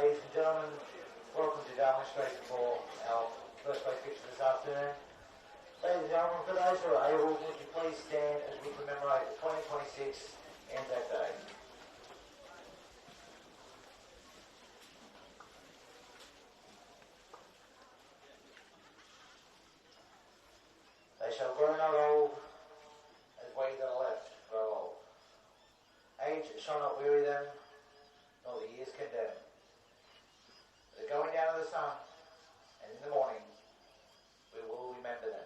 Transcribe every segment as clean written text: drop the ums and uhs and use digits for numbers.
ladies and gentlemen, welcome to Darwin Street for our first place picture this afternoon. Ladies and gentlemen, for those who are able, would you please stand as we commemorate the 2026 Anzac Day. They shall grow not old, as we that are left grow old. Age shall not weary them, nor the years condemn. The going down of the sun, and in the morning, we will remember them.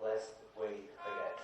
Lest we forget.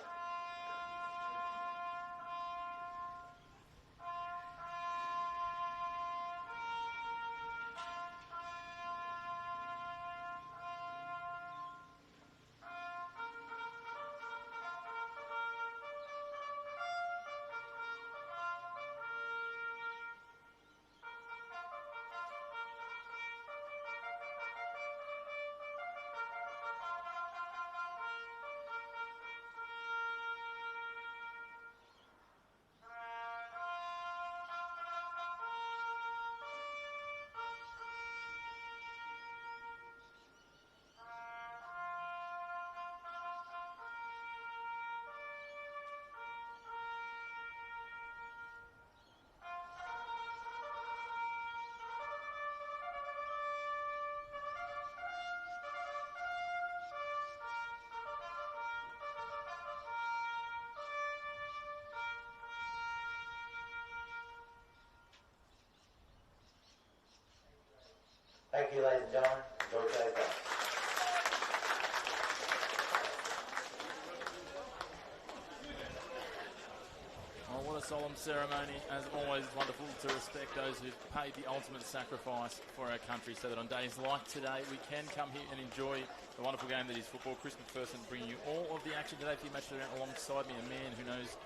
Thank you, ladies and gentlemen. Enjoy today's day. Oh, what a solemn ceremony. As always, wonderful to respect those who've paid the ultimate sacrifice for our country so that on days like today we can come here and enjoy the wonderful game that is football. Chris McPherson bringing you all of the action today for your match around alongside me, a man who knows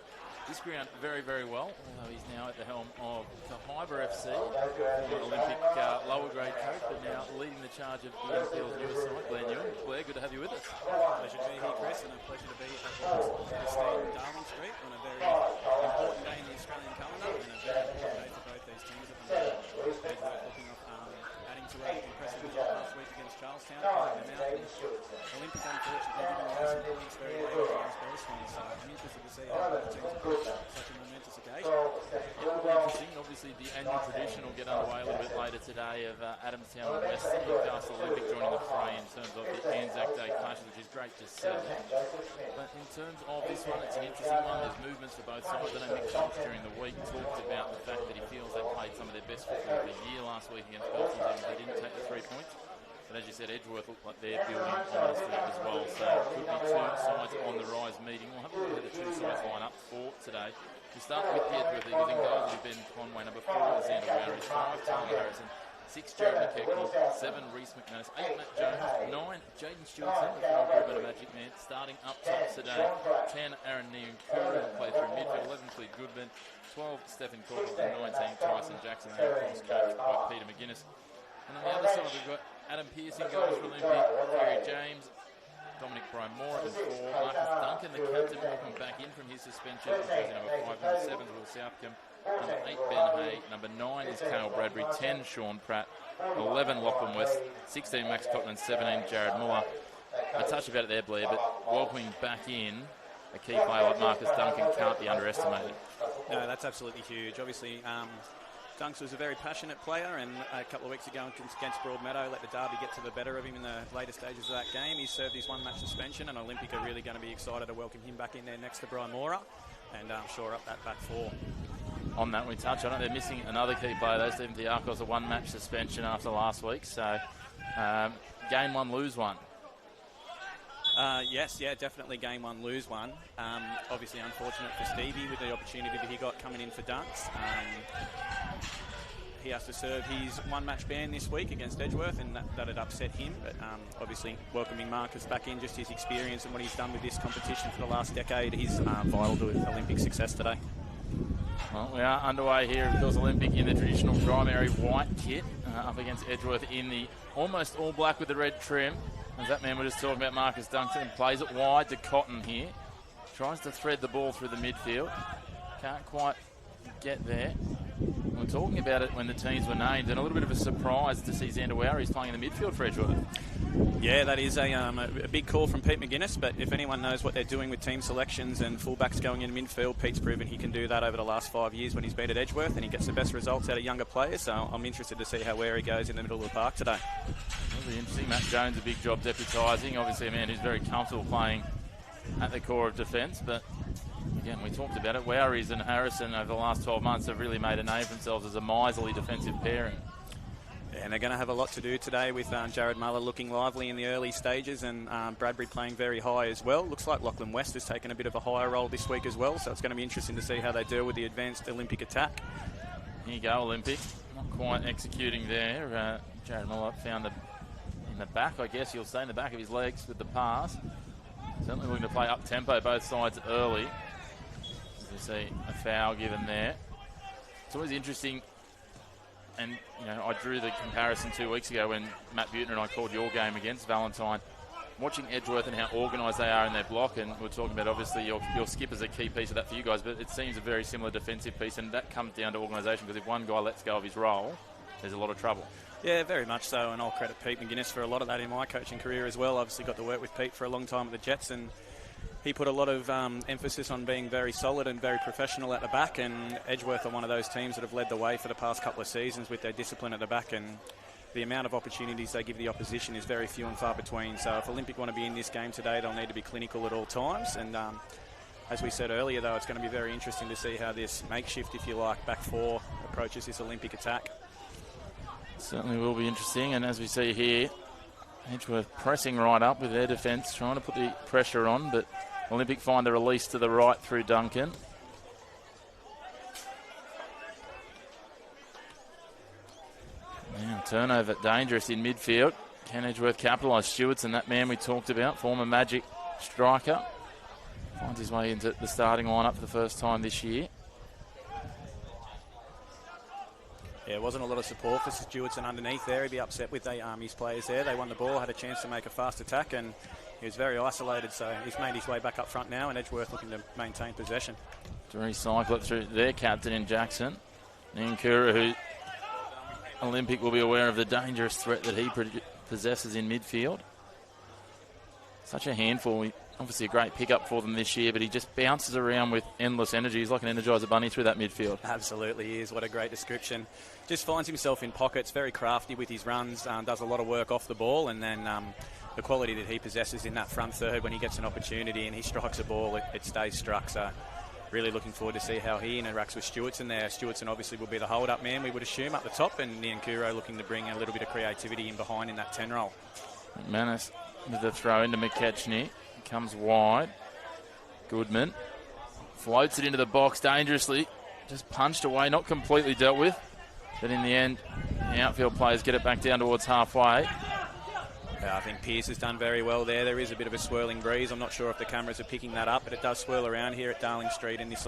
this ground very, very well. He's now at the helm of the Hyber FC, former Olympic lower grade coach, but now leading the charge of the NPL's newest side, Blair Newell. Blair, good to have you with us. Pleasure to be here, Chris, and a pleasure to be at Olympics very late as well, so I'm interested to see how the teams approach such a momentous occasion. It will be interesting. Obviously, the annual tradition will get underway a little bit later today of Adamstown and West Newcastle Olympic joining the fray in terms of the Anzac Day clashes, which is great to see. But in terms of this one, it's an interesting one. There's movements for both sides. I know Mick Schultz during the week talked about the fact that he feels they played some of their best football of the year last week against Belton. They didn't take the 3 points. But as you said, Edgeworth looked like they're building on this week as well. So it could be two sides on the rise meeting. We'll have a look at the two sides line up for today. We start with the Edgeworth Eagles. In goals will be Ben Conway, number 4 is Xander Wowry, 5 Tyler Harrison, 6 Jeremy Kecknell, 7 Reece McManus, 8 Matt Jones, 9 Jaden Stewartson, the former Brisbane Magic man, starting up top today. 10 Aaron Neon-Kura will play through midfield, 11 Cleed Goodman, 12 Stephen Corporal, and 19 Tyson Jackson. They are of course coached by Peter McGuinness. And on the other side we've got Adam Pearce in goals for Olympic, Kerry James, Dominic Bryan-Moore at 4, Marcus Duncan, the captain, welcome back in from his suspension, jersey number 5, number 7 is Will Southcombe, number 8 Ben Hay, number 9 is Cale Bradbury, 10 Sean Pratt, 11 Lachlan West, 16 Max Cotton, and 17 Jared Muller. I touched about it there, Blair, but welcoming back in a key player like Marcus Duncan can't be underestimated. No, that's absolutely huge. Obviously, Dunks was a very passionate player, and a couple of weeks ago against Broadmeadow, let the derby get to the better of him in the later stages of that game. He served his one-match suspension, and Olympic are really going to be excited to welcome him back in there next to Brian Mora and shore up that back 4. On that, we touch on it. They're missing another key player, though. Stephen Diakos, a one-match suspension after last week. So, gain one, lose one. Yes, definitely game 1, lose 1. Obviously unfortunate for Stevie with the opportunity that he got coming in for Dunks. He has to serve his one-match ban this week against Edgeworth, and that had upset him. But obviously welcoming Marcus back in, just his experience and what he's done with this competition for the last decade is vital to Olympic success today. Well, we are underway here, of course, Olympic in the traditional primary white kit, up against Edgeworth in the almost all black with the red trim. As that man we're just talking about, Marcus Duncan, plays it wide to Cotton here. Tries to thread the ball through the midfield. Can't quite get there. We were talking about it when the teams were named, and a little bit of a surprise to see Xander Wowry playing in the midfield for Edgeworth. Yeah, that is a big call from Pete McGuinness, but if anyone knows what they're doing with team selections and fullbacks going into midfield, Pete's proven he can do that over the last 5 years when he's been at Edgeworth, and he gets the best results out of younger players, so I'm interested to see how Wowry goes in the middle of the park today. It'll be interesting. Matt Jones, a big job deputising. Obviously a man who's very comfortable playing at the core of defence, but again, we talked about it. Wowrys and Harrison over the last 12 months have really made a name for themselves as a miserly defensive pairing. Yeah, and they're going to have a lot to do today with Jared Muller looking lively in the early stages, and Bradbury playing very high as well. Looks like Lachlan West has taken a bit of a higher role this week as well, so it's going to be interesting to see how they deal with the advanced Olympic attack. Here you go, Olympic. Not quite executing there. Jared Muller found in the back, I guess you'll say, in the back of his legs with the pass. Certainly looking to play up-tempo both sides early. As you see, a foul given there. It's always interesting, and you know, I drew the comparison 2 weeks ago when Matt Buettner and I called your game against Valentine. Watching Edgeworth and how organised they are in their block, and we're talking about obviously your skip is a key piece of that for you guys, but it seems a very similar defensive piece, and that comes down to organisation, because if one guy lets go of his role, there's a lot of trouble. Yeah, very much so, and I'll credit Pete McGuinness for a lot of that in my coaching career as well. Obviously got to work with Pete for a long time at the Jets, and he put a lot of emphasis on being very solid and very professional at the back, and Edgeworth are one of those teams that have led the way for the past couple of seasons with their discipline at the back, and the amount of opportunities they give the opposition is very few and far between. So if Olympic want to be in this game today, they'll need to be clinical at all times, and as we said earlier, though, it's going to be very interesting to see how this makeshift, if you like, back 4 approaches this Olympic attack. Certainly will be interesting, and as we see here, Edgeworth pressing right up with their defence, trying to put the pressure on, but Olympic find the release to the right through Duncan. Now turnover dangerous in midfield. Can Edgeworth capitalise? Stewartson, that man we talked about, former Magic striker, finds his way into the starting lineup for the first time this year. Yeah, it wasn't a lot of support for Stewartson underneath there. He'd be upset with his players there. They won the ball, had a chance to make a fast attack, and he was very isolated, so he's made his way back up front now, and Edgeworth looking to maintain possession. To recycle it through their captain in Jackson. Ninkura, who Olympic will be aware of the dangerous threat that he possesses in midfield. Such a handful. We obviously a great pickup for them this year, but he just bounces around with endless energy. He's like an Energizer Bunny through that midfield. Absolutely he is. What a great description. Just finds himself in pockets, very crafty with his runs, does a lot of work off the ball, and then the quality that he possesses in that front third when he gets an opportunity and he strikes a ball, it stays struck. So really looking forward to see how he interacts with Stewartson there. Stewartson obviously will be the hold-up man, we would assume, up the top, and Niankuro looking to bring a little bit of creativity in behind in that 10 role. McManus with the throw into McKechnie. Comes wide. Goodman floats it into the box dangerously. Just punched away, not completely dealt with. But in the end, the outfield players get it back down towards halfway. I think Pearce has done very well there. There is a bit of a swirling breeze. I'm not sure if the cameras are picking that up, but it does swirl around here at Darling Street in this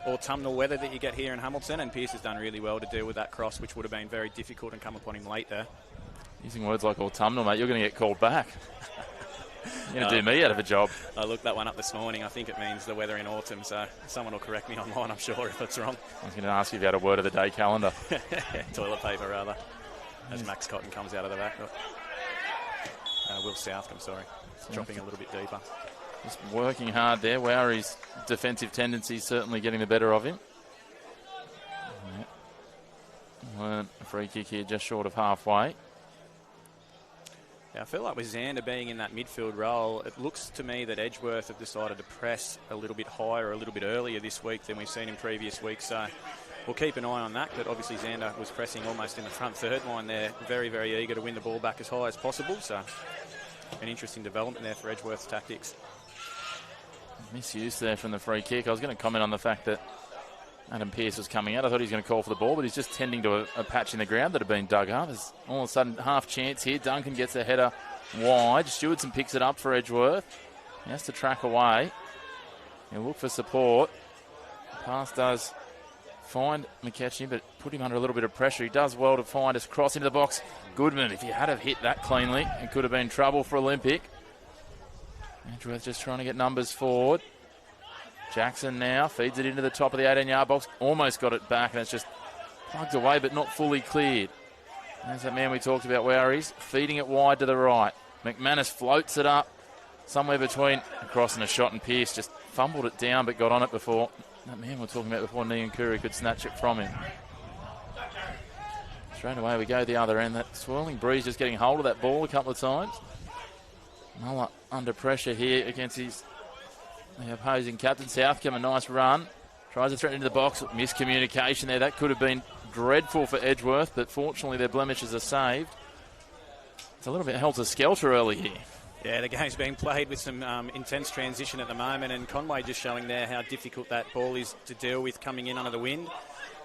autumnal weather that you get here in Hamilton, and Pearce has done really well to deal with that cross, which would have been very difficult and come upon him late there. Using words like autumnal, mate, you're going to get called back. You're going to do me out of a job. I looked that one up this morning. I think it means the weather in autumn, so someone will correct me online, I'm sure, if it's wrong. I was going to ask you if you had a word of the day calendar. Toilet paper, rather, as Max Cotton comes out of the back. Will South, I'm sorry. It's dropping a little bit deeper. Just working hard there. Wowry's defensive tendencies certainly getting the better of him. A free kick here just short of halfway. Yeah, I feel like with Xander being in that midfield role, it looks to me that Edgeworth have decided to press a little bit higher, a little bit earlier this week than we've seen in previous weeks. So we'll keep an eye on that. But obviously Xander was pressing almost in the front third line there, very, very eager to win the ball back as high as possible. So an interesting development there for Edgeworth's tactics. Misuse there from the free kick. I was going to comment on the fact that Adam Pearce was coming out. I thought he was going to call for the ball, but he's just tending to a patch in the ground that had been dug up. There's all of a sudden half chance here. Duncan gets a header wide. Stewartson picks it up for Edgeworth. He has to track away. He'll look for support. Pass does find McKechnie, but put him under a little bit of pressure. He does well to find us cross into the box. Goodman, if he had have hit that cleanly, it could have been trouble for Olympic. Edgeworth just trying to get numbers forward. Jackson now feeds it into the top of the 18-yard box. Almost got it back, and it's just plugged away, but not fully cleared. There's that man we talked about, Wowry's feeding it wide to the right. McManus floats it up somewhere between a cross and a shot, and Pearce just fumbled it down, but got on it before that man we were talking about before Niankuru could snatch it from him. Straight away we go the other end. That swirling breeze just getting hold of that ball a couple of times. Muller under pressure here against the opposing captain. Southcombe, a nice run. Tries to threaten into the box. Miscommunication there. That could have been dreadful for Edgeworth, but fortunately their blemishes are saved. It's a little bit helter-skelter early here. Yeah, the game's being played with some intense transition at the moment, and Conway just showing there how difficult that ball is to deal with coming in under the wind.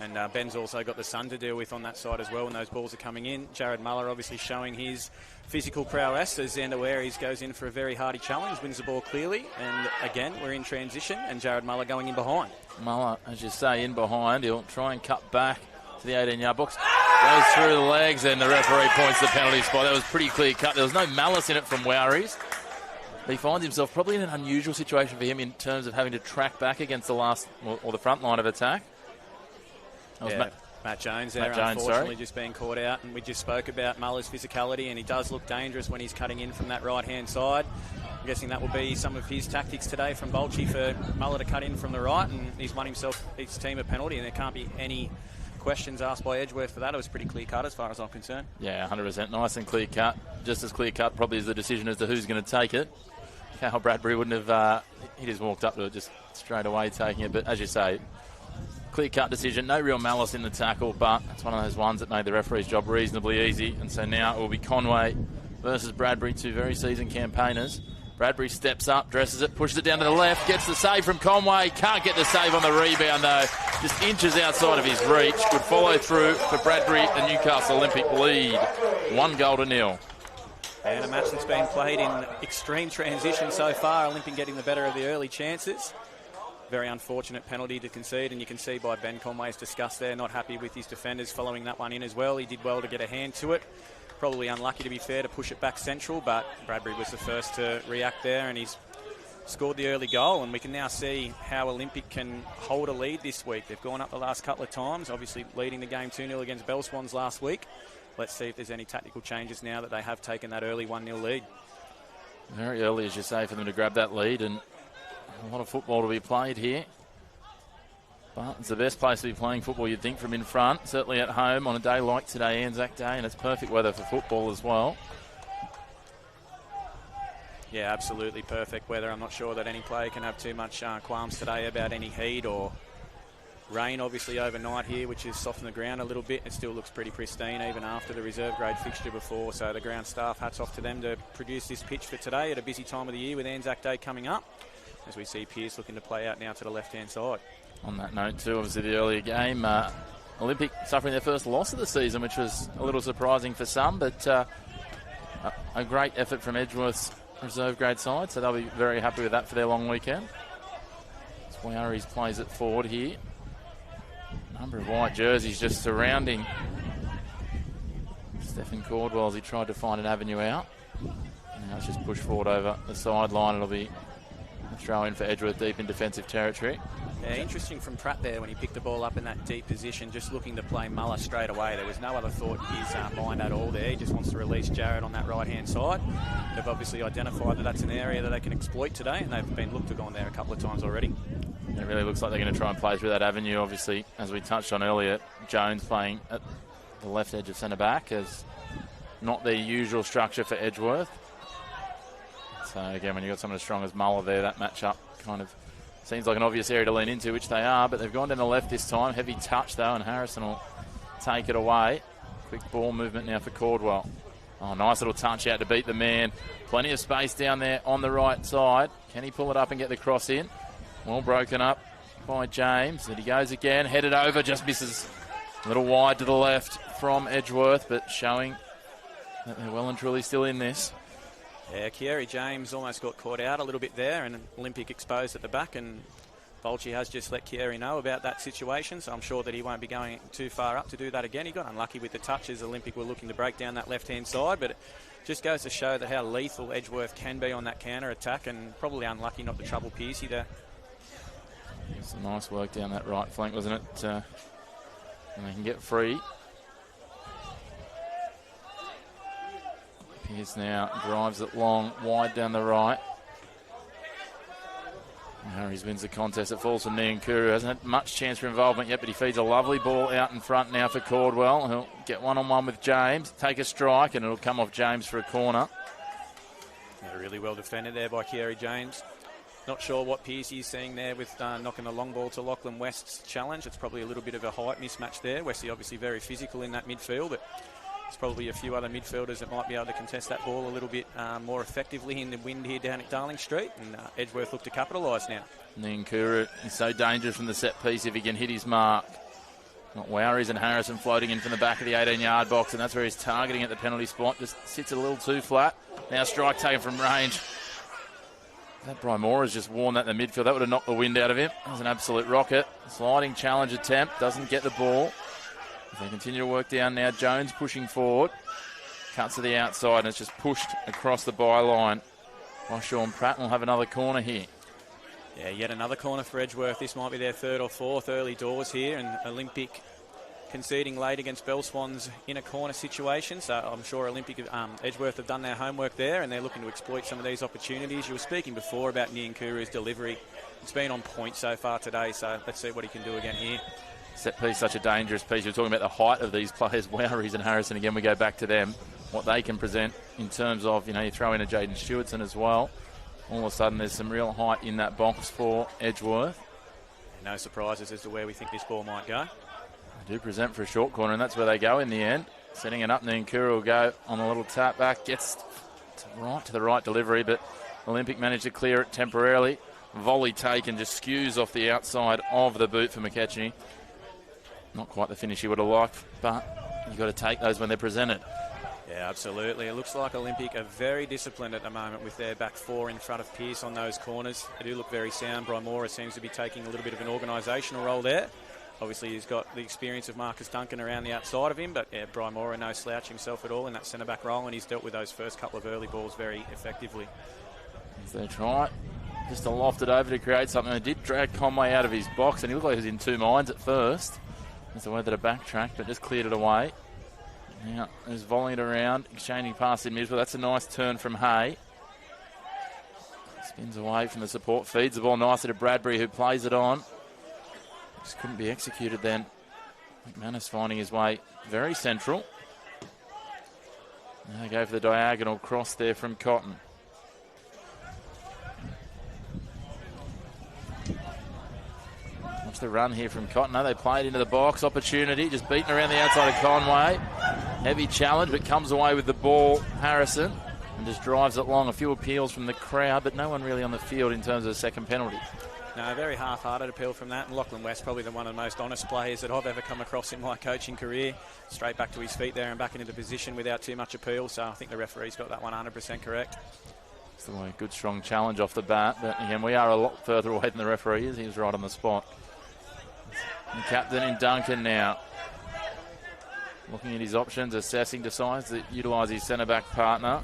And Ben's also got the sun to deal with on that side as well when those balls are coming in. Jared Muller obviously showing his physical prowess as Xander Waries goes in for a very hardy challenge, wins the ball clearly. And again, we're in transition, and Jared Muller going in behind. Muller, as you say, in behind. He'll try and cut back to the 18-yard box. Goes through the legs, and the referee points the penalty spot. That was pretty clear cut. There was no malice in it from Wowry's. He finds himself probably in an unusual situation for him in terms of having to track back against the last or the front line of attack. Matt Jones there, unfortunately, just being caught out. And we just spoke about Muller's physicality, and he does look dangerous when he's cutting in from that right-hand side. I'm guessing that will be some of his tactics today from Bolchi for Muller to cut in from the right, and he's won himself his team a penalty, and there can't be any questions asked by Edgeworth for that. It was pretty clear-cut as far as I'm concerned. Yeah, 100%. Nice and clear-cut. Just as clear-cut probably as the decision as to who's going to take it. Cal Bradbury wouldn't have... he just walked up to it just straight away taking it, but as you say... Clear-cut decision, no real malice in the tackle, but it's one of those ones that made the referee's job reasonably easy. And so now it will be Conway versus Bradbury, two very seasoned campaigners. Bradbury steps up, dresses it, pushes it down to the left, gets the save from Conway. Can't get the save on the rebound, though. Just inches outside of his reach. Good follow through for Bradbury, and Newcastle Olympic lead 1-0. And a match that's been played in extreme transition so far. Olympic getting the better of the early chances. Very unfortunate penalty to concede, and you can see by Ben Conway's disgust there, not happy with his defenders following that one in as well. He did well to get a hand to it. Probably unlucky, to be fair, to push it back central, but Bradbury was the first to react there, and he's scored the early goal, and we can now see how Olympic can hold a lead this week. They've gone up the last couple of times, obviously leading the game 2-0 against Bell Swans last week. Let's see if there's any tactical changes now that they have taken that early 1-0 lead. Very early, as you say, for them to grab that lead, and a lot of football to be played here. But it's the best place to be playing football, you'd think, from in front. Certainly at home on a day like today, Anzac Day, and it's perfect weather for football as well. Yeah, absolutely perfect weather. I'm not sure that any player can have too much qualms today about any heat or rain, obviously, overnight here, which has softened the ground a little bit. It still looks pretty pristine, even after the reserve grade fixture before. So the ground staff, hats off to them to produce this pitch for today at a busy time of the year with Anzac Day coming up, as we see Pearce looking to play out now to the left-hand side. On that note, too, obviously the earlier game, Olympic suffering their first loss of the season, which was a little surprising for some, but a great effort from Edgeworth's reserve grade side, so they'll be very happy with that for their long weekend. Swearies plays it forward here. Number of white jerseys just surrounding Stephen Cordwell as he tried to find an avenue out. Now it's just pushed forward over the sideline. It'll be a throw in for Edgeworth deep in defensive territory. Yeah, interesting from Pratt there when he picked the ball up in that deep position, just looking to play Muller straight away. There was no other thought in his mind at all there. He just wants to release Jarrett on that right-hand side. They've obviously identified that that's an area that they can exploit today, and they've been looked to go on there a couple of times already. It really looks like they're going to try and play through that avenue. Obviously, as we touched on earlier, Jones playing at the left edge of centre-back is not their usual structure for Edgeworth. So, again, when you've got someone as strong as Muller there, that matchup kind of seems like an obvious area to lean into, which they are, but they've gone down the left this time. Heavy touch, though, and Harrison will take it away. Quick ball movement now for Cordwell. Oh, nice little touch out to beat the man. Plenty of space down there on the right side. Can he pull it up and get the cross in? Well broken up by James. And he goes again, headed over, just misses. A little wide to the left from Edgeworth, but showing that they're well and truly still in this. Yeah, Kieri James almost got caught out a little bit there, and Olympic exposed at the back, and Volchi has just let Kieri know about that situation, so I'm sure that he won't be going too far up to do that again. He got unlucky with the touches. Olympic were looking to break down that left-hand side, but it just goes to show that how lethal Edgeworth can be on that counter-attack, and probably unlucky not to trouble Pearcey there. Some nice work down that right flank, wasn't it? And they can get free. Pearce now drives it long, wide down the right. Harries wins the contest. It falls from Niankuru. Hasn't had much chance for involvement yet, but he feeds a lovely ball out in front now for Cordwell. He'll get one-on-one with James, take a strike, and it'll come off James for a corner. Yeah, really well defended there by Kieri James. Not sure what Pearcey is seeing there with knocking the long ball to Lachlan West's challenge. It's probably a little bit of a height mismatch there. Westy obviously very physical in that midfield, but there's probably a few other midfielders that might be able to contest that ball a little bit more effectively in the wind here down at Darling Street, and Edgeworth look to capitalise now. Niankuru is so dangerous from the set piece if he can hit his mark. Not Woweries and Harrison floating in from the back of the 18-yard box, and that's where he's targeting at the penalty spot. Just sits a little too flat. Now strike taken from range. That Brymore has just worn that in the midfield. That would have knocked the wind out of him. That was an absolute rocket. Sliding challenge attempt. Doesn't get the ball. As they continue to work down now, Jones pushing forward. Cuts to the outside and it's just pushed across the byline by Sean Pratt. We'll have another corner here. Yeah, yet another corner for Edgeworth. This might be their third or fourth early doors here, and Olympic conceding late against Bell Swans in a corner situation. So I'm sure Edgeworth have done their homework there, and they're looking to exploit some of these opportunities. You were speaking before about Niankuru's delivery. It's been on point so far today, so let's see what he can do again here. Set piece, such a dangerous piece. We're talking about the height of these players, Woweries and Harrison. Again, we go back to them, what they can present in terms of, you throw in a Jaden Stewartson as well. All of a sudden, there's some real height in that box for Edgeworth. No surprises as to where we think this ball might go. They do present for a short corner, and that's where they go in the end. Setting it up, Niankuru will go on a little tap back, gets to the right delivery, but Olympic managed to clear it temporarily. Volley taken, just skews off the outside of the boot for McKechnie. Not quite the finish he would have liked, but you've got to take those when they're presented. Yeah, absolutely. It looks like Olympic are very disciplined at the moment with their back four in front of Pearce on those corners. They do look very sound. Brymora seems to be taking a little bit of an organisational role there. Obviously, he's got the experience of Marcus Duncan around the outside of him, but yeah, Brymora no slouch himself at all in that centre-back role, and he's dealt with those first couple of early balls very effectively. As they try just to loft it over to create something. They did drag Conway out of his box, and he looked like he was in two minds at first. That's the way that a backtrack, but just cleared it away. Now, there's volleying it around, exchanging past in midfield. That's a nice turn from Hay. Spins away from the support, feeds the ball nicely to Bradbury, who plays it on. Just couldn't be executed then. McManus finding his way very central. Now they go for the diagonal cross there from Cotton. Watch the run here from Cotton. No, they play it into the box. Opportunity, just beaten around the outside of Conway. Heavy challenge, but comes away with the ball, Harrison, and just drives it long. A few appeals from the crowd, but no one really on the field in terms of a second penalty. No, very half-hearted appeal from that. And Lachlan West, probably one of the most honest players that I've ever come across in my coaching career. Straight back to his feet there and back into position without too much appeal. So I think the referee's got that 100% correct. It's a good, strong challenge off the bat. But again, we are a lot further away than the referee is. He was right on the spot. The captain in Duncan now. Looking at his options, assessing, decides to utilise his centre-back partner.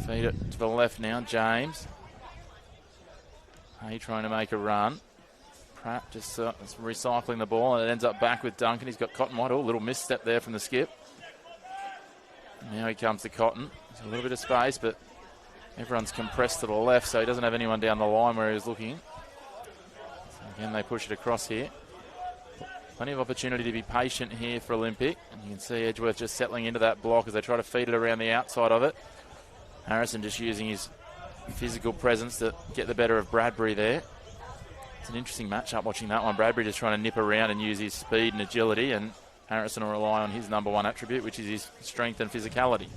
Feed it to the left now, James. Hay trying to make a run. Pratt just recycling the ball, and it ends up back with Duncan. He's got Cotton wide. Oh, a little misstep there from the skip. Now he comes to Cotton. There's a little bit of space, but everyone's compressed to the left, so he doesn't have anyone down the line where he was looking. So again, they push it across here. Plenty of opportunity to be patient here for Olympic. And you can see Edgeworth just settling into that block as they try to feed it around the outside of it. Harrison just using his physical presence to get the better of Bradbury there. It's an interesting matchup watching that one. Bradbury just trying to nip around and use his speed and agility, and Harrison will rely on his number one attribute, which is his strength and physicality.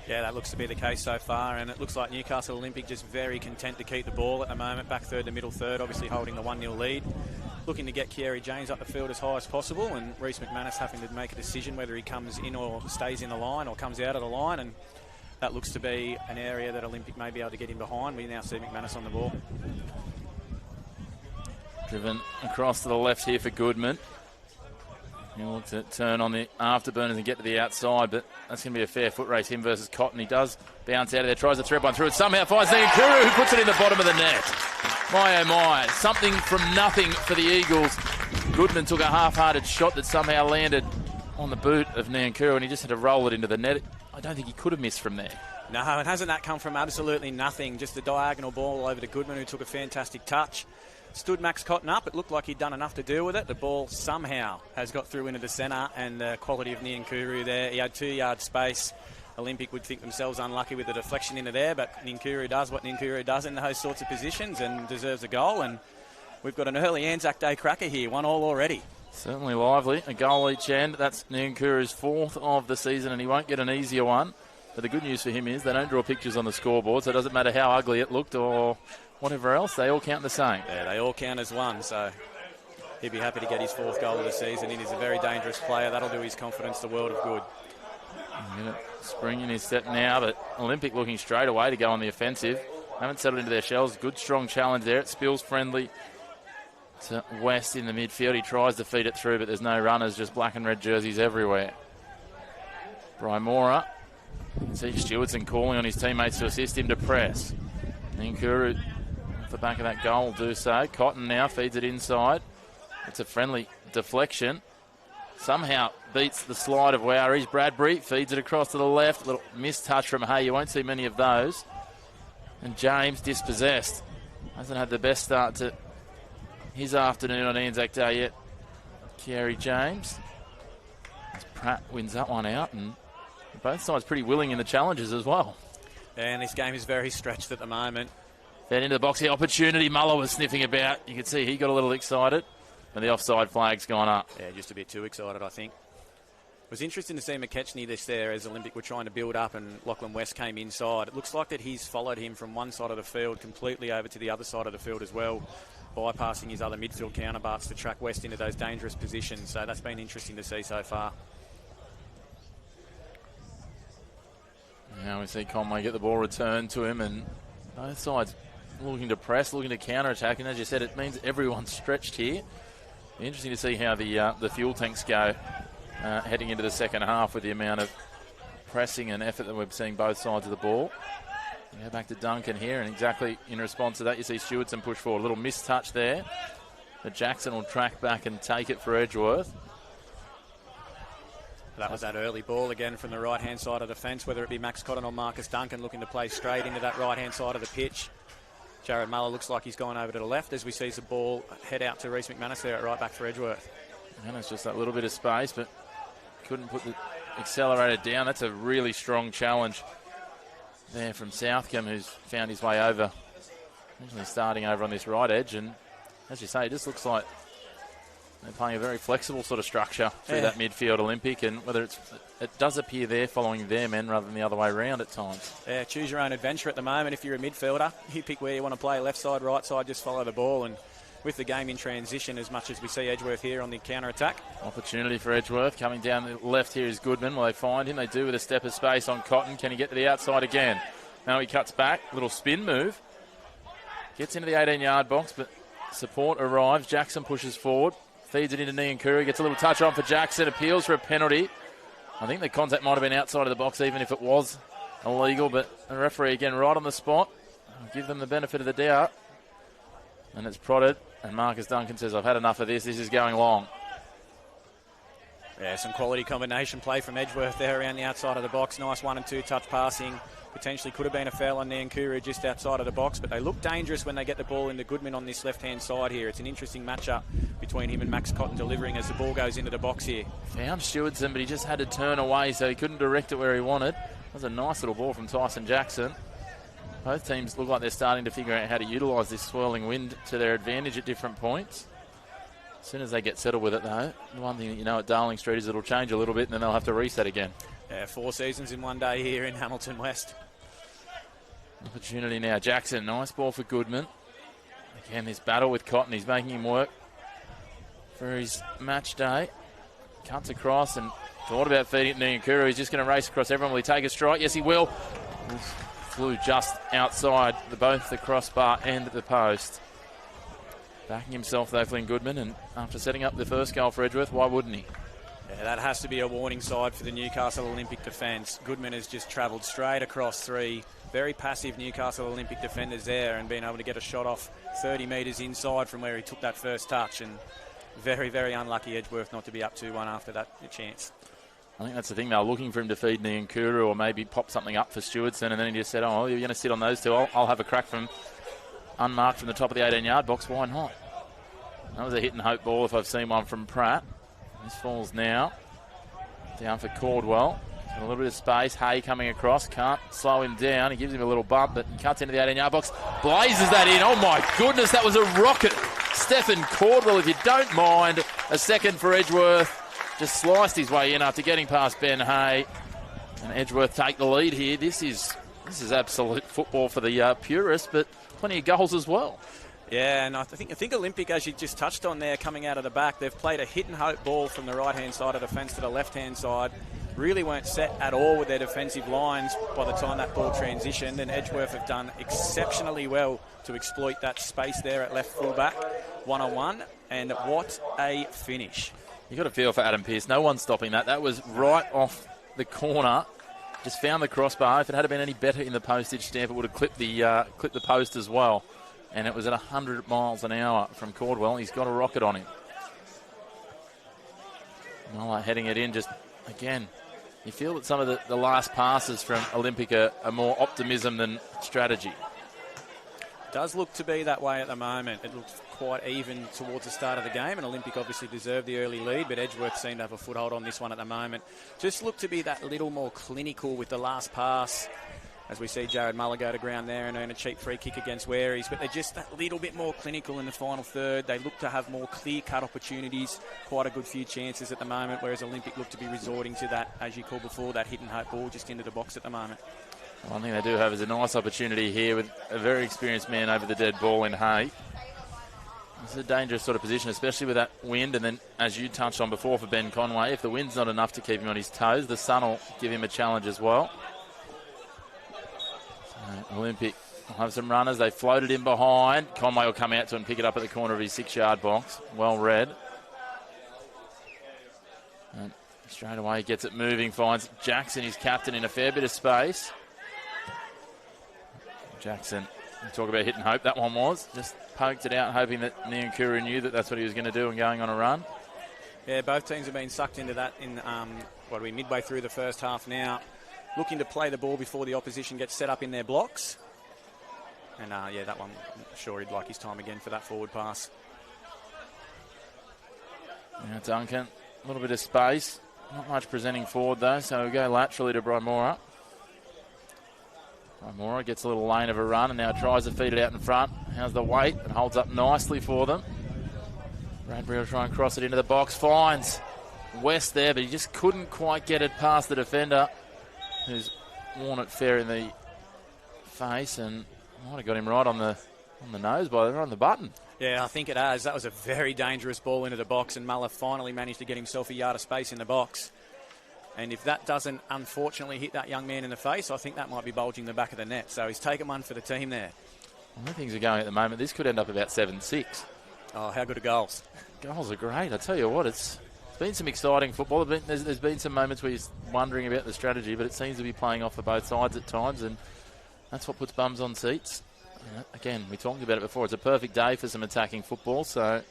Yeah, that looks to be the case so far, and it looks like Newcastle Olympic just very content to keep the ball at the moment, back third to middle third, obviously holding the 1-0 lead. Looking to get Kerry James up the field as high as possible, and Reece McManus having to make a decision whether he comes in or stays in the line or comes out of the line, and that looks to be an area that Olympic may be able to get in behind. We now see McManus on the ball. Driven across to the left here for Goodman. He'll look to turn on the afterburners and get to the outside, but that's going to be a fair foot race, him versus Cotton. He does bounce out of there, tries to thread one through it, somehow finds Niankuru, who puts it in the bottom of the net. My oh my, something from nothing for the Eagles. Goodman took a half-hearted shot that somehow landed on the boot of Niankuru, and he just had to roll it into the net. I don't think he could have missed from there. No, and hasn't that come from absolutely nothing? Just a diagonal ball over to Goodman, who took a fantastic touch. Stood Max Cotton up. It looked like he'd done enough to deal with it. The ball somehow has got through into the centre, and the quality of Niankuru there. He had 2 yard space. Olympic would think themselves unlucky with the deflection into there, but Niankuru does what Niankuru does in those sorts of positions and deserves a goal. And we've got an early Anzac Day cracker here, 1-1 already. Certainly lively. A goal each end. That's Niankuru's 4th of the season, and he won't get an easier one. But the good news for him is they don't draw pictures on the scoreboard, so it doesn't matter how ugly it looked or whatever else, they all count the same. Yeah, they all count as one, so he'd be happy to get his 4th goal of the season. He is a very dangerous player. That'll do his confidence the world of good. Spring in his step now, but Olympic looking straight away to go on the offensive. Haven't settled into their shells. Good, strong challenge there. It spills friendly to West in the midfield. He tries to feed it through, but there's no runners, just black and red jerseys everywhere. Brymora. You can see Stewardson calling on his teammates to assist him to press. Niankuru off the back of that goal will do so. Cotton now feeds it inside. It's a friendly deflection. Somehow beats the slide of Wowries. Bradbury feeds it across to the left. Little missed touch from Hay. You won't see many of those. And James dispossessed. Hasn't had the best start to his afternoon on Anzac Day yet. Kerry James. As Pratt wins that one out, and both sides pretty willing in the challenges as well. And this game is very stretched at the moment. Then into the box here, opportunity. Muller was sniffing about. You can see he got a little excited. And the offside flag's gone up. Yeah, just a bit too excited, I think. It was interesting to see McKechnie this there as Olympic were trying to build up and Lachlan West came inside. It looks like that he's followed him from one side of the field completely over to the other side of the field as well, bypassing his other midfield counterparts to track West into those dangerous positions. So that's been interesting to see so far. Now we see Conway get the ball returned to him, and both sides looking to press, looking to counter-attack, and as you said, it means everyone's stretched here. Interesting to see how the fuel tanks go heading into the second half with the amount of pressing and effort that we're seeing both sides of the ball. We go back to Duncan here, and exactly in response to that, you see Stewardson push forward. A little mistouch there, but Jackson will track back and take it for Edgeworth. That was that early ball again from the right-hand side of the fence, whether it be Max Cotton or Marcus Duncan looking to play straight into that right-hand side of the pitch. Jared Muller looks like he's gone over to the left as we see the ball head out to Reece McManus there at right back for Edgeworth. And it's just that little bit of space, but couldn't put the accelerator down. That's a really strong challenge there from Southcombe, who's found his way over. Usually starting over on this right edge, and as you say, it just looks like they're playing a very flexible sort of structure through that midfield Olympic, and whether it does appear they're following their men rather than the other way around at times. Yeah, choose your own adventure at the moment. If you're a midfielder, you pick where you want to play, left side, right side, just follow the ball. And with the game in transition, as much as we see Edgeworth here on the counter-attack. Opportunity for Edgeworth. Coming down the left here is Goodman. Will they find him? They do with a step of space on Cotton. Can he get to the outside again? Now he cuts back. Little spin move. Gets into the 18-yard box, but support arrives. Jackson pushes forward. Feeds it into Niankuru. Gets a little touch on for Jackson. Appeals for a penalty. I think the contact might have been outside of the box, even if it was illegal. But the referee, again, right on the spot. I'll give them the benefit of the doubt. And it's prodded. And Marcus Duncan says, I've had enough of this. This is going long. Yeah, some quality combination play from Edgeworth there around the outside of the box. Nice 1 and 2 touch passing. Potentially could have been a foul on Niankuru just outside of the box, but they look dangerous when they get the ball into Goodman on this left-hand side here. It's an interesting matchup between him and Max Cotton delivering as the ball goes into the box here. Found Stewardson, but he just had to turn away, so he couldn't direct it where he wanted. That was a nice little ball from Tyson Jackson. Both teams look like they're starting to figure out how to utilise this swirling wind to their advantage at different points. As soon as they get settled with it, though, the one thing that you know at Darling Street is it'll change a little bit and then they'll have to reset again. Yeah, 4 seasons in one day here in Hamilton West. Opportunity now. Jackson, nice ball for Goodman. Again, this battle with Cotton, he's making him work for his match day. Cuts across and thought about feeding it to Niankuru. He's just going to race across everyone. Will he take a strike? Yes, he will. Flew just outside both the crossbar and the post. Backing himself, though, Flynn Goodman, and after setting up the first goal for Edgeworth, why wouldn't he? Yeah, that has to be a warning side for the Newcastle Olympic defence. Goodman has just travelled straight across 3. Very passive Newcastle Olympic defenders there, and being able to get a shot off 30 metres inside from where he took that first touch. And very, very unlucky Edgeworth not to be up 2-1 after that chance. I think that's the thing. They were looking for him to feed Niankuru or maybe pop something up for Stewardson, and then he just said, oh, you're going to sit on those two. I'll have a crack from unmarked from the top of the 18-yard box. Why not? That was a hit and hope ball if I've seen one from Pratt. This falls now down for Caldwell. Got a little bit of space. Hay coming across. Can't slow him down. He gives him a little bump, but he cuts into the 18-yard box. Blazes that in. Oh, my goodness. That was a rocket. Stephen Caldwell, if you don't mind, a second for Edgeworth. Just sliced his way in after getting past Ben Hay. And Edgeworth take the lead here. This is absolute football for the purists, but plenty of goals as well. Yeah, and I think Olympic, as you just touched on there, coming out of the back, they've played a hit and hope ball from the right-hand side of the fence to the left-hand side. Really weren't set at all with their defensive lines by the time that ball transitioned, and Edgeworth have done exceptionally well to exploit that space there at left fullback, one-on-one, and what a finish. You got a feel for Adam Pearce. No one's stopping that. That was right off the corner. Just found the crossbar. If it had been any better in the postage stamp, it would have clipped the post as well. And it was at 100 miles an hour from Caldwell. He's got a rocket on him. Muller heading it in. Just again, you feel that some of the last passes from Olympic are more optimism than strategy. Does look to be that way at the moment. It looks quite even towards the start of the game, and Olympic obviously deserved the early lead, but Edgeworth seem to have a foothold on this one at the moment. Just look to be that little more clinical with the last pass, as we see Jared Muller go to ground there and earn a cheap free kick against Waries, but they're just that little bit more clinical in the final third. They look to have more clear-cut opportunities, quite a good few chances at the moment, whereas Olympic look to be resorting to that, as you called before, that hit and hope ball just into the box at the moment. One thing they do have is a nice opportunity here with a very experienced man over the dead ball in Hay. It's a dangerous sort of position, especially with that wind, and then, as you touched on before for Ben Conway, if the wind's not enough to keep him on his toes, the sun will give him a challenge as well. So Olympic will have some runners. They floated in behind. Conway will come out to and pick it up at the corner of his 6-yard box. Well read. And straight away he gets it moving, finds Jackson, his captain, in a fair bit of space. Jackson, talk about hit and hope, that one was. Just poked it out, hoping that Niankuru knew that that's what he was going to do and going on a run. Yeah, both teams have been sucked into that in, midway through the first half now. Looking to play the ball before the opposition gets set up in their blocks. And, that one, I'm sure he'd like his time again for that forward pass. Now Duncan, a little bit of space. Not much presenting forward, though, so we go laterally to Brymora. Brymora gets a little lane of a run and now tries to feed it out in front. How's the weight? It holds up nicely for them. Bradbury will try and cross it into the box. Finds West there, but he just couldn't quite get it past the defender, who's worn it fair in the face and might have got him right on the nose right on the button. Yeah, I think it has. That was a very dangerous ball into the box, and Muller finally managed to get himself a yard of space in the box. And if that doesn't unfortunately hit that young man in the face, I think that might be bulging the back of the net. So he's taken one for the team there. Well, the things are going at the moment. This could end up about 7-6. Oh, how good are goals? Goals are great. I tell you what, it's been some exciting football. There's been some moments where you're wondering about the strategy, but it seems to be playing off for both sides at times, and that's what puts bums on seats. Again, we talked about it before. It's a perfect day for some attacking football, so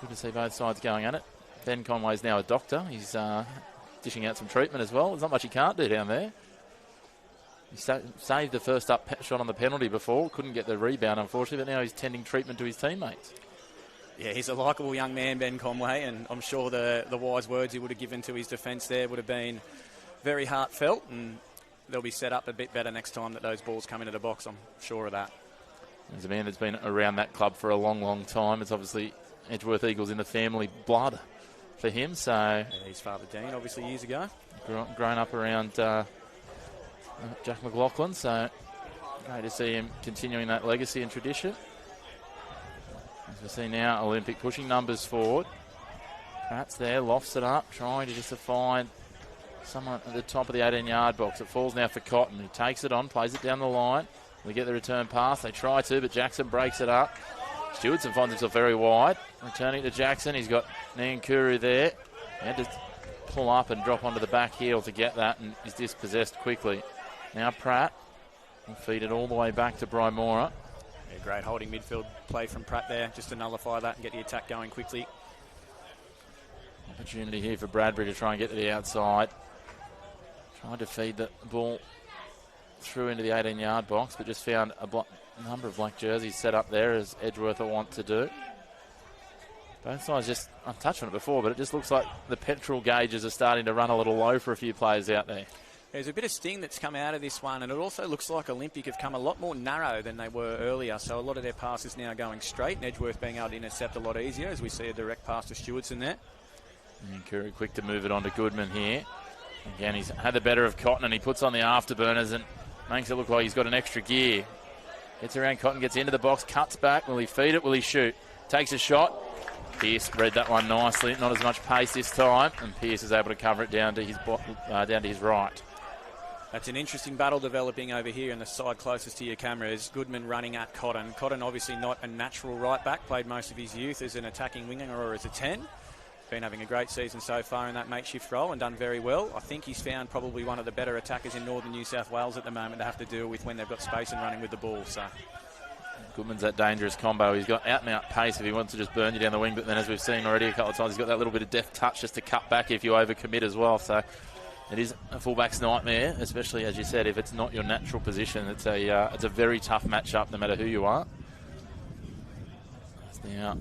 good to see both sides going at it. Ben Conway's now a doctor. He's dishing out some treatment as well. There's not much he can't do down there. He saved the first up shot on the penalty before. Couldn't get the rebound, unfortunately, but now he's tending treatment to his teammates. Yeah, he's a likeable young man, Ben Conway, and I'm sure the wise words he would have given to his defence there would have been very heartfelt, and they'll be set up a bit better next time that those balls come into the box. I'm sure of that. There's a man that's been around that club for a long, long time. It's obviously Edgeworth Eagles in the family blood for him. So yeah, his father Dean, obviously years ago, grown up around Jack McLaughlin. So great to see him continuing that legacy and tradition. As we see now, Olympic pushing numbers forward. Pratt's there, lofts it up, trying to just find someone at the top of the 18-yard box. It falls now for Cotton, who takes it on, plays it down the line. We get the return pass. They try to, but Jackson breaks it up. Stewardson finds himself very wide. Returning to Jackson. He's got Nankuru there. He had to pull up and drop onto the back heel to get that, and is dispossessed quickly. Now Pratt will feed it all the way back to Brymora. Yeah, great holding midfield play from Pratt there, just to nullify that and get the attack going quickly. Opportunity here for Bradbury to try and get to the outside. Tried to feed the ball through into the 18-yard box, but just found a number of black jerseys set up there, as Edgeworth will want to do. Both sides just, I've touched on it before, but it just looks like the petrol gauges are starting to run a little low for a few players out there. There's a bit of sting that's come out of this one, and it also looks like Olympic have come a lot more narrow than they were earlier, so a lot of their passes now going straight, and Edgeworth being able to intercept a lot easier, as we see a direct pass to Stewardson there. And Curry quick to move it on to Goodman here. Again, he's had the better of Cotton, and he puts on the afterburners and makes it look like he's got an extra gear. Gets around Cotton, gets into the box, cuts back. Will he feed it? Will he shoot? Takes a shot. Pearce read that one nicely. Not as much pace this time, and Pearce is able to cover it down to his right. That's an interesting battle developing over here in the side closest to your cameras. Goodman running at Cotton. Cotton obviously not a natural right back. Played most of his youth as an attacking winger or as a 10. Been having a great season so far in that makeshift role and done very well. I think he's found probably one of the better attackers in northern New South Wales at the moment to have to deal with when they've got space and running with the ball. So Goodman's that dangerous combo. He's got out and out pace if he wants to just burn you down the wing, but then as we've seen already a couple of times, he's got that little bit of deft touch just to cut back if you overcommit as well. So it is a fullback's nightmare, especially as you said, if it's not your natural position. It's a very tough matchup no matter who you are. Now,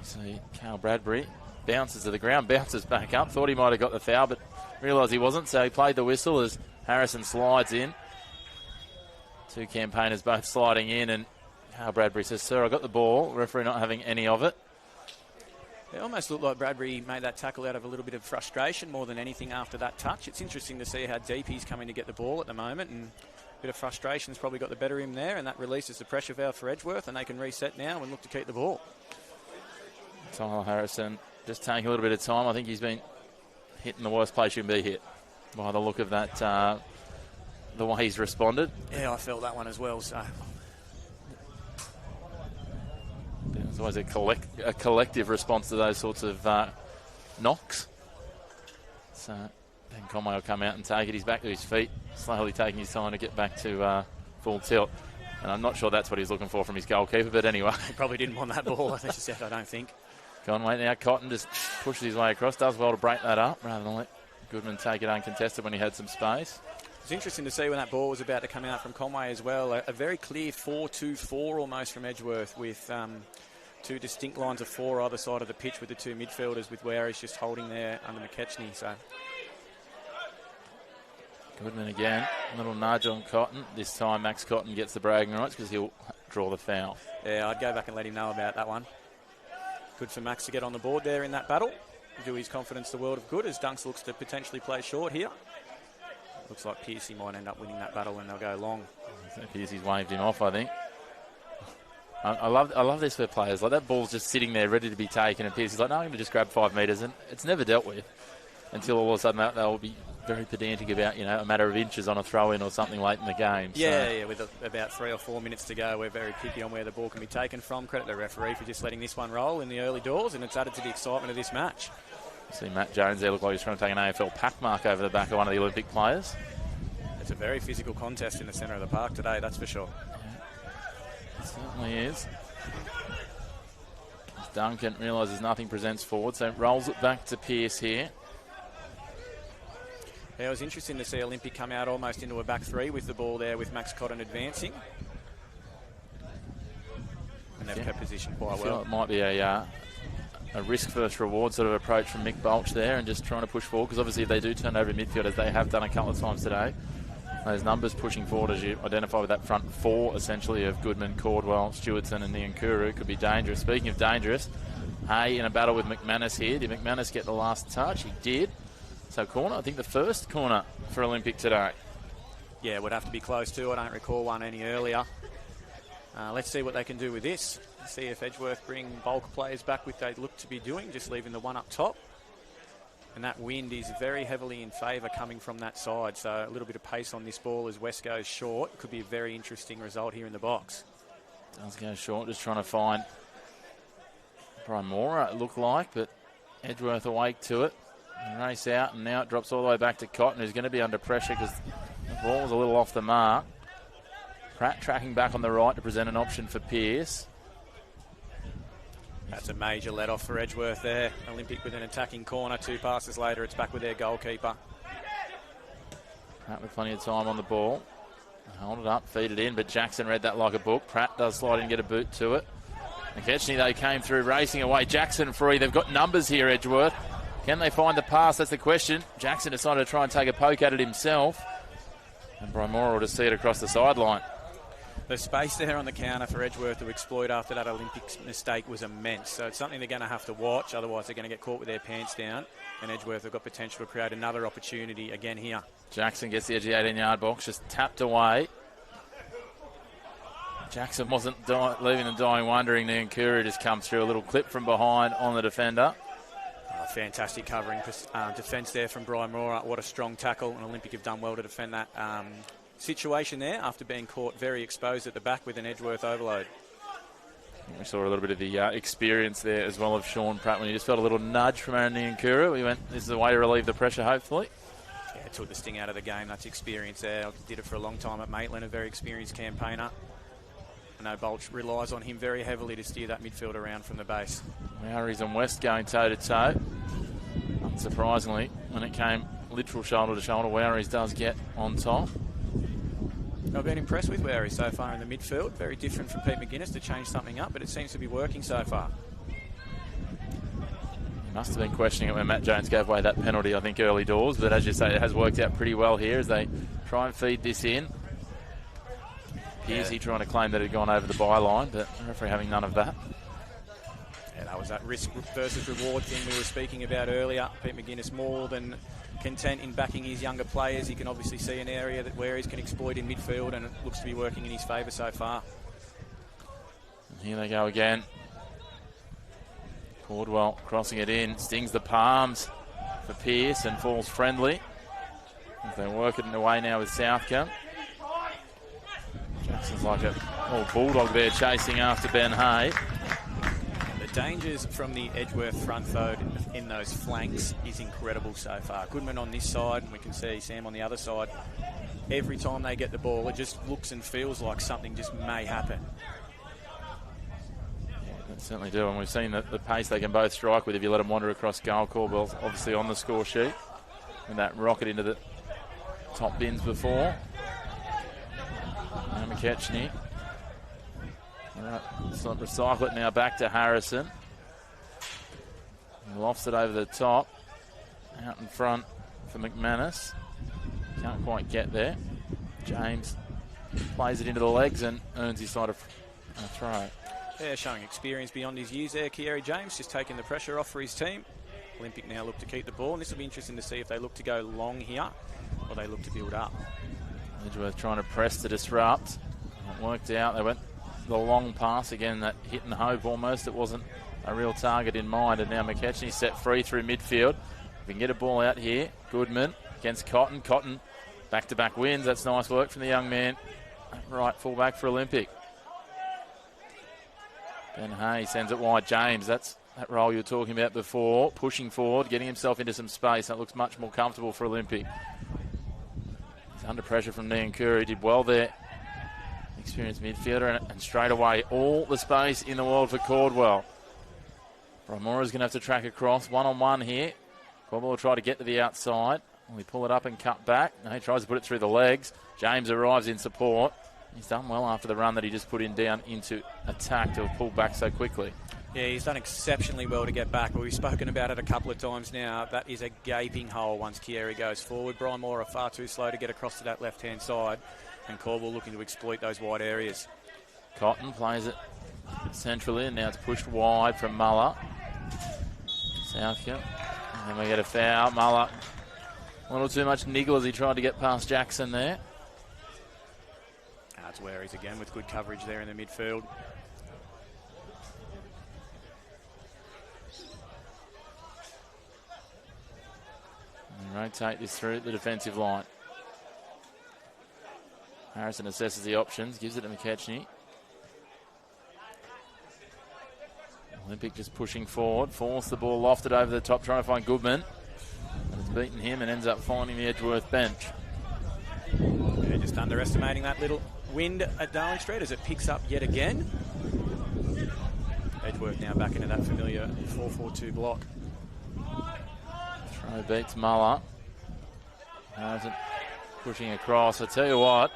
see Carl Bradbury bounces to the ground, bounces back up. Thought he might have got the foul, but realised he wasn't, so he played the whistle as Harrison slides in. Two campaigners both sliding in, and Carl Bradbury says, "Sir, I got the ball." Referee not having any of it. It almost looked like Bradbury made that tackle out of a little bit of frustration more than anything after that touch. It's interesting to see how deep he's coming to get the ball at the moment, and a bit of frustration's probably got the better of him there, and that releases the pressure valve for Edgeworth, and they can reset now and look to keep the ball. Tyler Harrison just taking a little bit of time. I think he's been hit in the worst place you can be hit by the look of that, the way he's responded. Yeah, I felt that one as well, so there's always a collective response to those sorts of knocks. So Ben Conway will come out and take it. He's back to his feet, slowly taking his time to get back to full tilt. And I'm not sure that's what he's looking for from his goalkeeper, but anyway. He probably didn't want that ball, I don't think. Conway now, Cotton just pushes his way across, does well to break that up rather than let Goodman take it uncontested when he had some space. It's interesting to see when that ball was about to come out from Conway as well. A very clear 4-2-4 almost from Edgeworth with two distinct lines of four either side of the pitch with the two midfielders, with Ware's just holding there under McKechnie. So Goodman again, a little nudge on Cotton. This time Max Cotton gets the bragging rights because he'll draw the foul. Yeah, I'd go back and let him know about that one. Good for Max to get on the board there in that battle. Do his confidence the world of good as Dunks looks to potentially play short here. Looks like Piercy might end up winning that battle and they'll go long. Piercy's waved him off, I think. I love this for players. Like, that ball's just sitting there ready to be taken, and Piercy's like, no, I'm going to just grab 5 metres, and it's never dealt with until all of a sudden they'll be very pedantic about, a matter of inches on a throw-in or something late in the game. Yeah, with about 3 or 4 minutes to go, we're very picky on where the ball can be taken from. Credit the referee for just letting this one roll in the early doors, and it's added to the excitement of this match. See Matt Jones there look like he's trying to take an AFL pack mark over the back of one of the Olympic players. It's a very physical contest in the centre of the park today, that's for sure. It certainly is. As Duncan realises nothing presents forward, so rolls it back to Pearce here. Yeah, it was interesting to see Olympic come out almost into a back three with the ball there with Max Cotton advancing. And they've kept position quite well. It might be a risk versus reward sort of approach from Mick Bulch there, and just trying to push forward, because obviously if they do turn over midfield, as they have done a couple of times today, those numbers pushing forward, as you identify with that front four essentially of Goodman, Cordwell, Stewartson and Niankuru, could be dangerous. Speaking of dangerous, Hay in a battle with McManus here. Did McManus get the last touch? He did. So corner, I think the first corner for Olympic today. Yeah, would have to be close to. I don't recall one any earlier. Let's see what they can do with this. See if Edgeworth bring bulk players back, which they look to be doing, just leaving the one up top. And that wind is very heavily in favour coming from that side. So a little bit of pace on this ball as West goes short. Could be a very interesting result here in the box. Does go short, just trying to find Primora, it looked like, but Edgeworth awake to it. Race out, and now it drops all the way back to Cotton, who's going to be under pressure because the ball was a little off the mark. Pratt tracking back on the right to present an option for Pearce. That's a major let-off for Edgeworth there. Olympic with an attacking corner. 2 passes later, it's back with their goalkeeper. Pratt with plenty of time on the ball. Hold it up, feed it in, but Jackson read that like a book. Pratt does slide in and get a boot to it. McKechnie, though, came through racing away. Jackson free. They've got numbers here, Edgeworth. Can they find the pass? That's the question. Jackson decided to try and take a poke at it himself. And Brymora will just see it across the sideline. The space there on the counter for Edgeworth to exploit after that Olympics mistake was immense. So it's something they're going to have to watch. Otherwise, they're going to get caught with their pants down. And Edgeworth have got potential to create another opportunity again here. Jackson gets the edge of the 18-yard box, just tapped away. Jackson wasn't leaving them dying wondering. Niankuru just comes through, a little clip from behind on the defender. Fantastic covering defence there from Brian Mora. What a strong tackle. And Olympic have done well to defend that situation there after being caught very exposed at the back with an Edgeworth overload. We saw a little bit of the experience there as well of Sean Pratt when he just felt a little nudge from Aaron Niankuru. We went, this is a way to relieve the pressure, hopefully. Yeah, took the sting out of the game. That's experience there. Did it for a long time at Maitland, a very experienced campaigner. I know Bulch relies on him very heavily to steer that midfield around from the base. Maoris and West going toe-to-toe. Unsurprisingly, when it came literal shoulder-to-shoulder, Maoris does get on top. I've been impressed with Wary so far in the midfield. Very different from Pete McGuinness to change something up, but it seems to be working so far. He must have been questioning it when Matt Jones gave away that penalty, I think, early doors. But as you say, it has worked out pretty well here as they try and feed this in. Pearcey trying to claim that it had gone over the byline, but the referee having none of that. Yeah, that was that risk versus reward thing we were speaking about earlier. Pete McGuinness more than content in backing his younger players. He can obviously see an area that Ware's can exploit in midfield, and it looks to be working in his favour so far. And here they go again. Cordwell crossing it in, stings the palms for Pearce and falls friendly. As they work it away now with Southcombe. Jackson's like a old bulldog there chasing after Ben Hay. The dangers from the Edgeworth front though in those flanks is incredible so far. Goodman on this side, and we can see Sam on the other side. Every time they get the ball, it just looks and feels like something just may happen. Yeah, Certainly do, and we've seen the pace they can both strike with if you let them wander across goal. Corbell's obviously on the score sheet. And that rocket into the top bins before. Now McKechnie. All right, so recycle it now back to Harrison. He lofts it over the top. Out in front for McManus. Can't quite get there. James plays it into the legs and earns his side of a throw. Yeah, showing experience beyond his years there. Kieri James just taking the pressure off for his team. Olympic now look to keep the ball, and this will be interesting to see if they look to go long here or they look to build up. Edgeworth trying to press to disrupt. It worked out. They went the long pass again, that hit and hope almost. It wasn't a real target in mind, and now McKechnie set free through midfield. If we can get a ball out here, Goodman against Cotton. Cotton back-to-back wins. That's nice work from the young man. Right fullback for Olympic. Ben Hay sends it wide. James, that's that role you were talking about before, pushing forward, getting himself into some space. That looks much more comfortable for Olympic. He's under pressure from Niankuru. Did well there. Experienced midfielder, and straight away all the space in the world for Cordwell. Brimora's going to have to track across. One-on-one here. Cordwell will try to get to the outside. Will he pull it up and cut back? No, he tries to put it through the legs. James arrives in support. He's done well after the run that he just put in down into attack to have pulled back so quickly. Yeah, he's done exceptionally well to get back, but we've spoken about it a couple of times now. That is a gaping hole once Kieri goes forward. Brimoura far too slow to get across to that left-hand side, and Cordwell looking to exploit those wide areas. Cotton plays it centrally, and now it's pushed wide from Muller. Southgate. And then we get a foul. Muller, a little too much niggle as he tried to get past Jackson there. That's where he's again with good coverage there in the midfield. And rotate this through the defensive line. Harrison assesses the options, gives it to McKechnie. Olympic just pushing forward, force the ball lofted over the top, trying to find Goodman. And it's beaten him and ends up finding the Edgeworth bench. Yeah, just underestimating that little wind at Darling Street as it picks up yet again. Edgeworth now back into that familiar 4-4-2 block. Throw beats Muller. Harrison pushing across. I tell you what,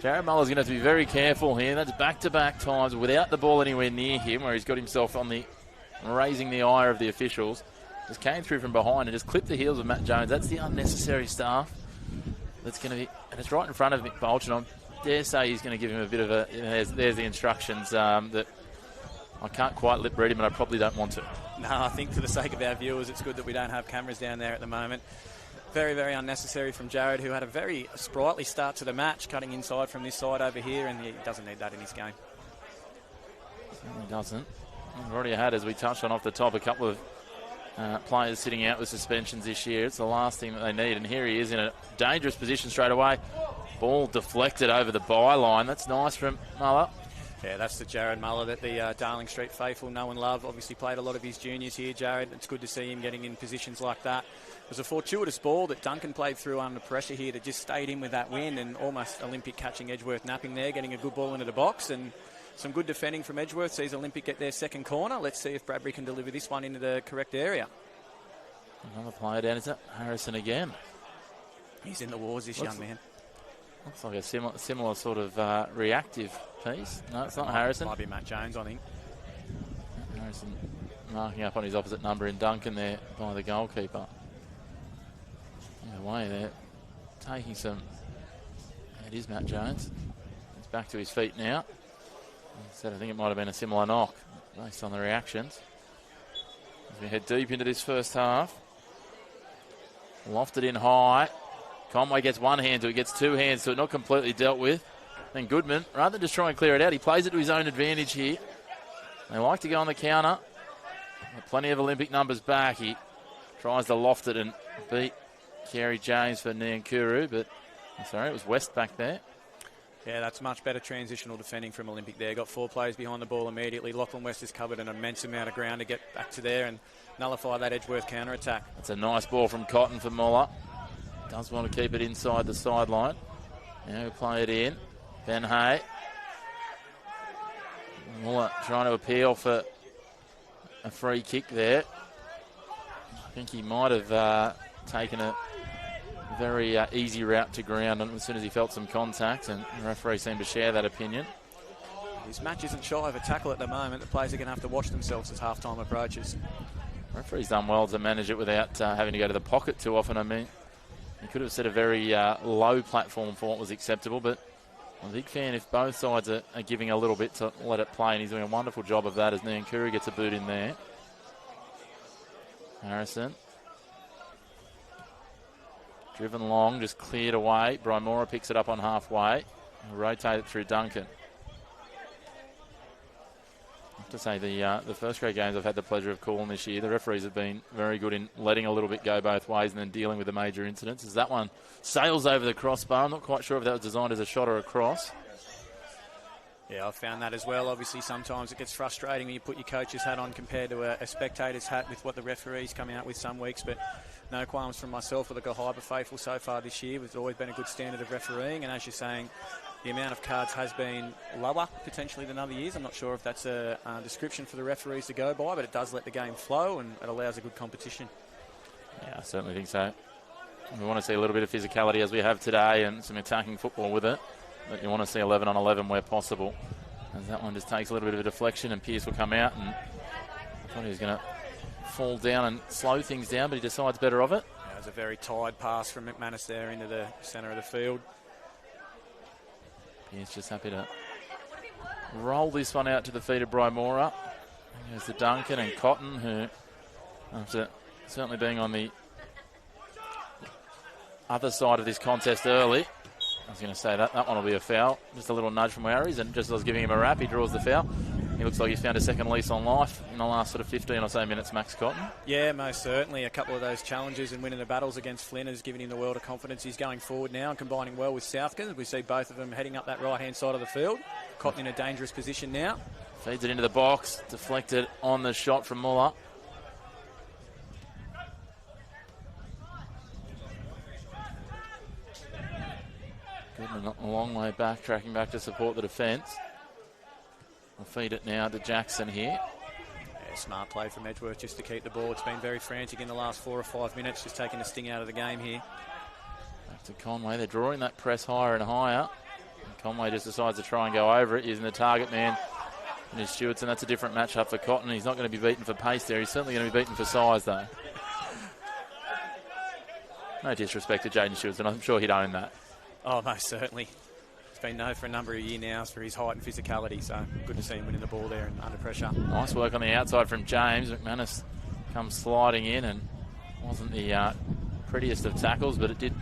Jared Muller's going to have to be very careful here. That's back-to-back times without the ball anywhere near him, where he's got himself on the raising the ire of the officials. Just came through from behind and just clipped the heels of Matt Jones. That's the unnecessary stuff. That's going to be, and it's right in front of Mick Bolch, and I dare say he's going to give him a bit of a. There's the instructions that I can't quite lip read him, and I probably don't want to. No, I think for the sake of our viewers, it's good that we don't have cameras down there at the moment. Very, very unnecessary from Jared, who had a very sprightly start to the match, cutting inside from this side over here, and he doesn't need that in his game. Certainly doesn't. We've already had, as we touched on off the top, a couple of players sitting out with suspensions this year. It's the last thing that they need, and here he is in a dangerous position straight away. Ball deflected over the byline. That's nice from Muller. Yeah, that's the Jared Muller that the Darling Street faithful know and love. Obviously played a lot of his juniors here, Jared. It's good to see him getting in positions like that. It was a fortuitous ball that Duncan played through under pressure here that just stayed in with that wind, and almost Olympic catching Edgeworth napping there, getting a good ball into the box, and some good defending from Edgeworth. Sees Olympic get their second corner. Let's see if Bradbury can deliver this one into the correct area. Another player down. Is that Harrison again? He's in the wars, this young man. Looks like a similar sort of reactive piece. No, it's not Harrison. Might be Matt Jones, I think. Harrison marking up on his opposite number in Duncan there by the goalkeeper. Either way, they're taking some. It is Matt Jones. He's back to his feet now. Instead, I think it might have been a similar knock based on the reactions. As we head deep into this first half. Lofted in high. Conway gets one hand to it, gets two hands to it, not completely dealt with. Then Goodman, rather than just try and clear it out, he plays it to his own advantage here. They like to go on the counter. Plenty of Olympic numbers back. He tries to loft it and beat Kerry James for Niankuru, but I'm sorry, it was West back there. Yeah, that's much better transitional defending from Olympic there. Got four players behind the ball immediately. Lachlan West has covered an immense amount of ground to get back to there and nullify that Edgeworth counter-attack. That's a nice ball from Cotton for Muller. Does want to keep it inside the sideline. Now we play it in. Ben Hay. Muller trying to appeal for a free kick there. I think he might have taken a very easy route to ground as soon as he felt some contact, and the referee seemed to share that opinion. His match isn't shy of a tackle at the moment. The players are going to have to watch themselves as half-time approaches. The referee's done well to manage it without having to go to the pocket too often. I mean, he could have set a very low platform for what was acceptable, but I'm a big fan if both sides are giving a little bit to let it play, and he's doing a wonderful job of that as Nyankuru gets a boot in there. Harrison. Driven long, just cleared away. Brymora picks it up on halfway. He'll rotate it through Duncan. I have to say, the first grade games I've had the pleasure of calling this year, the referees have been very good in letting a little bit go both ways and then dealing with the major incidents. As that one sails over the crossbar, I'm not quite sure if that was designed as a shot or a cross. Yeah, I've found that as well. Obviously, sometimes it gets frustrating when you put your coach's hat on compared to a spectator's hat with what the referees come out with some weeks, but no qualms from myself with the Hyper Faithful so far this year. There's always been a good standard of refereeing, and as you're saying, the amount of cards has been lower potentially than other years. I'm not sure if that's a description for the referees to go by, but it does let the game flow and it allows a good competition. Yeah, I certainly think so. We want to see a little bit of physicality as we have today and some attacking football with it, but you want to see 11 on 11 where possible. As that one just takes a little bit of a deflection and Pearce will come out, and I thought he was going to fall down and slow things down, but he decides better of it. Yeah, it was a very tired pass from McManus there into the centre of the field. Pearce just happy to roll this one out to the feet of Brymora. There's the Duncan and Cotton, who, after certainly being on the other side of this contest early, I was going to say that one will be a foul. Just a little nudge from Harry's, and just as I was giving him a rap, he draws the foul. He looks like he's found a second lease on life in the last sort of 15 or so minutes, Max Cotton. Yeah, most certainly. A couple of those challenges and winning the battles against Flynn has given him the world of confidence. He's going forward now and combining well with Southgate. We see both of them heading up that right-hand side of the field. Cotton in a dangerous position now. Feeds it into the box, deflected on the shot from Muller. Goodman a long way back, tracking back to support the defence. We'll feed it now to Jackson here. Yeah, smart play from Edgeworth just to keep the ball. It's been very frantic in the last 4 or 5 minutes, just taking the sting out of the game here. Back to Conway. They're drawing that press higher and higher. And Conway just decides to try and go over it, using the target man and his Stewartson. That's a different matchup for Cotton. He's not going to be beaten for pace there. He's certainly going to be beaten for size, though. No disrespect to Jaden Stewartson. I'm sure he'd own that. Oh, most certainly. He's been known for a number of years now for his height and physicality, so good to see him winning the ball there and under pressure. Nice work on the outside from James. McManus comes sliding in and wasn't the prettiest of tackles, but it did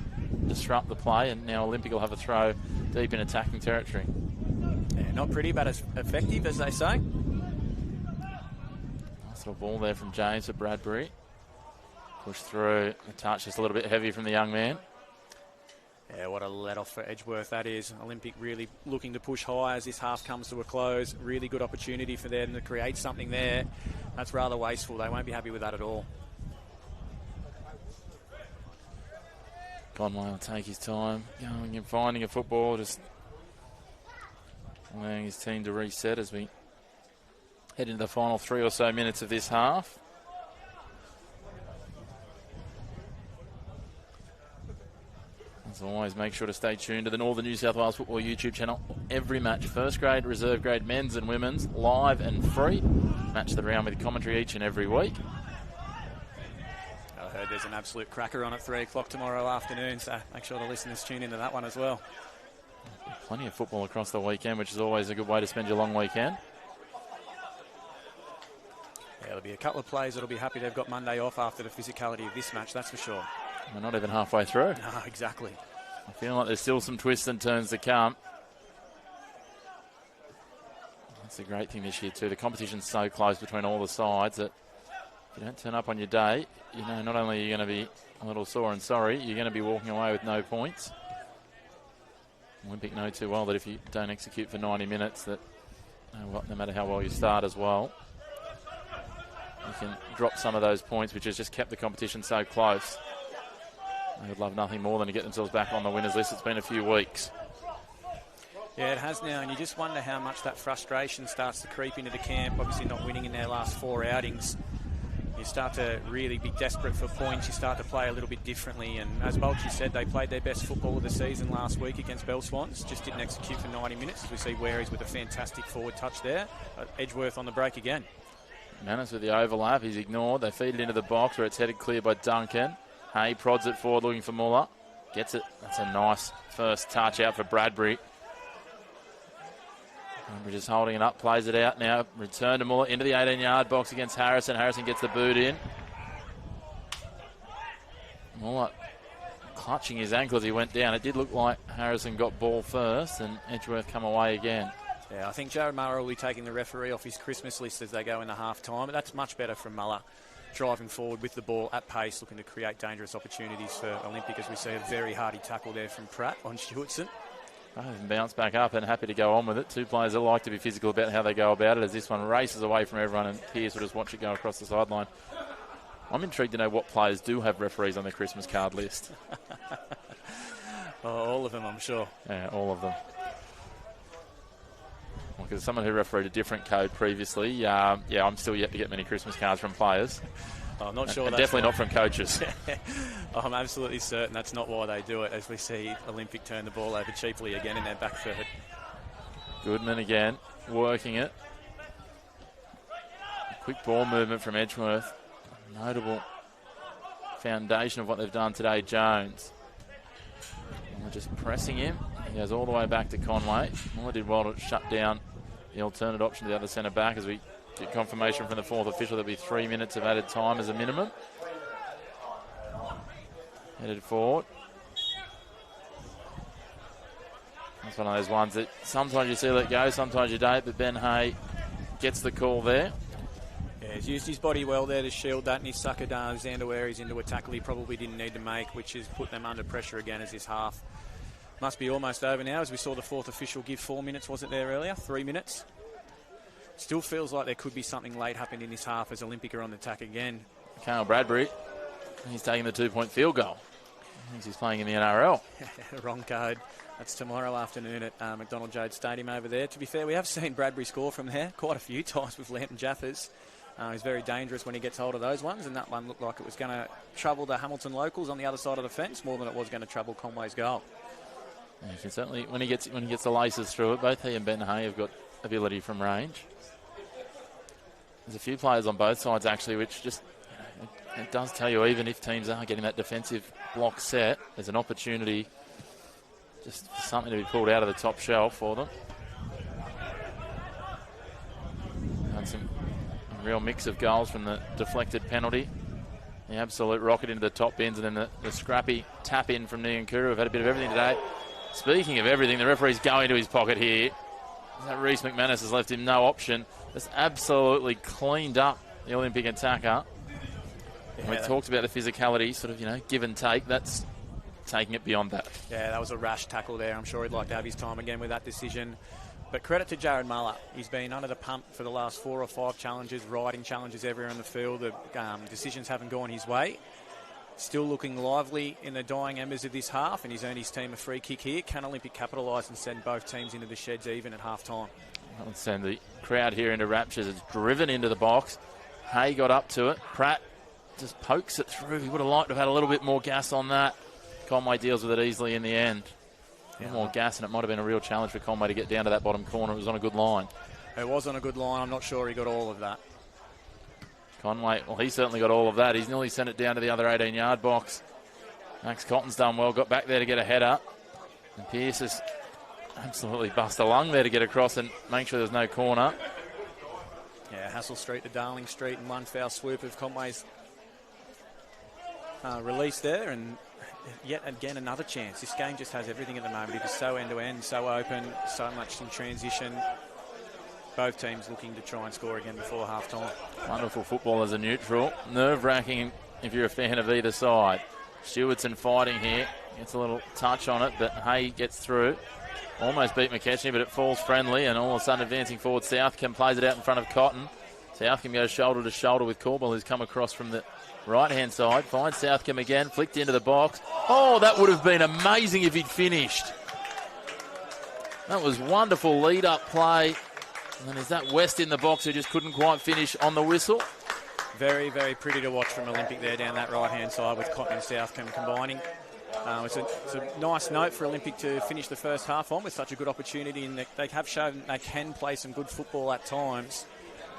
disrupt the play, and now Olympic will have a throw deep in attacking territory. Yeah, not pretty, but as effective, as they say. Nice little ball there from James for Bradbury. Push through. The touch just a little bit heavy from the young man. Yeah, what a let-off for Edgeworth that is. Olympic really looking to push high as this half comes to a close. Really good opportunity for them to create something there. That's rather wasteful. They won't be happy with that at all. Conway will take his time, going and finding a football, just allowing his team to reset as we head into the final 3 or so minutes of this half. As always, make sure to stay tuned to the Northern New South Wales Football YouTube channel. Every match, first grade, reserve grade, men's and women's, live and free. Match the round with commentary each and every week. I heard there's an absolute cracker on at 3 o'clock tomorrow afternoon, so make sure the listeners tune into that one as well. Plenty of football across the weekend, which is always a good way to spend your long weekend. Yeah, there'll be a couple of players that'll be happy they've got Monday off after the physicality of this match, that's for sure. We're not even halfway through. No, exactly. I feel like there's still some twists and turns to come. That's a great thing this year too. The competition's so close between all the sides that if you don't turn up on your day, you know, not only are you going to be a little sore and sorry, you're going to be walking away with no points. Olympic know too well that if you don't execute for 90 minutes, that no matter how well you start as well, you can drop some of those points, which has just kept the competition so close. They would love nothing more than to get themselves back on the winners list. It's been a few weeks. Yeah, it has now, and you just wonder how much that frustration starts to creep into the camp. Obviously not winning in their last 4 outings. You start to really be desperate for points. You start to play a little bit differently. And as Bolchie said, they played their best football of the season last week against Bell Swans. Just didn't execute for 90 minutes. As we see Wareys with a fantastic forward touch there. Edgeworth on the break again. Manus with the overlap. He's ignored. They feed it into the box where it's headed clear by Duncan. Hay prods it forward looking for Muller. Gets it. That's a nice first touch out for Bradbury. Bradbury just holding it up, plays it out now. Return to Muller into the 18-yard box against Harrison. Harrison gets the boot in. Muller clutching his ankle as he went down. It did look like Harrison got ball first and Edgeworth come away again. Yeah, I think Jared Muller will be taking the referee off his Christmas list as they go into half-time. But that's much better from Muller, driving forward with the ball at pace, looking to create dangerous opportunities for Olympic, as we see a very hardy tackle there from Pratt on Stewartson. Bounce back up and happy to go on with it. Two players that like to be physical about how they go about it, as this one races away from everyone and Pearce will just watch it go across the sideline. I'm intrigued to know what players do have referees on their Christmas card list. All of them, I'm sure. Yeah, all of them. Because someone who refereed a different code previously, I'm still yet to get many Christmas cards from players. I'm not sure. And definitely not from coaches. I'm absolutely certain that's not why they do it, as we see Olympic turn the ball over cheaply again in their back third. Goodman again, working it. Quick ball movement from Edgeworth. Notable foundation of what they've done today, Jones. And they're just pressing him. He goes all the way back to Conway. Muller did well to shut down the alternate option to the other centre back as we get confirmation from the fourth official there'll be 3 minutes of added time as a minimum. Headed forward. That's one of those ones that sometimes you see let go, sometimes you don't, but Ben Hay gets the call there. Yeah, he's used his body well there to shield that, and he's suckered Xander Wareys into a tackle he probably didn't need to make, which has put them under pressure again as this half must be almost over now, as we saw the fourth official give 4 minutes, was it there earlier? 3 minutes. Still feels like there could be something late happening in this half as Olympic are on the attack again. Kyle Bradbury, he's taking the 2-point field goal. Thinks he's playing in the NRL. Wrong code. That's tomorrow afternoon at McDonald Joad Stadium over there. To be fair, we have seen Bradbury score from there quite a few times with Lambton Jaffers. He's very dangerous when he gets hold of those ones, and that one looked like it was going to trouble the Hamilton locals on the other side of the fence more than it was going to trouble Conway's goal. Yeah, you can certainly, when he gets the laces through it, both he and Ben Hay have got ability from range. There's a few players on both sides actually, which just it does tell you, even if teams are getting that defensive block set, there's an opportunity just for something to be pulled out of the top shelf for them. And some real mix of goals from the deflected penalty. The absolute rocket into the top bins, and then the scrappy tap in from Niankuru. We've had a bit of everything today. Speaking of everything, the referee's going to his pocket here. Reece McManus has left him no option. Just absolutely cleaned up the Olympic attacker. Yeah, we talked about the physicality, sort of, give and take. That's taking it beyond that. Yeah, that was a rash tackle there. I'm sure he'd like to have his time again with that decision. But credit to Jared Muller. He's been under the pump for the last 4 or 5 challenges, riding challenges everywhere in the field. The decisions haven't gone his way. Still looking lively in the dying embers of this half, and he's earned his team a free kick here. Can Olympic capitalise and send both teams into the sheds even at half-time? Let's send the crowd here into raptures. It's driven into the box. Hay got up to it. Pratt just pokes it through. He would have liked to have had a little bit more gas on that. Conway deals with it easily in the end. More gas, and it might have been a real challenge for Conway to get down to that bottom corner. It was on a good line. It was on a good line. I'm not sure he got all of that. Conway, well, he certainly got all of that. He's nearly sent it down to the other 18-yard box. Max Cotton's done well, got back there to get a header. And Pearce has absolutely bust a lung there to get across and make sure there's no corner. Yeah, Hassel Street to Darling Street in one foul swoop of Conway's release there, and yet again another chance. This game just has everything at the moment. It is so end-to-end, so open, so much in transition. Both teams looking to try and score again before half-time. Wonderful football as a neutral. Nerve-wracking if you're a fan of either side. Stewardson fighting here. Gets a little touch on it, but Hay gets through. Almost beat McKechnie, but it falls friendly, and all of a sudden advancing forward, Southcombe plays it out in front of Cotton. Southcombe goes shoulder to shoulder with Corbell, who's come across from the right-hand side. Finds Southcombe again, flicked into the box. Oh, that would have been amazing if he'd finished. That was wonderful lead-up play. And then is that West in the box who just couldn't quite finish on the whistle? Very, very pretty to watch from Olympic there down that right-hand side with Cotton and Southcombe combining. It's a nice note for Olympic to finish the first half on with such a good opportunity, and they have shown they can play some good football at times.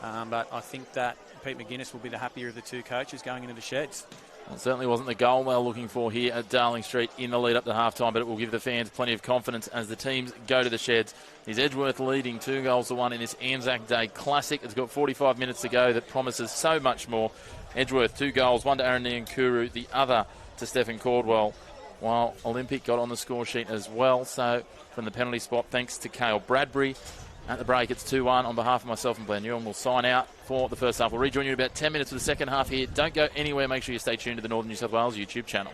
But I think that Pete McGuinness will be the happier of the two coaches going into the sheds. Well, it certainly wasn't the goal they were looking for here at Darling Street in the lead up to half-time, but it will give the fans plenty of confidence as the teams go to the sheds. Is Edgeworth leading 2-1 in this Anzac Day Classic? It's got 45 minutes to go that promises so much more. Edgeworth, 2 goals, one to Aaron Niankuru, the other to Stephen Caldwell, while Olympic got on the score sheet as well. So from the penalty spot, thanks to Cale Bradbury. At the break, it's 2-1. On behalf of myself and Glenn Ewan, we'll sign out for the first half. We'll rejoin you in about 10 minutes for the second half here. Don't go anywhere. Make sure you stay tuned to the Northern New South Wales YouTube channel.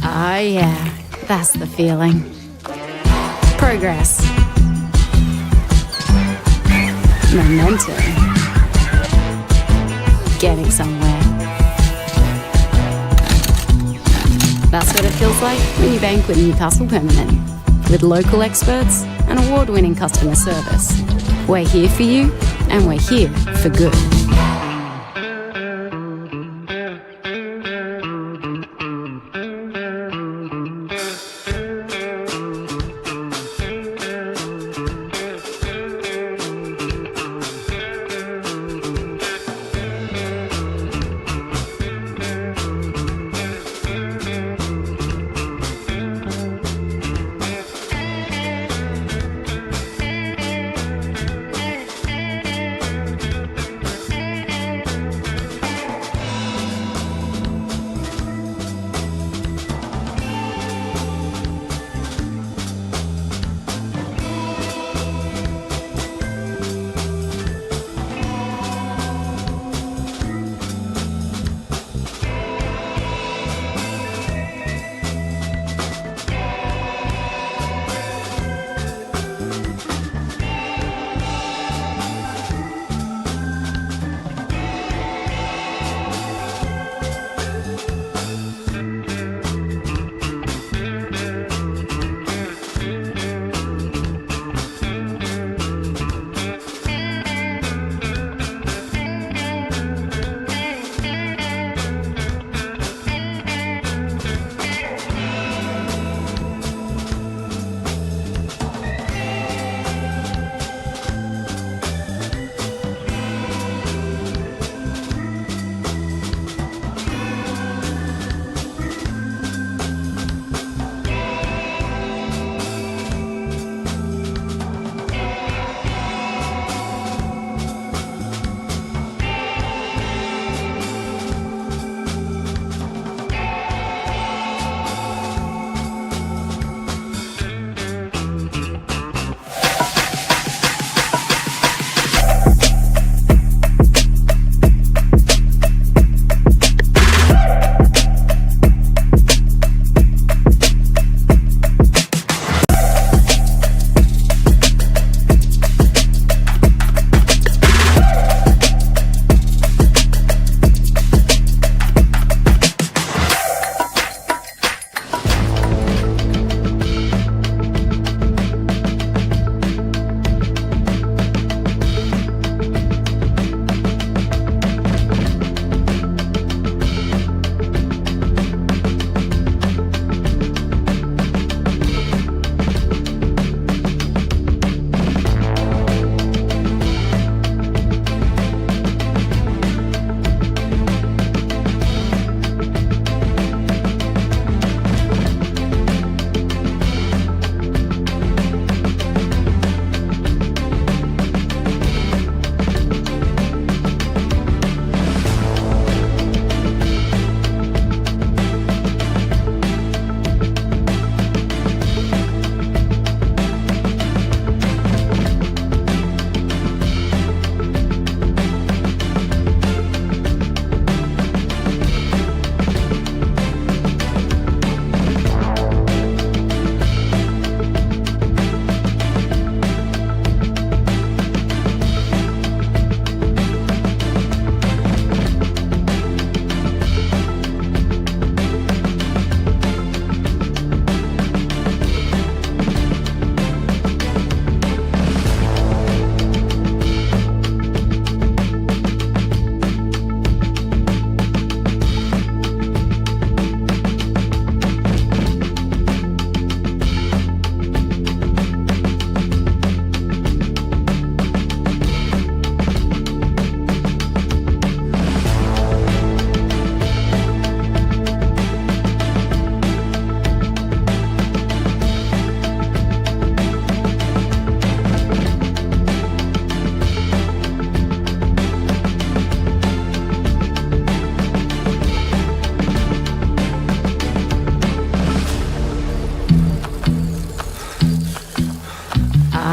Oh yeah, that's the feeling. Progress. Momentum. Getting somewhere. That's what it feels like when you bank with Newcastle Permanent. With local experts and award-winning customer service. We're here for you, and we're here for good.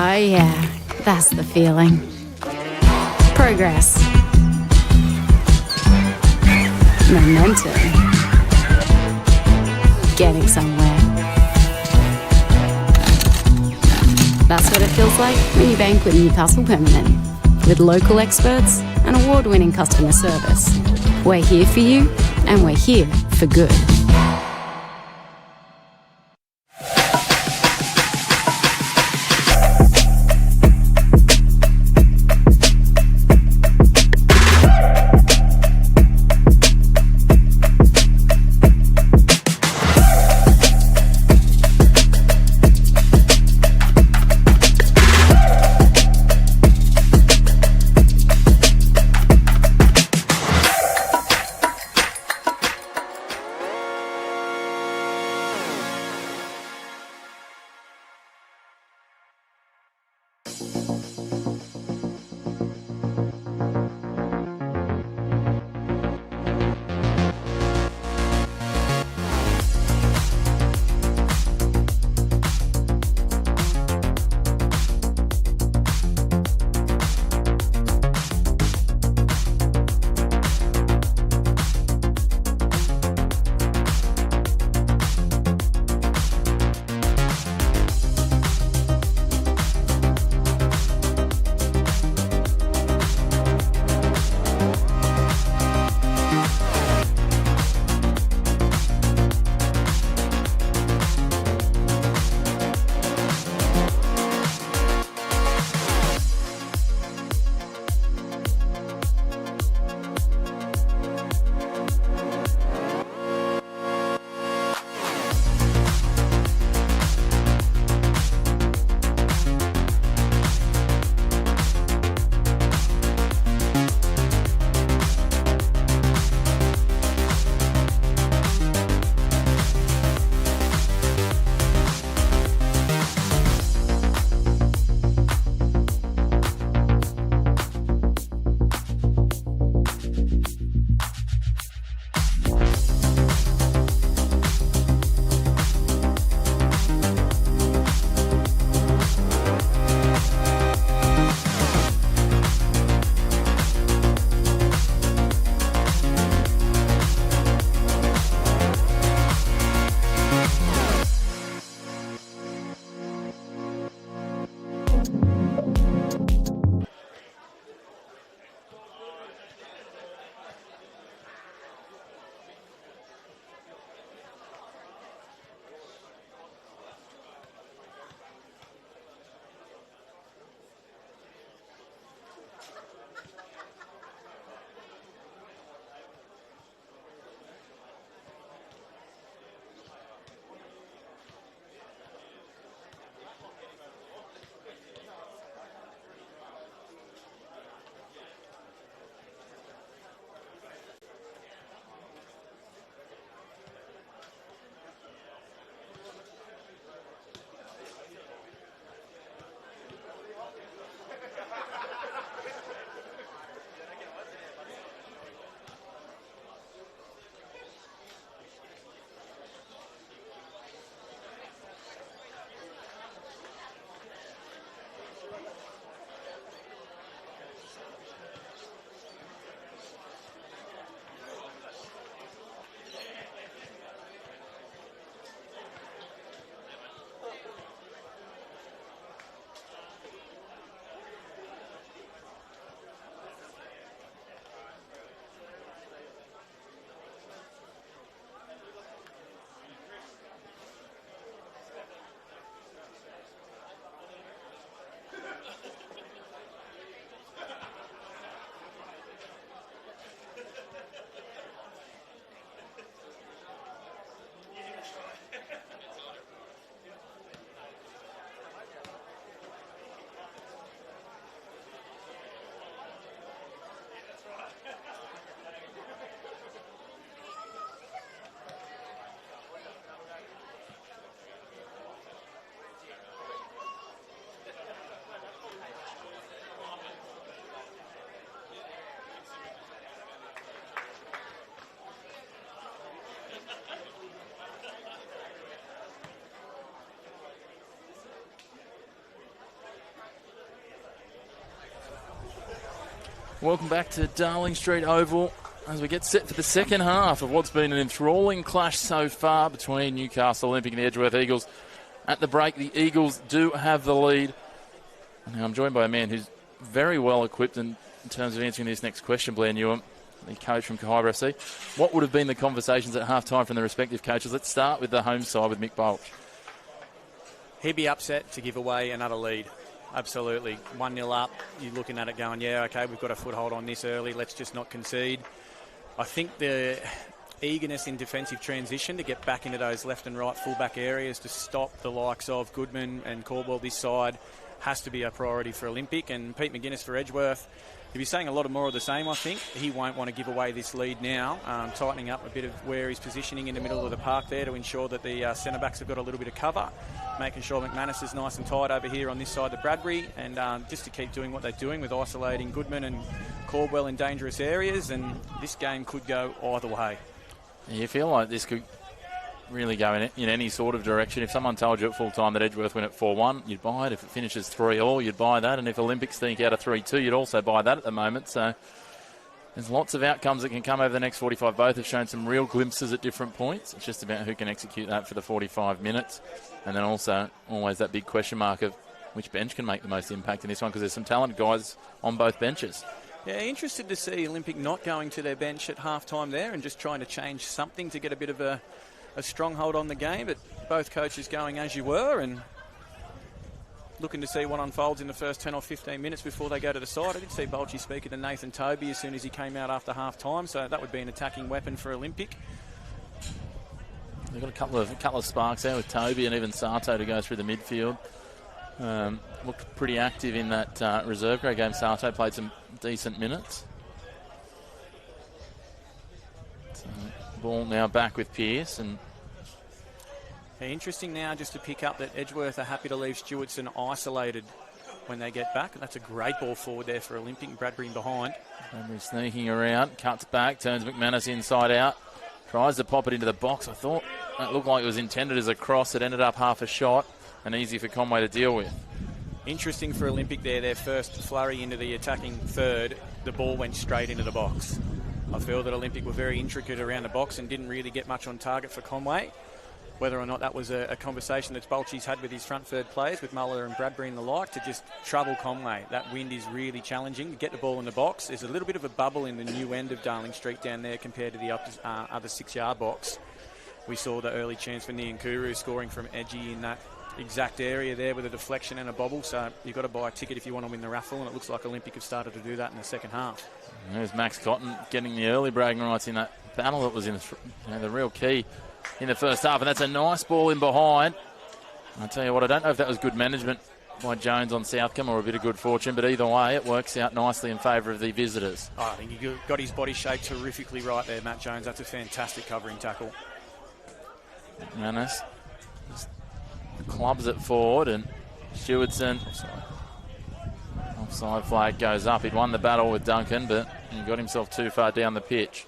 Ah, yeah, that's the feeling. Progress. Momentum. Getting somewhere. That's what it feels like when you bank with Newcastle Permanent. With local experts and award-winning customer service. We're here for you, and we're here for good. Welcome back to Darling Street Oval as we get set for the second half of what's been an enthralling clash so far between Newcastle Olympic and the Edgeworth Eagles. At the break, the Eagles do have the lead. Now I'm joined by a man who's very well equipped in terms of answering this next question, Blair Newham, the coach from Khyber FC. What would have been the conversations at half-time from the respective coaches? Let's start with the home side with Mick Bolch. He'd be upset to give away another lead. Absolutely. 1-0 up, you're looking at it going, yeah, okay, we've got a foothold on this early, let's just not concede. I think the eagerness in defensive transition to get back into those left and right fullback areas to stop the likes of Goodman and Caldwell this side has to be a priority for Olympic. And Pete McGuinness for Edgeworth, he'll be saying a lot more of the same, I think. He won't want to give away this lead now, tightening up a bit of where he's positioning in the middle of the park there to ensure that the centre-backs have got a little bit of cover, making sure McManus is nice and tight over here on this side of Bradbury, and just to keep doing what they're doing with isolating Goodman and Caldwell in dangerous areas, and this game could go either way. You feel like this could really go in any sort of direction. If someone told you at full time that Edgeworth win at 4-1, you'd buy it. If it finishes 3-3, you'd buy that. And if Olympics sneak out of 3-2, you'd also buy that at the moment. So there's lots of outcomes that can come over the next 45. Both have shown some real glimpses at different points. It's just about who can execute that for the 45 minutes. And then also always that big question mark of which bench can make the most impact in this one, because there's some talented guys on both benches. Yeah, interested to see Olympic not going to their bench at half-time there and just trying to change something to get a bit of a stronghold on the game, but both coaches going as you were and looking to see what unfolds in the first 10 or 15 minutes before they go to the side. I did see Bolchie speaking to Nathan Toby as soon as he came out after half-time, so that would be an attacking weapon for Olympic. They've got a couple of sparks there with Toby and even Sato to go through the midfield. Looked pretty active in that reserve grade game. Sato played some decent minutes. So, ball now back with Pearce. And interesting now just to pick up that Edgeworth are happy to leave Stewartson isolated when they get back. That's a great ball forward there for Olympic. Bradbury in behind. Bradbury sneaking around, cuts back, turns McManus inside out, tries to pop it into the box. I thought it looked like it was intended as a cross. It ended up half a shot and easy for Conway to deal with. Interesting for Olympic there, their first flurry into the attacking third, the ball went straight into the box. I feel that Olympic were very intricate around the box and didn't really get much on target for Conway. Whether or not that was a conversation that Bolchie's had with his front third players, with Muller and Bradbury and the like, to just trouble Conway. That wind is really challenging to get the ball in the box. There's a little bit of a bubble in the new end of Darling Street down there compared to the other 6-yard box. We saw the early chance for Niankuru scoring from Edgy in that exact area there with a deflection and a bobble, so you've got to buy a ticket if you want to win the raffle, and it looks like Olympic have started to do that in the second half. There's Max Cotton getting the early bragging rights in that battle that was in the real key in the first half, and that's a nice ball in behind. I'll tell you what, I don't know if that was good management by Jones on Southcombe or a bit of good fortune, but either way it works out nicely in favour of the visitors. Oh, I think he got his body shape terrifically right there, Matt Jones. That's a fantastic covering tackle. McManus clubs it forward, and Stewartson, offside flag goes up. He'd won the battle with Duncan, but he got himself too far down the pitch.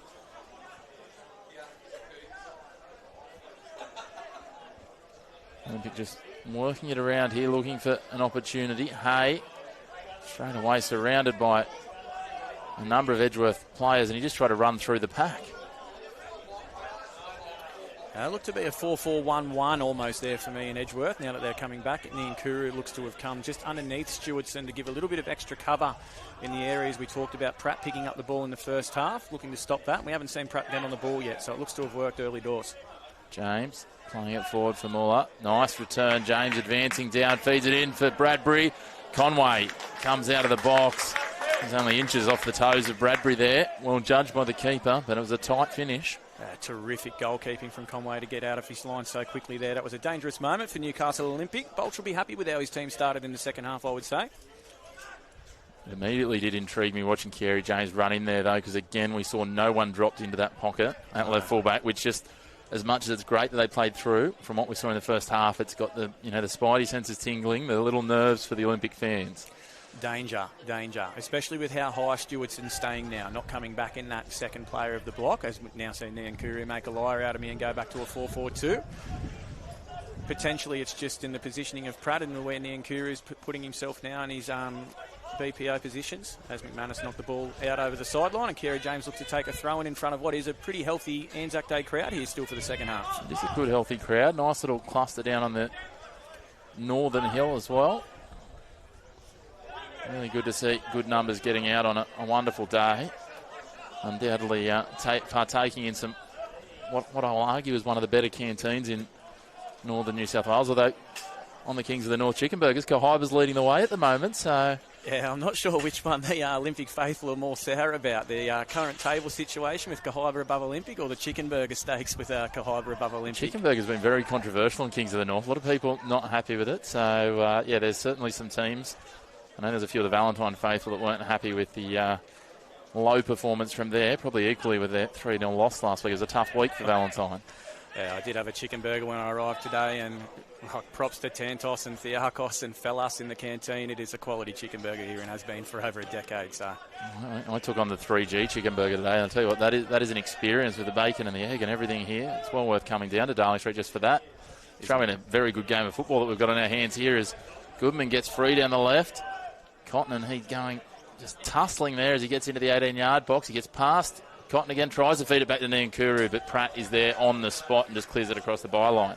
Olympic just working it around here, looking for an opportunity. Hay, straight away surrounded by a number of Edgeworth players, and he just tried to run through the pack. Looked to be a 4-4-1-1 almost there for me in Edgeworth now that they're coming back. Niankuru looks to have come just underneath Stewartson to give a little bit of extra cover in the areas we talked about. Pratt picking up the ball in the first half, looking to stop that. We haven't seen Pratt get on the ball yet, so it looks to have worked early doors. James playing it forward for Muller. Nice return. James advancing down, feeds it in for Bradbury. Conway comes out of the box. He's only inches off the toes of Bradbury there. Well judged by the keeper, but it was a tight finish. Terrific goalkeeping from Conway to get out of his line so quickly there. That was a dangerous moment for Newcastle Olympic. Bolch will be happy with how his team started in the second half, I would say. It immediately did intrigue me watching Carey James run in there, though, because, again, we saw no one dropped into that pocket at left fullback, which just, as much as it's great that they played through, from what we saw in the first half, it's got the spidey senses tingling, the little nerves for the Olympic fans. Danger, especially with how high Stewartson's staying now, not coming back in that second player of the block, as we now see Niankuru make a liar out of me and go back to a 4-4-2. Potentially it's just in the positioning of Pratt and where Niankuru is putting himself now, and he's BPO positions as McManus knocked the ball out over the sideline, and Kerry James looked to take a throw-in in front of what is a pretty healthy Anzac Day crowd here still for the second half. It is a good, healthy crowd. Nice little cluster down on the northern hill as well. Really good to see good numbers getting out on a wonderful day. Undoubtedly partaking in some, what I'll argue is one of the better canteens in northern New South Wales, although on the Kings of the North Chicken Burgers, Cohiba's leading the way at the moment, so... Yeah, I'm not sure which one the Olympic faithful are more sour about, the current table situation with Cohiba above Olympic or the Chicken Burger Steaks with Cohiba above Olympic. Chicken Burger's been very controversial in Kings of the North. A lot of people not happy with it, so yeah, there's certainly some teams. I know there's a few of the Valentine faithful that weren't happy with the low performance from there, probably equally with their 3-0 loss last week. It was a tough week for Valentine. Yeah, I did have a chicken burger when I arrived today, and props to Tantos and Theakos and Fellas in the canteen. It is a quality chicken burger here and has been for over a decade. So I took on the 3G chicken burger today, and I'll tell you what, that is an experience with the bacon and the egg and everything here. It's well worth coming down to Darling Street just for that. Showing a very good game of football that we've got on our hands here as Goodman gets free down the left. Cotton and he going just tussling there as he gets into the 18-yard box. He gets past Cotton again, tries to feed it back to Niankuru, but Pratt is there on the spot and just clears it across the byline.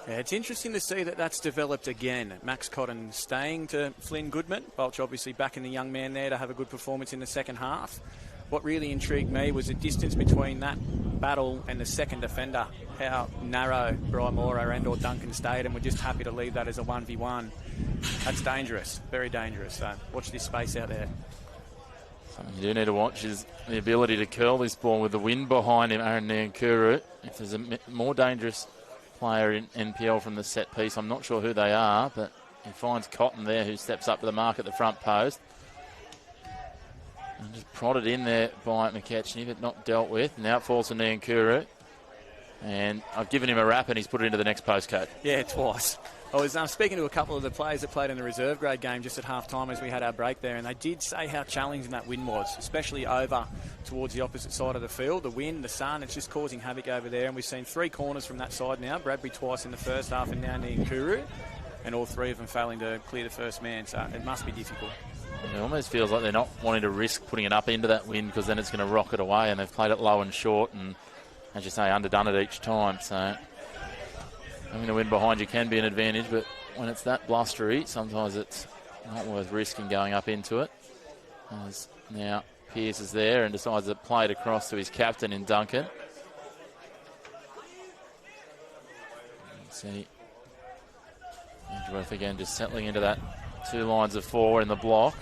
Yeah, it's interesting to see that that's developed again. Max Cotton staying to Flynn Goodman. Welch obviously backing the young man there to have a good performance in the second half. What really intrigued me was the distance between that battle and the second defender, how narrow Brian Mora and or Duncan stayed, and we're just happy to leave that as a 1v1. That's dangerous, very dangerous. So watch this space out there. Something you do need to watch is the ability to curl this ball with the wind behind him, Aaron Niankuru. If there's a more dangerous player in NPL from the set piece, I'm not sure who they are, but he finds Cotton there, who steps up to the mark at the front post. And just prodded in there by McKechnie, but not dealt with. Now it falls to Niankuru. And I've given him a wrap and he's put it into the next postcode. Yeah, twice. I was speaking to a couple of the players that played in the reserve grade game just at half-time as we had our break there, and they did say how challenging that wind was, especially over towards the opposite side of the field. The wind, the sun, it's just causing havoc over there, and we've seen 3 corners from that side now. Bradbury twice in the first half and now Niankuru, and all 3 of them failing to clear the first man, so it must be difficult. It almost feels like they're not wanting to risk putting it up into that wind because then it's going to rock it away, and they've played it low and short and, as you say, underdone it each time. So having the wind behind you can be an advantage, but when it's that blustery, sometimes it's not worth risking going up into it. As now Pearce is there and decides to play it across to his captain in Duncan. See Edgeworth again just settling into that 2 lines of 4 in the block.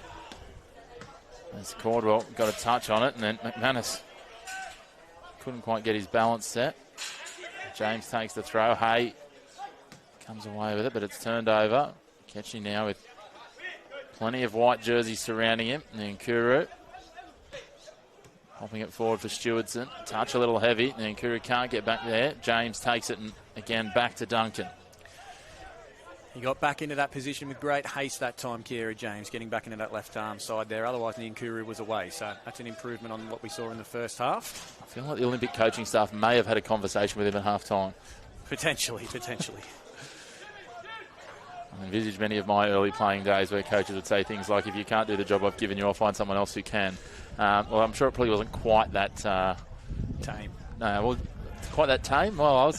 As Caldwell got a touch on it, and then McManus couldn't quite get his balance set. James takes the throw. Hay comes away with it, but it's turned over. Ketchy now with plenty of white jerseys surrounding him. Niankuru hopping it forward for Stewardson. Touch a little heavy. Niankuru can't get back there. James takes it and again back to Duncan. He got back into that position with great haste that time, Kerry James, getting back into that left arm side there. Otherwise, Niankuru was away. So that's an improvement on what we saw in the first half. I feel like the Olympic coaching staff may have had a conversation with him at half-time. Potentially. I envisage many of my early playing days where coaches would say things like, if you can't do the job I've given you, I'll find someone else who can. Well, I'm sure it probably wasn't quite that... tame. No, well, quite that tame? Well,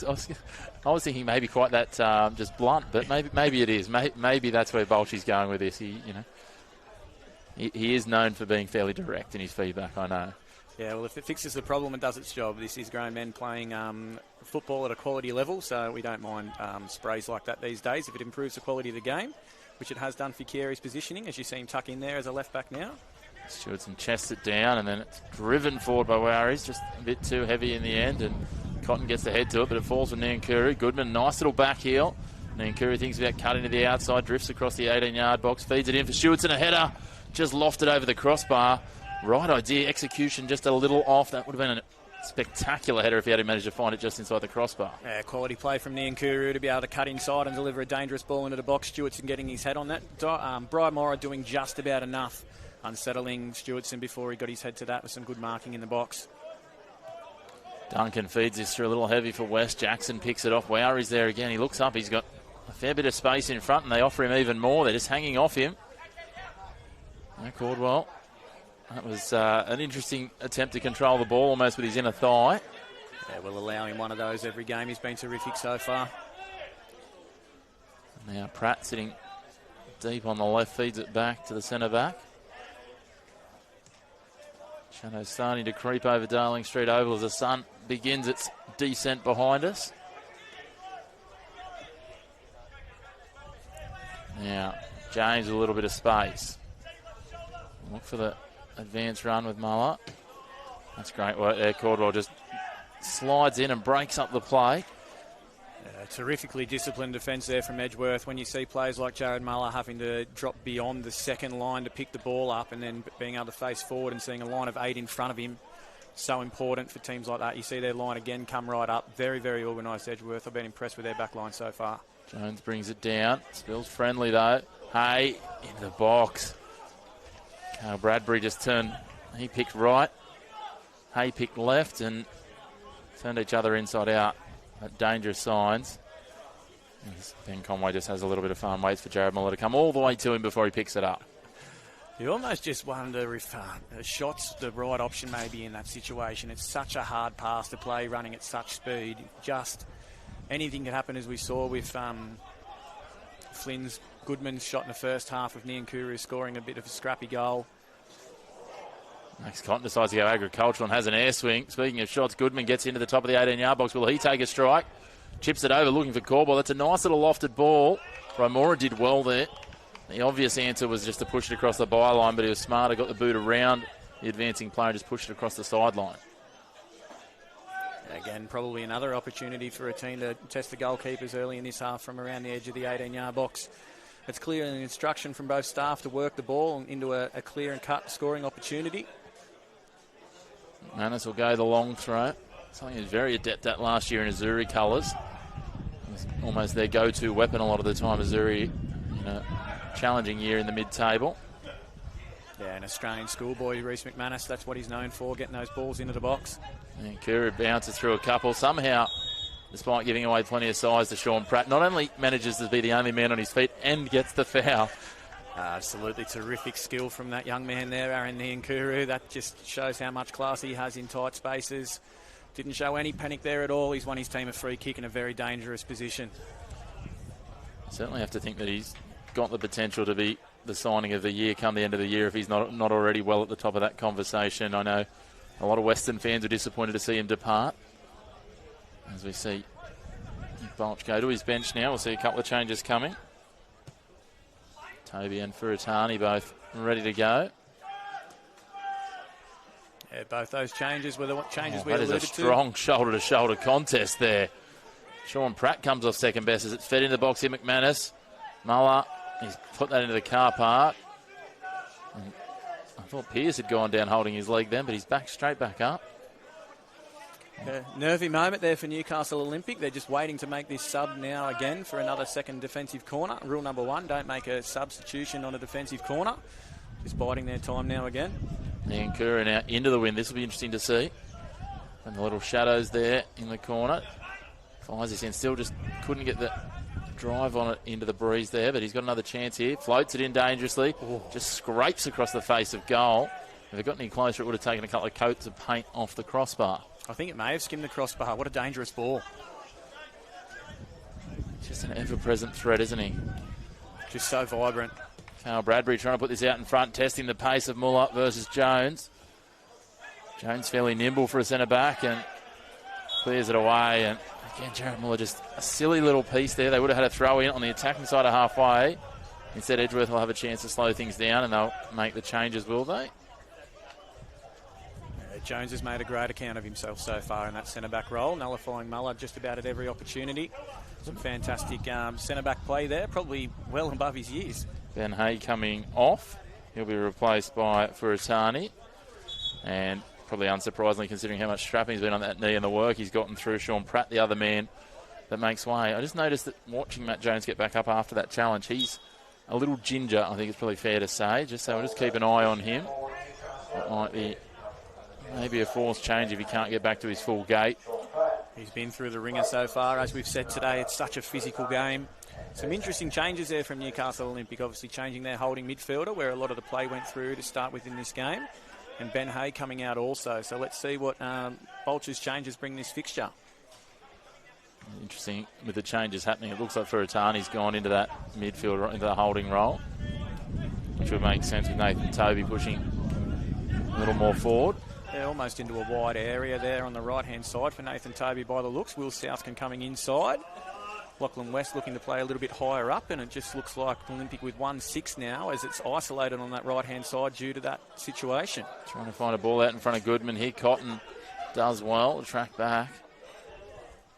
I was thinking maybe quite that just blunt, but maybe it is. Maybe that's where Bolshi's going with this. He is known for being fairly direct in his feedback, I know. Yeah, well, if it fixes the problem, it does its job. This is grown men playing football at a quality level, so we don't mind sprays like that these days if it improves the quality of the game, which it has done for Carey's positioning, as you see him tuck in there as a left-back now. Stewardson chests it down, and then it's driven forward by Waris, just a bit too heavy in the end, and Cotton gets the head to it, but it falls for Niankuru. Goodman, nice little back heel. Niankuru thinks about cutting to the outside, drifts across the 18-yard box, feeds it in for Stewardson, a header, just lofted over the crossbar. Right idea, execution just a little off. That would have been a spectacular header if he had managed to find it just inside the crossbar. Yeah, quality play from Niankuru to be able to cut inside and deliver a dangerous ball into the box. Stewardson getting his head on that. Brian Mora doing just about enough, unsettling Stewardson before he got his head to that with some good marking in the box. Duncan feeds this through a little heavy for West. Jackson picks it off. Wowry's there again. He looks up. He's got a fair bit of space in front, and they offer him even more. They're just hanging off him. No, Caldwell. That was an interesting attempt to control the ball almost with his inner thigh. Yeah, we'll allow him one of those every game. He's been terrific so far. Now Pratt sitting deep on the left, feeds it back to the centre back. Shadow's starting to creep over Darling Street Oval as the sun begins its descent behind us. Now, James with a little bit of space. Look for the advance run with Muller. That's great work there. Caldwell just slides in and breaks up the play. Terrifically disciplined defence there from Edgeworth. When you see players like Jared Muller having to drop beyond the second line to pick the ball up and then being able to face forward and seeing a line of 8 in front of him, so important for teams like that. You see their line again come right up. Very, very organised Edgeworth. I've been impressed with their back line so far. Jones brings it down. Spills friendly though. Hay into the box. Carl Bradbury just turned. He picked right. Hay picked left and turned each other inside out. Dangerous signs. Ben Conway just has a little bit of fun. Waits for Jared Muller to come all the way to him before he picks it up. You almost just wonder if a shot's the right option maybe in that situation. It's such a hard pass to play running at such speed. Just anything can happen, as we saw with Flynn's Goodman's shot in the first half of Niankuru scoring a bit of a scrappy goal. Max Cotton decides to go agricultural and has an air swing. Speaking of shots, Goodman gets into the top of the 18-yard box. Will he take a strike? Chips it over, looking for Caldwell. That's a nice little lofted ball. Romora did well there. The obvious answer was just to push it across the byline, but he was smarter, got the boot around the advancing player and just pushed it across the sideline. Again, probably another opportunity for a team to test the goalkeepers early in this half from around the edge of the 18-yard box. It's clear an instruction from both staff to work the ball into a clear and cut scoring opportunity. Manus will go the long throw. Something he was very adept at last year in Missouri colours. Almost their go-to weapon a lot of the time, Missouri, in a challenging year in the mid-table. Yeah, an Australian schoolboy, Reece McManus, that's what he's known for, getting those balls into the box. And Kuru bounces through a couple. Somehow, despite giving away plenty of size to Sean Pratt, not only manages to be the only man on his feet and gets the foul. Absolutely terrific skill from that young man there, Aaron Niankuru. That just shows how much class he has in tight spaces. Didn't show any panic there at all. He's won his team a free kick in a very dangerous position. Certainly have to think that he's got the potential to be the signing of the year come the end of the year if he's not already well at the top of that conversation. I know a lot of Western fans are disappointed to see him depart. As we see Balch go to his bench now, we'll see a couple of changes coming. Toby and Furitani both ready to go. Yeah, both those changes were the changes we alluded to. That is a strong shoulder-to-shoulder contest there. Sean Pratt comes off second best as it's fed in the box here. McManus. Muller, he's put that into the car park. And I thought Pearce had gone down holding his leg then, but he's back straight back up. Nervy moment there for Newcastle Olympic. They're just waiting to make this sub now again for another second defensive corner. Rule number 1, don't make a substitution on a defensive corner. Just biding their time now again. And Kura now into the wind. This will be interesting to see. And the little shadows there in the corner. Fires his hand, still just couldn't get the drive on it into the breeze there, but he's got another chance here. Floats it in dangerously. Just scrapes across the face of goal. If it got any closer, it would have taken a couple of coats of paint off the crossbar. I think it may have skimmed the crossbar. What a dangerous ball. Just an ever-present threat, isn't he? Just so vibrant. Carl Bradbury trying to put this out in front, testing the pace of Muller versus Jones. Jones fairly nimble for a centre-back and clears it away. And again, Jared Muller just a silly little piece there. They would have had a throw in on the attacking side of halfway. Instead, Edgeworth will have a chance to slow things down and they'll make the changes, will they? Jones has made a great account of himself so far in that centre-back role, nullifying Muller just about at every opportunity. Some fantastic centre-back play there, probably well above his years. Ben Hay coming off. He'll be replaced by Furitani. And probably unsurprisingly, considering how much strapping he's been on that knee and the work he's gotten through, Sean Pratt, the other man that makes way. I just noticed that watching Matt Jones get back up after that challenge, he's a little ginger, I think it's probably fair to say. Just so we'll just keep an eye on him. It might be maybe a forced change if he can't get back to his full gait. He's been through the ringer so far. As we've said today, it's such a physical game. Some interesting changes there from Newcastle Olympic, obviously changing their holding midfielder, where a lot of the play went through to start with in this game. And Ben Hay coming out also. So let's see what Vulture's changes bring this fixture. Interesting with the changes happening. It looks like Furitani's gone into that midfield, into the holding role, which would make sense with Nathan Toby pushing a little more forward. They're almost into a wide area there on the right-hand side for Nathan Toby by the looks. Will Southcan coming inside. Lachlan West looking to play a little bit higher up, and it just looks like Olympic with 1-6 now as it's isolated on that right-hand side due to that situation. Trying to find a ball out in front of Goodman here. Cotton does well to track back.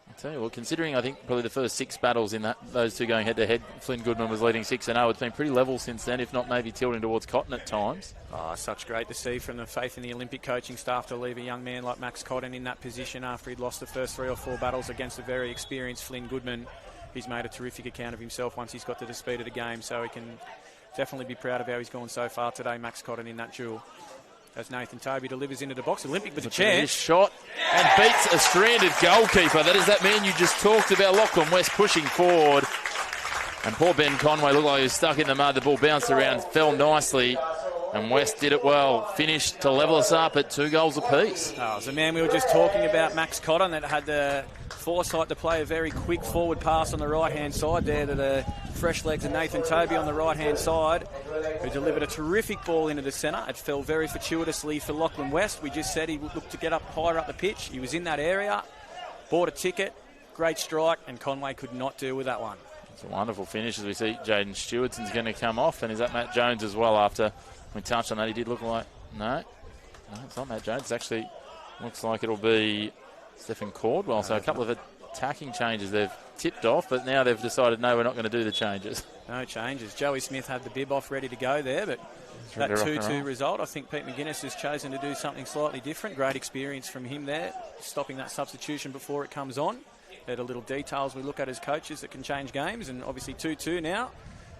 I'll tell you what, considering I think probably the first 6 battles in those two going head-to-head, Flynn Goodman was leading 6-0. It's been pretty level since then, if not maybe tilting towards Cotton at times. Oh, such great to see from the faith in the Olympic coaching staff to leave a young man like Max Cotton in that position after he'd lost the first 3 or 4 battles against a very experienced Flynn Goodman. He's made a terrific account of himself once he's got to the speed of the game, so he can definitely be proud of how he's gone so far today, Max Cotton, in that duel. As Nathan Toby delivers into the box, Olympic with a chance. Shot and beats a stranded goalkeeper. That is that man you just talked about, Lachlan West pushing forward. And poor Ben Conway looked like he was stuck in the mud. The ball bounced around, fell nicely. And West did it well. Finished to level us up at 2 goals apiece. Oh, it was a man we were just talking about, Max Cotton, that had the foresight to play a very quick forward pass on the right-hand side there to the fresh legs of Nathan Toby on the right-hand side, who delivered a terrific ball into the centre. It fell very fortuitously for Lachlan West. We just said he would look to get up higher up the pitch. He was in that area, bought a ticket, great strike, and Conway could not deal with that one. It's a wonderful finish as we see Jaden Stewartson's going to come off. And is that Matt Jones as well after we touched on that? He did look like... No, it's not Matt Jones. It actually looks like it'll be Stephen Cordwell. So a couple of attacking changes they've tipped off, but now they've decided, no, we're not going to do the changes. No changes. Joey Smith had the bib off ready to go there, but that 2-2 result, I think Pete McGuinness has chosen to do something slightly different. Great experience from him there, stopping that substitution before it comes on. They're the little details we look at as coaches that can change games, and obviously 2-2 now.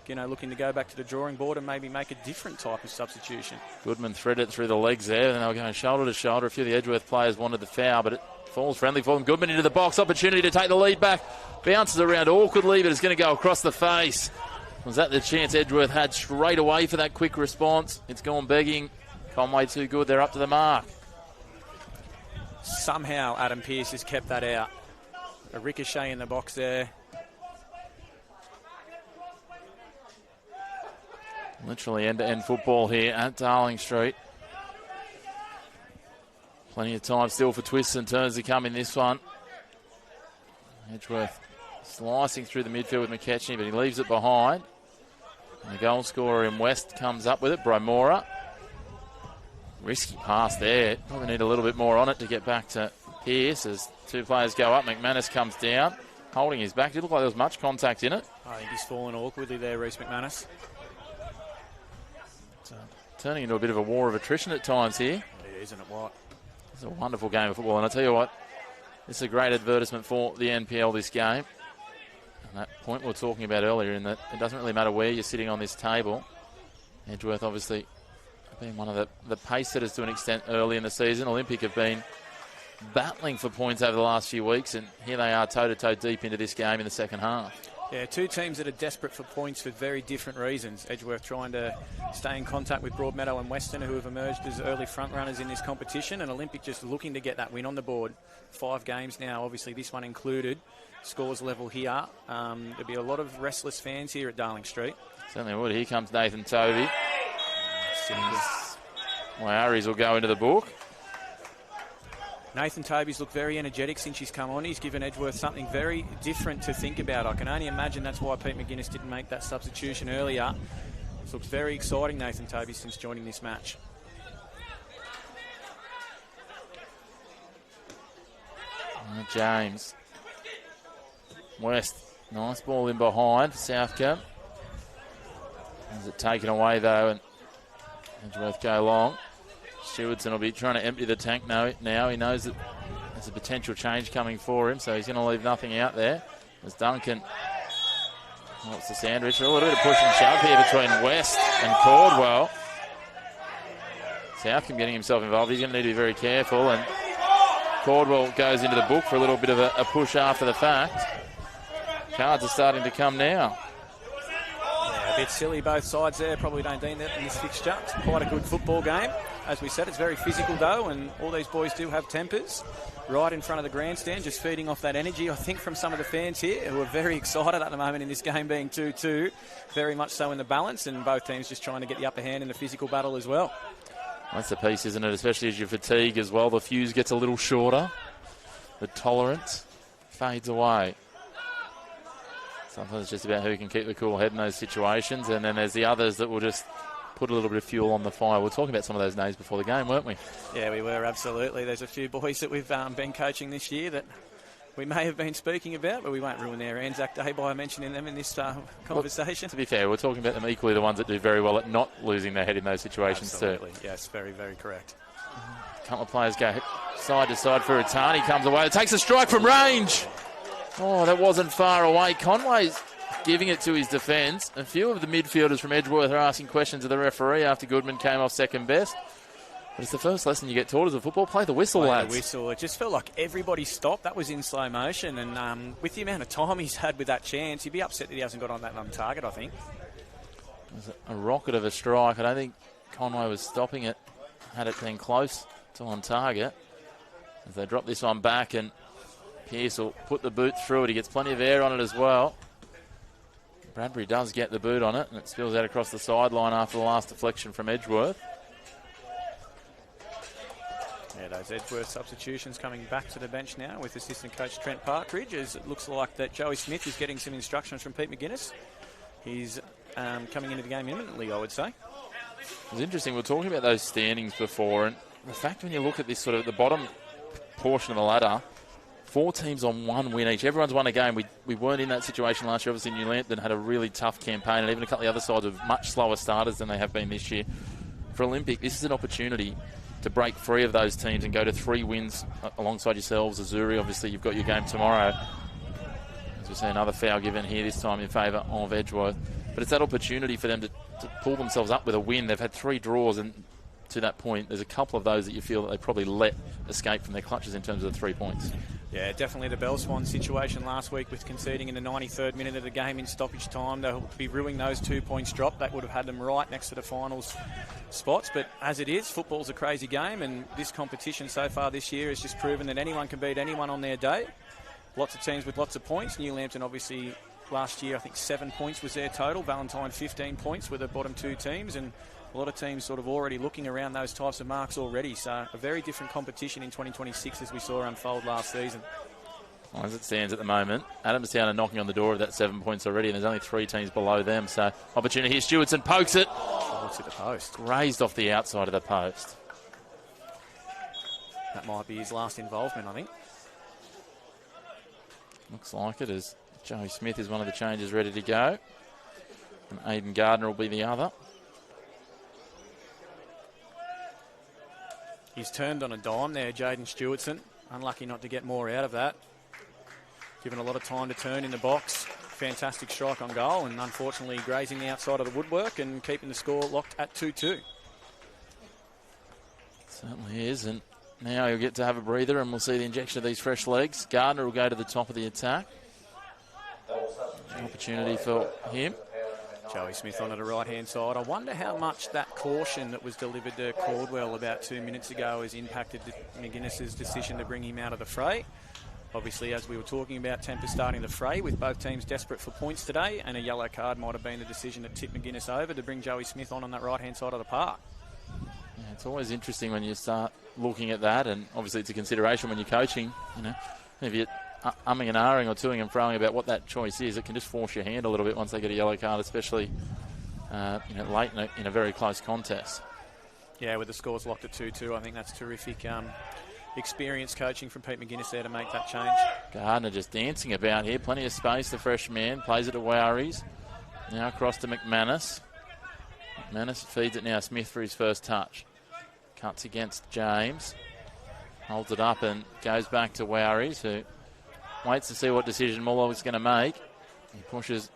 Looking to go back to the drawing board and maybe make a different type of substitution. Goodman threaded it through the legs there, and they were going shoulder to shoulder. A few of the Edgeworth players wanted the foul, but it falls friendly for them. Goodman into the box, opportunity to take the lead back. Bounces around awkwardly, but it's going to go across the face. Was that the chance Edgeworth had straight away for that quick response? It's gone begging. Conway too good, they're up to the mark. Somehow Adam Pearce has kept that out. A ricochet in the box there. Literally end-to-end football here at Darling Street. Plenty of time still for twists and turns to come in this one. Edgeworth slicing through the midfield with McKechnie, but he leaves it behind. And the goal scorer in West comes up with it, Bromora. Risky pass there. Probably need a little bit more on it to get back to Pearce as 2 players go up. McManus comes down, holding his back. It didn't look like there was much contact in it. I think he's fallen awkwardly there, Reece McManus. Turning into a bit of a war of attrition at times here. It is, isn't it, what? It's a wonderful game of football, and I'll tell you what, it's a great advertisement for the NPL this game. And that point we were talking about earlier, in that it doesn't really matter where you're sitting on this table. Edgeworth obviously being one of the pace setters to an extent early in the season. Olympic have been battling for points over the last few weeks, and here they are toe-to-toe deep into this game in the second half. Yeah, 2 teams that are desperate for points for very different reasons. Edgeworth trying to stay in contact with Broadmeadow and Western, who have emerged as early front runners in this competition, and Olympic just looking to get that win on the board. 5 games now, obviously this one included. Scores level here. There'll be a lot of restless fans here at Darling Street. Certainly would. Here comes Nathan Toby. Aries will go into the book. Nathan Toby's looked very energetic since he's come on. He's given Edgeworth something very different to think about. I can only imagine that's why Pete McGuinness didn't make that substitution earlier. It looks very exciting, Nathan Toby, since joining this match. James. West. Nice ball in behind for Southcombe. Is it taken away, though, and Edgeworth go long. Stewardson will be trying to empty the tank now. He knows that there's a potential change coming for him, so he's going to leave nothing out there. As Duncan wants the sandwich. A little bit of push and shove here between West and Cordwell. Southcombe getting himself involved. He's going to need to be very careful, and Cordwell goes into the book for a little bit of a push after the fact. Cards are starting to come now. A bit silly, both sides there. Probably don't deem that in this fixture. It's quite a good football game. As we said, it's very physical, though, and all these boys do have tempers. Right in front of the grandstand, just feeding off that energy, I think, from some of the fans here who are very excited at the moment in this game being 2-2. Very much so in the balance, and both teams just trying to get the upper hand in the physical battle as well. That's the piece, isn't it? Especially as you fatigue as well. The fuse gets a little shorter. The tolerance fades away. Sometimes it's just about who can keep the cool head in those situations, and then there's the others that will just put a little bit of fuel on the fire. We're talking about some of those names before the game, weren't we? Yeah, we were, absolutely. There's a few boys that we've been coaching this year that we may have been speaking about, but we won't ruin their Anzac Day by mentioning them in this conversation. Well, to be fair, we're talking about them equally, the ones that do very well at not losing their head in those situations. Absolutely, too. Yes, very, very correct. A couple of players go side to side for Itani, comes away. It takes a strike from range. Oh, that wasn't far away. Conway's giving it to his defence. A few of the midfielders from Edgeworth are asking questions of the referee after Goodman came off second best. But it's the first lesson you get taught as a football. Play the whistle, lads. The whistle. It just felt like everybody stopped. That was in slow motion. And with the amount of time he's had with that chance, he'd be upset that he hasn't got on that on target, I think. It was a rocket of a strike. I don't think Conway was stopping it, had it been close to on target. As they drop this one back, and Pearce will put the boot through it. He gets plenty of air on it as well. Bradbury does get the boot on it, and it spills out across the sideline after the last deflection from Edgeworth. Yeah, those Edgeworth substitutions coming back to the bench now with assistant coach Trent Partridge, as it looks like that Joey Smith is getting some instructions from Pete McGuinness. He's coming into the game imminently, I would say. It was interesting. We were talking about those standings before, and the fact when you look at this sort of the bottom portion of the ladder, 4 teams on 1 win each. Everyone's won a game. We weren't in that situation last year. Obviously, New Lambton had a really tough campaign, and even a couple of the other sides with much slower starters than they have been this year. For Olympic, this is an opportunity to break free of those teams and go to 3 wins alongside yourselves. Azuri, obviously, you've got your game tomorrow. As we see another foul given here, this time in favour of Edgeworth. But it's that opportunity for them to pull themselves up with a win. They've had 3 draws, and to that point, there's a couple of those that you feel that they probably let escape from their clutches in terms of the 3 points. Yeah, definitely the Bell Swan situation last week with conceding in the 93rd minute of the game in stoppage time. They'll be ruining those 2 points dropped. That would have had them right next to the finals spots. But as it is, football's a crazy game, and this competition so far this year has just proven that anyone can beat anyone on their day. Lots of teams with lots of points. New Lambton obviously last year, I think 7 points was their total. Valentine 15 points were the bottom 2 teams, and a lot of teams sort of already looking around those types of marks already. So a very different competition in 2026 as we saw unfold last season. Well, as it stands at the moment, Adamstown are knocking on the door of that 7 points already, and there's only 3 teams below them. So opportunity here. Stewardson pokes it. Oh, looks at the post. Grazed off the outside of the post. That might be his last involvement, I think. Looks like it, as Joey Smith is one of the changes ready to go. And Aidan Gardner will be the other. He's turned on a dime there, Jaden Stewardson. Unlucky not to get more out of that. Given a lot of time to turn in the box. Fantastic strike on goal, and unfortunately grazing the outside of the woodwork and keeping the score locked at 2-2. Certainly is, and now he'll get to have a breather, and we'll see the injection of these fresh legs. Gardner will go to the top of the attack. An opportunity for him. Joey Smith on the right-hand side. I wonder how much that caution that was delivered to Caldwell about 2 minutes ago has impacted McGuinness's decision to bring him out of the fray. Obviously, as we were talking about, Tempest starting the fray with both teams desperate for points today, and a yellow card might have been the decision to tip McGuinness over to bring Joey Smith on that right-hand side of the park. Yeah, it's always interesting when you start looking at that, and obviously it's a consideration when you're coaching. You know, if you're umming and ahhing or toing and froing about what that choice is, it can just force your hand a little bit once they get a yellow card, especially late in a very close contest. Yeah, with the scores locked at 2-2, I think that's terrific experience coaching from Pete McGuinness there to make that change. Gardner just dancing about here. Plenty of space, the fresh man. Plays it to Wowries. Now across to McManus. McManus feeds it now. Smith for his first touch. Cuts against James. Holds it up and goes back to Wowries, who waits to see what decision Muller is going to make. He pushes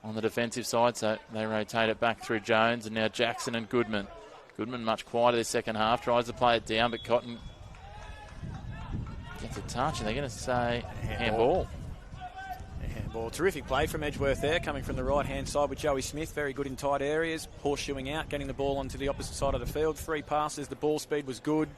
on the defensive side, so they rotate it back through Jones, and now Jackson and Goodman. Goodman much quieter this second half, tries to play it down, but Cotton gets a touch, and they're going to say handball. ball. Terrific play from Edgeworth there, coming from the right-hand side with Joey Smith. Very good in tight areas, horseshoeing out, getting the ball onto the opposite side of the field. 3 passes, the ball speed was good.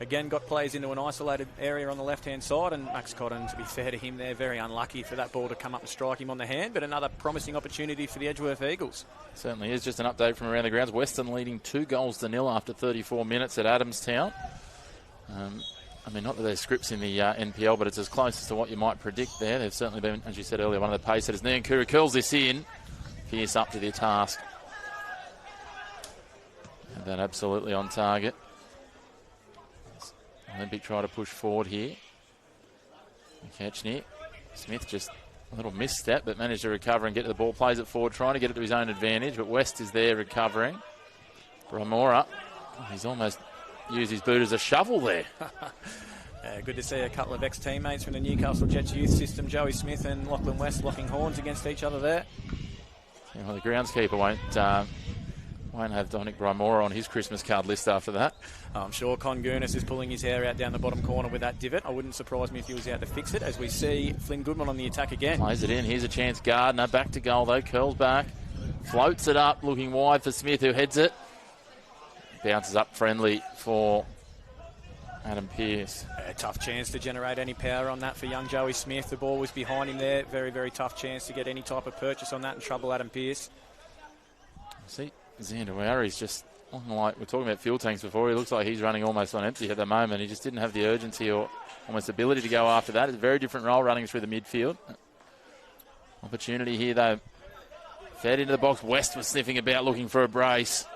Again, got players into an isolated area on the left-hand side, and Max Cotton, to be fair to him there, very unlucky for that ball to come up and strike him on the hand, but another promising opportunity for the Edgeworth Eagles. Certainly is. Just an update from around the grounds. Western leading 2-0 after 34 minutes at Adamstown. I mean, not that there's scripts in the NPL, but it's as close as to what you might predict there. They've certainly been, as you said earlier, one of the pace setters. Nyankuru curls this in. Pierce up to the task. And that absolutely on target. Olympic try to push forward here. Catch near. Smith just a little misstep, but managed to recover and get to the ball. Plays it forward, trying to get it to his own advantage, but West is there recovering. Bramora, he's almost used his boot as a shovel there. Good to see a couple of ex-teammates from the Newcastle Jets youth system, Joey Smith and Lachlan West, locking horns against each other there. Yeah, well, the groundskeeper won't have Dominic Bramora on his Christmas card list after that. I'm sure Con Gurnis is pulling his hair out down the bottom corner with that divot. I wouldn't surprise me if he was out to fix it, as we see Flynn Goodman on the attack again. Plays it in. Here's a chance. Gardner back to goal though. Curls back. Floats it up, looking wide for Smith, who heads it. Bounces up friendly for Adam Pearce. A tough chance to generate any power on that for young Joey Smith. The ball was behind him there. Very, very tough chance to get any type of purchase on that and trouble Adam Pearce. See, Zandawari's just looking like, we're talking about fuel tanks before, he looks like he's running almost on empty at the moment. He just didn't have the urgency or almost ability to go after that. It's a very different role running through the midfield. Opportunity here though. Fed into the box. West was sniffing about looking for a brace.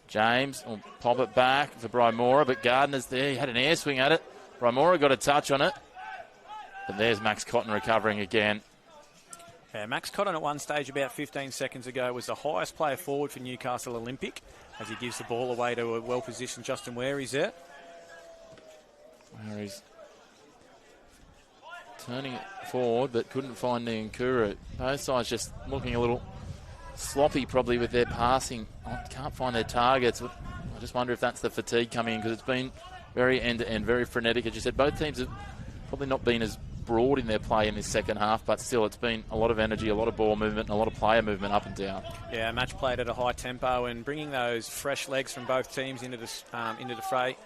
James will pop it back for Brimora, but Gardner's there. He had an air swing at it. Brimora got a touch on it. But there's Max Cotton recovering again. Yeah, Max Cotton at one stage about 15 seconds ago was the highest player forward for Newcastle Olympic, as he gives the ball away to a well-positioned Justin Ware's there. Ware's turning it forward, but couldn't find Nyankuru. Both sides just looking a little sloppy probably with their passing. I can't find their targets. I just wonder if that's the fatigue coming in, because it's been very end-to-end, very frenetic. As you said, both teams have probably not been as broad in their play in this second half, but still it's been a lot of energy, a lot of ball movement and a lot of player movement up and down. Yeah, match played at a high tempo and bringing those fresh legs from both teams into the fray.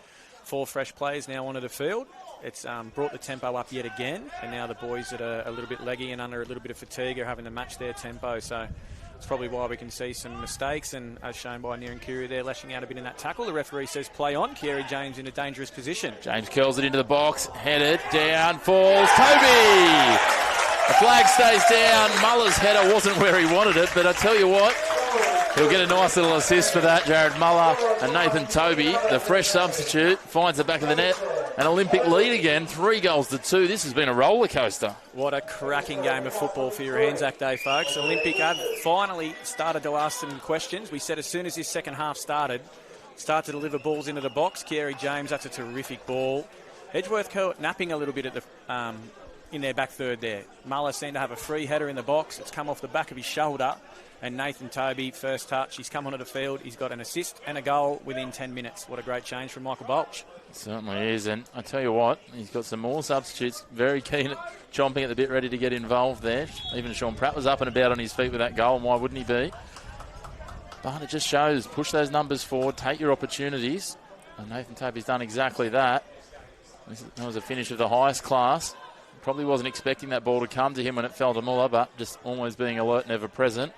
4 fresh players now onto the field. It's brought the tempo up yet again, and now the boys that are a little bit leggy and under a little bit of fatigue are having to match their tempo. So it's probably why we can see some mistakes, and as shown by Nyankuru there, lashing out a bit in that tackle. The referee says play on. Kerry James in a dangerous position. James curls it into the box, headed, down, falls, Toby! The flag stays down. Muller's header wasn't where he wanted it, but I tell you what, he'll get a nice little assist for that. Jared Muller and Nathan Toby, the fresh substitute, finds the back of the net. An Olympic lead again, 3-2. This has been a roller coaster. What a cracking game of football for your Anzac Day, folks. Olympic have finally started to ask some questions. We said as soon as this second half started, start to deliver balls into the box. Kerry James, that's a terrific ball. Edgeworth napping a little bit at the in their back third there. Muller seemed to have a free header in the box. It's come off the back of his shoulder. And Nathan Toby, first touch, he's come onto the field. He's got an assist and a goal within 10 minutes. What a great change from Michael Bolch. It certainly is, and I tell you what, he's got some more substitutes, very keen at chomping at the bit, ready to get involved there. Even Sean Pratt was up and about on his feet with that goal, and why wouldn't he be? But it just shows, push those numbers forward, take your opportunities, and Nathan Toby's done exactly that. That was a finish of the highest class. Probably wasn't expecting that ball to come to him when it fell to Muller, but just always being alert and ever present.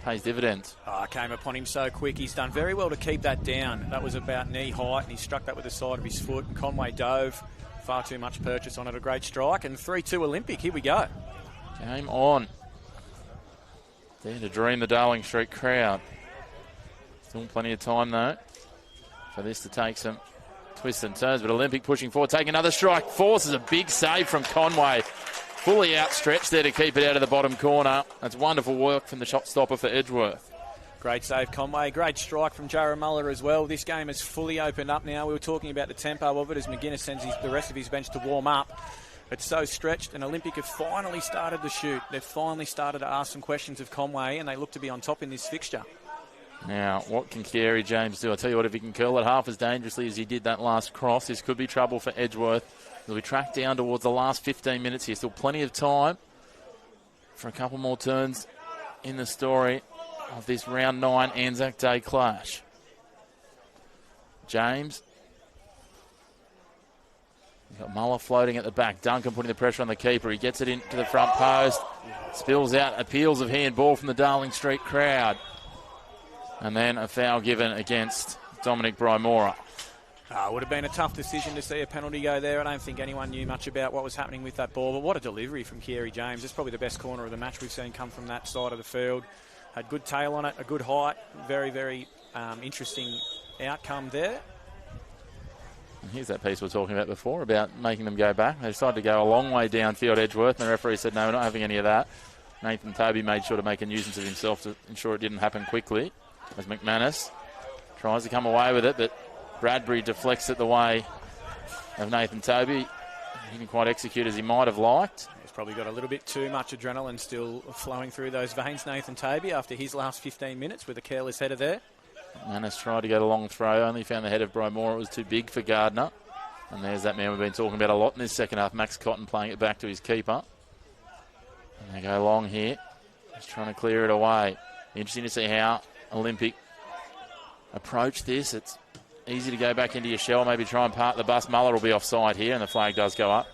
Pays dividends. Came upon him so quick. He's done very well to keep that down. That was about knee height, and he struck that with the side of his foot. And Conway dove. Far too much purchase on it. A great strike. And 3-2 Olympic. Here we go. Game on. There to dream the Darling Street crowd. Still plenty of time, though, for this to take some twists and turns. But Olympic pushing forward. Taking another strike. Forces a big save from Conway. Fully outstretched there to keep it out of the bottom corner. That's wonderful work from the shot stopper for Edgeworth. Great save, Conway. Great strike from Jared Muller as well. This game has fully opened up now. We were talking about the tempo of it as McGuinness sends the rest of his bench to warm up. It's so stretched, and Olympic have finally started to shoot. They've finally started to ask some questions of Conway, and they look to be on top in this fixture. Now, what can Kerry James do? I tell you what, if he can curl it half as dangerously as he did that last cross, this could be trouble for Edgeworth. He'll be tracked down towards the last 15 minutes here. Still plenty of time. for a couple more turns in the story of this round 9 Anzac Day clash. James. You've got Muller floating at the back. Duncan putting the pressure on the keeper. He gets it into the front post. Spills out appeals of handball from the Darling Street crowd. And then a foul given against Dominic Brymora. It would have been a tough decision to see a penalty go there. I don't think anyone knew much about what was happening with that ball, but what a delivery from Kerry James. It's probably the best corner of the match we've seen come from that side of the field. Had good tail on it, a good height. Very, very interesting outcome there. And here's that piece we were talking about before about making them go back. They decided to go a long way downfield Edgeworth, and the referee said, no, we're not having any of that. Nathan Toby made sure to make a nuisance of himself to ensure it didn't happen quickly, as McManus tries to come away with it, but Bradbury deflects it the way of Nathan Toby. He didn't quite execute as he might have liked. He's probably got a little bit too much adrenaline still flowing through those veins, Nathan Toby, after his last 15 minutes with a careless header there. Manus tried to go the long throw, only found the head of Brymora. It was too big for Gardner. And there's that man we've been talking about a lot in this second half, Max Cotton, playing it back to his keeper. And they go long here, just trying to clear it away. Interesting to see how Olympic approach this. It's easy to go back into your shell, maybe try and park the bus. Muller will be offside here, and the flag does go up.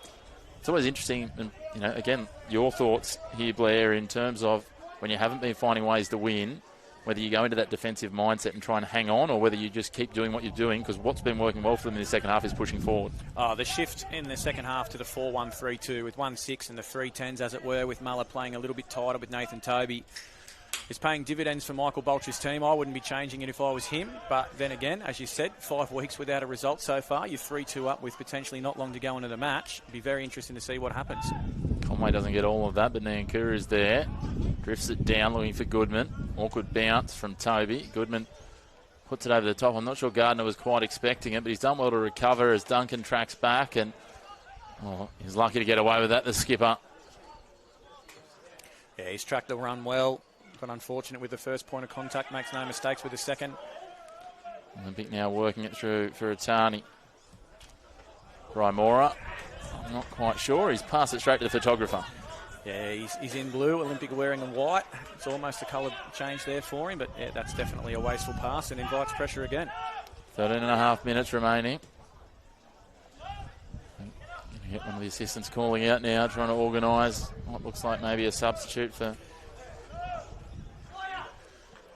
It's always interesting, and again, your thoughts here, Blair, in terms of when you haven't been finding ways to win, whether you go into that defensive mindset and try and hang on, or whether you just keep doing what you're doing, because what's been working well for them in the second half is pushing forward. The shift in the second half to the 4-1-3-2 with 1-6 and the 3-10s, as it were, with Muller playing a little bit tighter with Nathan Toby, is paying dividends for Michael Bolcher's team. I wouldn't be changing it if I was him, but then again, as you said, 5 weeks without a result so far. You're 3-2 up with potentially not long to go into the match. It'd be very interesting to see what happens. Conway doesn't get all of that, but Nankura is there. Drifts it down, looking for Goodman. Awkward bounce from Toby. Goodman puts it over the top. I'm not sure Gardner was quite expecting it, but he's done well to recover as Duncan tracks back, and he's lucky to get away with that, the skipper. Yeah, he's tracked the run well. Got unfortunate with the first point of contact, makes no mistakes with the second. Olympic now working it through for Atani. Brymora, I'm not quite sure. He's passed it straight to the photographer. Yeah, he's in blue. Olympic wearing the white. It's almost a colour change there for him, but yeah, that's definitely a wasteful pass and invites pressure again. 13 and a half minutes remaining. Get one of the assistants calling out now, trying to organise what looks like maybe a substitute for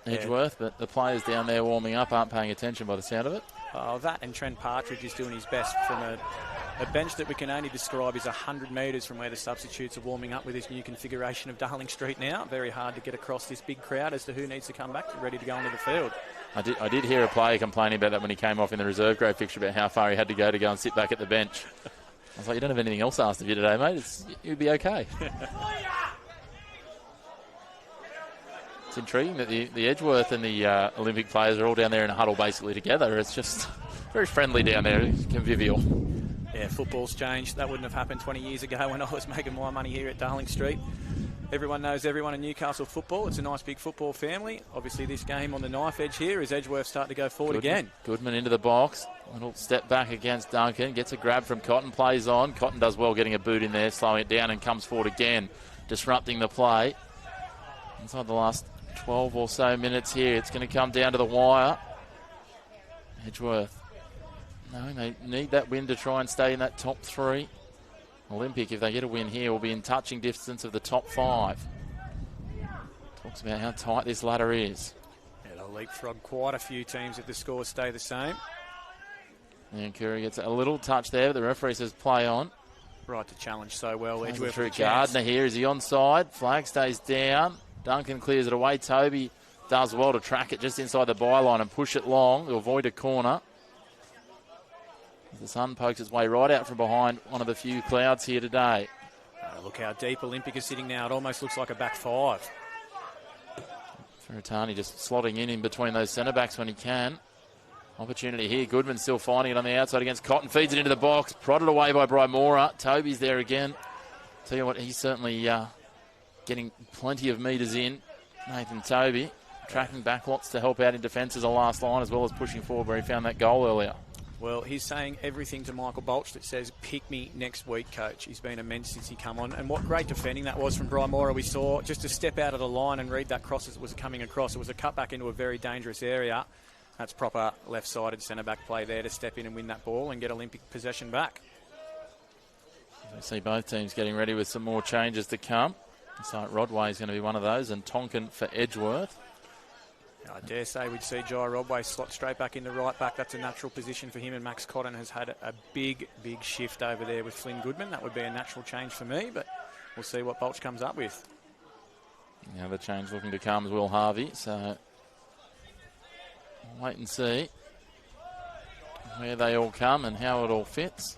Edgeworth, but the players down there warming up aren't paying attention by the sound of it. That and Trent Partridge is doing his best from a bench that we can only describe is 100 metres from where the substitutes are warming up with this new configuration of Darling Street now. Very hard to get across this big crowd as to who needs to come back ready to go onto the field. I did hear a player complaining about that when he came off in the reserve grade fixture about how far he had to go and sit back at the bench. I was like, you don't have anything else asked of you today, mate. You'd be okay. It's intriguing that the Edgeworth and the Olympic players are all down there in a huddle basically together. It's just very friendly down there, convivial. Yeah, football's changed. That wouldn't have happened 20 years ago when I was making my money here at Darling Street. Everyone knows everyone in Newcastle football. It's a nice big football family. Obviously this game on the knife edge here is Edgeworth starting to go forward again. Goodman into the box. Little step back against Duncan. Gets a grab from Cotton. Plays on. Cotton does well getting a boot in there, slowing it down and comes forward again, disrupting the play. Inside the last 12 or so minutes here, it's going to come down to the wire. Edgeworth. No, they need that win to try and stay in that top 3. Olympic, if they get a win here, will be in touching distance of the top 5. Talks about how tight this ladder is. Yeah, they'll leapfrog quite a few teams if the scores stay the same. And Curry gets a little touch there, but the referee says play on. Right to challenge so well. Edgeworth through Gardner here. Is he onside? Flag stays down. Duncan clears it away. Toby does well to track it just inside the byline and push it long to avoid a corner. The sun pokes its way right out from behind one of the few clouds here today. Look how deep Olympic is sitting now. It almost looks like a back 5. Ferratani just slotting in between those centre-backs when he can. Opportunity here. Goodman still finding it on the outside against Cotton. Feeds it into the box. Prodded away by Brymora. Toby's there again. Tell you what, he's certainly getting plenty of metres in. Nathan Toby tracking back lots to help out in defence as a last line, as well as pushing forward where he found that goal earlier. Well, he's saying everything to Michael Bolch that says, pick me next week, coach. He's been immense since he come on. And what great defending that was from Brian Mora. We saw just to step out of the line and read that cross as it was coming across. It was a cut back into a very dangerous area. That's proper left-sided centre-back play there to step in and win that ball and get Olympic possession back. We see both teams getting ready with some more changes to come. So Rodway is going to be one of those, and Tonkin for Edgeworth. I dare say we'd see Jai Rodway slot straight back into right back. That's a natural position for him, and Max Cotton has had a big shift over there with Flynn Goodman. That would be a natural change for me, but we'll see what Bolch comes up with. The other change looking to come is Will Harvey, so we'll wait and see where they all come and how it all fits.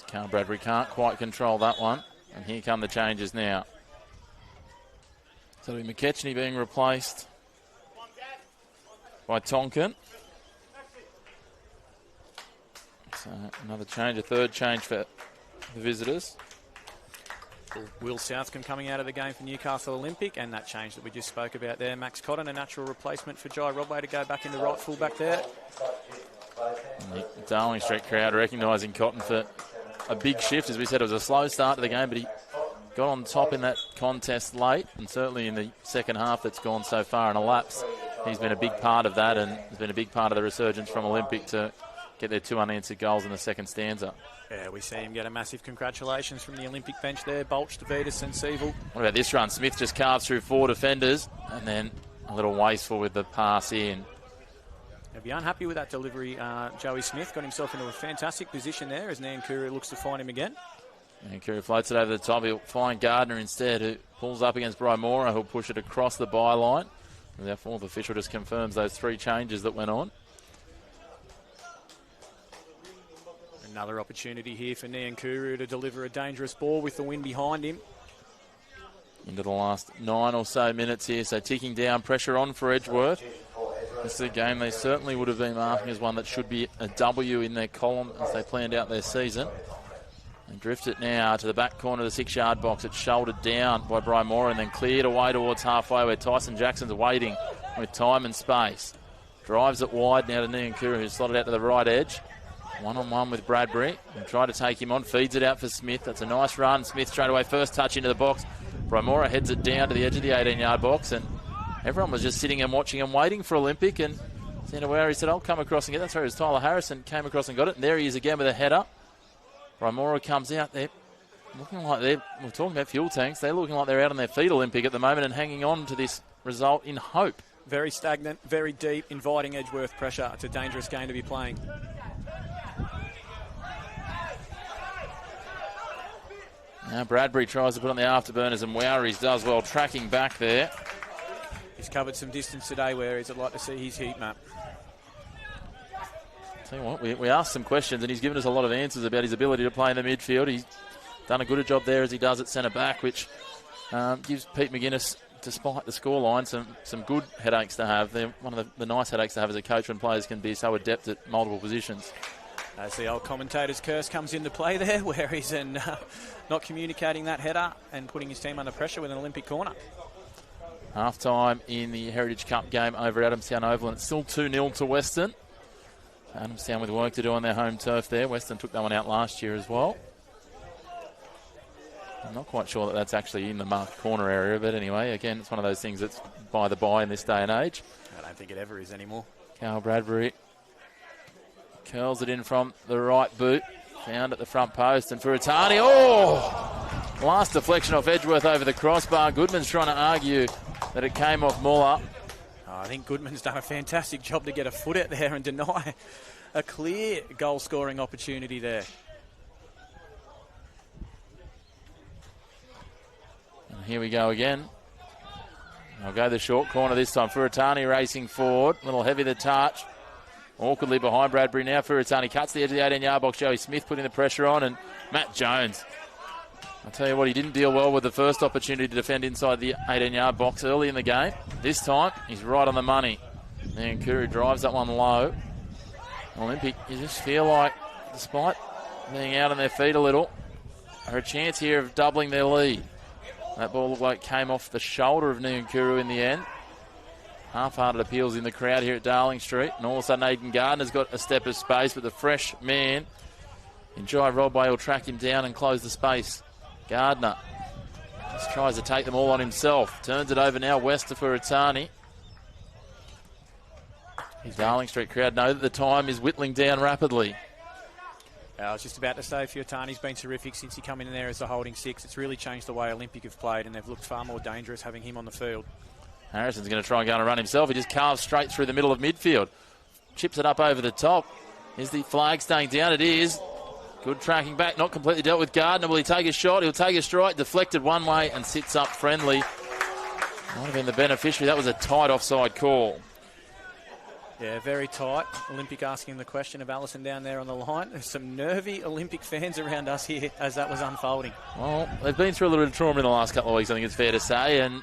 Carl Bradbury can't quite control that one, and here come the changes now. So it'll be McKechnie being replaced by Tonkin. So another change, a third change for the visitors. Will Southcombe coming out of the game for Newcastle Olympic, and that change that we just spoke about there. Max Cotton, a natural replacement for Jai Rodway to go back into right full back there. The Darling Street crowd recognising Cotton for a big shift. As we said, it was a slow start to the game, but he got on top in that contest late, and certainly in the second half that's gone so far in a lapse. He's been a big part of that, and has been a big part of the resurgence from Olympic to get their 2 unanswered goals in the second stanza. Yeah, we see him get a massive congratulations from the Olympic bench there. Bolch, DeVitas and Seville. What about this run? Smith just carves through 4 defenders, and then a little wasteful with the pass in. He'll be unhappy with that delivery. Joey Smith got himself into a fantastic position there as Nankuru looks to find him again. Nankuru floats it over the top. He'll find Gardner instead, who pulls up against Brian Mora, who'll push it across the byline. And their fourth official just confirms those 3 changes that went on. Another opportunity here for Nankuru to deliver a dangerous ball with the wind behind him. Into the last 9 or so minutes here, so ticking down, pressure on for Edgeworth. This is a game they certainly would have been marking as one that should be a W in their column as they planned out their season. They drift it now to the back corner of the 6-yard box. It's shouldered down by Brian Mora and then cleared away towards halfway where Tyson Jackson's waiting with time and space. Drives it wide now to Nankuru, who's slotted out to the right edge. 1-on-1 with Bradbury. And try to take him on. Feeds it out for Smith. That's a nice run. Smith straight away, first touch into the box. Brian Mora heads it down to the edge of the 18-yard box, and everyone was just sitting and watching and waiting for Olympic, and Santawari said, I'll come across and get that. That's where it was Tyler Harrison came across and got it, and there he is again with a header. Brian Mora comes out there looking like we're talking about fuel tanks, they're looking like they're out on their feet, Olympic, at the moment, and hanging on to this result in hope. Very stagnant, very deep, inviting Edgeworth pressure. It's a dangerous game to be playing. Now Bradbury tries to put on the afterburners, and Wowries does well, tracking back there. He's covered some distance today, where I'd like to see his heat map. Tell you what, we asked some questions, and he's given us a lot of answers about his ability to play in the midfield. He's done a good job there as he does at centre-back, which gives Pete McGuinness, despite the scoreline, some good headaches to have. They're one of the nice headaches to have as a coach when players can be so adept at multiple positions. As the old commentator's curse comes into play there, where he's not communicating that header and putting his team under pressure with an Olympic corner. Half-time in the Heritage Cup game over at Adamstown Oval, and it's still 2-0 to Western. Adamstown with work to do on their home turf there. Western took that one out last year as well. I'm not quite sure that that's actually in the marked corner area, but anyway, again, it's one of those things that's by the by in this day and age. I don't think it ever is anymore. Carl Bradbury curls it in from the right boot. Found at the front post, and Furitani, last deflection off Edgeworth over the crossbar. Goodman's trying to argue that it came off Muller. I think Goodman's done a fantastic job to get a foot out there and deny a clear goal-scoring opportunity there. And here we go again. I'll go the short corner this time. Furitani racing forward. A little heavy the touch. Awkwardly behind Bradbury now. Furitani cuts the edge of the 18-yard box. Joey Smith putting the pressure on, and Matt Jones. I'll tell you what, he didn't deal well with the first opportunity to defend inside the 18-yard box early in the game. This time, he's right on the money. Nankuru drives that one low. Olympic, you just feel like, despite being out on their feet a little, are a chance here of doubling their lead. That ball looked like it came off the shoulder of Nankuru in the end. half-hearted appeals in the crowd here at Darling Street. And all of a sudden, Aidan Gardner's got a step of space, but the fresh man, Njai Rodway, will track him down and close the space. Gardner just tries to take them all on himself. Turns it over now west to Furitani. His Darling Street crowd know that the time is whittling down rapidly. I was just about to say, Furitani's been terrific since he come in there as the holding six. It's really changed the way Olympic have played, and they've looked far more dangerous having him on the field. Harrison's going to try and go on a run himself. He just carves straight through the middle of midfield. Chips it up over the top. Is the flag staying down? It is. Good tracking back, not completely dealt with Gardner. Will he take a shot? He'll take a strike, deflected one way and sits up friendly. Might have been the beneficiary. That was a tight offside call. Yeah, very tight. Olympic asking the question of Allison down there on the line. There's some nervy Olympic fans around us here as that was unfolding. Well, they've been through a little bit of trauma in the last couple of weeks, I think it's fair to say. And,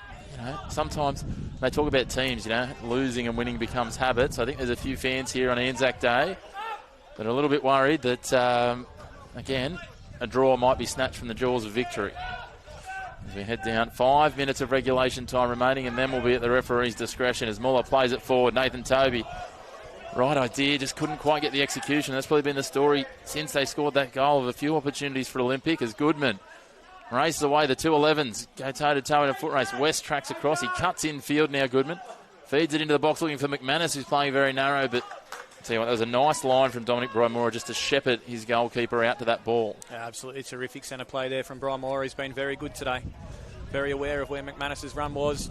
sometimes they talk about teams, losing and winning becomes habits. I think there's a few fans here on Anzac Day that are a little bit worried that, again, a draw might be snatched from the jaws of victory. As we head down, 5 minutes of regulation time remaining, and then we'll be at the referee's discretion as Muller plays it forward. Nathan Toby, right idea, just couldn't quite get the execution. That's probably been the story since they scored that goal, of a few opportunities for Olympic as Goodman races away. The 211s go toe-to-toe in a foot race. West tracks across. He cuts in field now, Goodman. Feeds it into the box looking for McManus, who's playing very narrow, but I'll tell you what, that was a nice line from Dominic Brymora just to shepherd his goalkeeper out to that ball. Absolutely terrific centre play there from Brymora. He's been very good today. Very aware of where McManus's run was.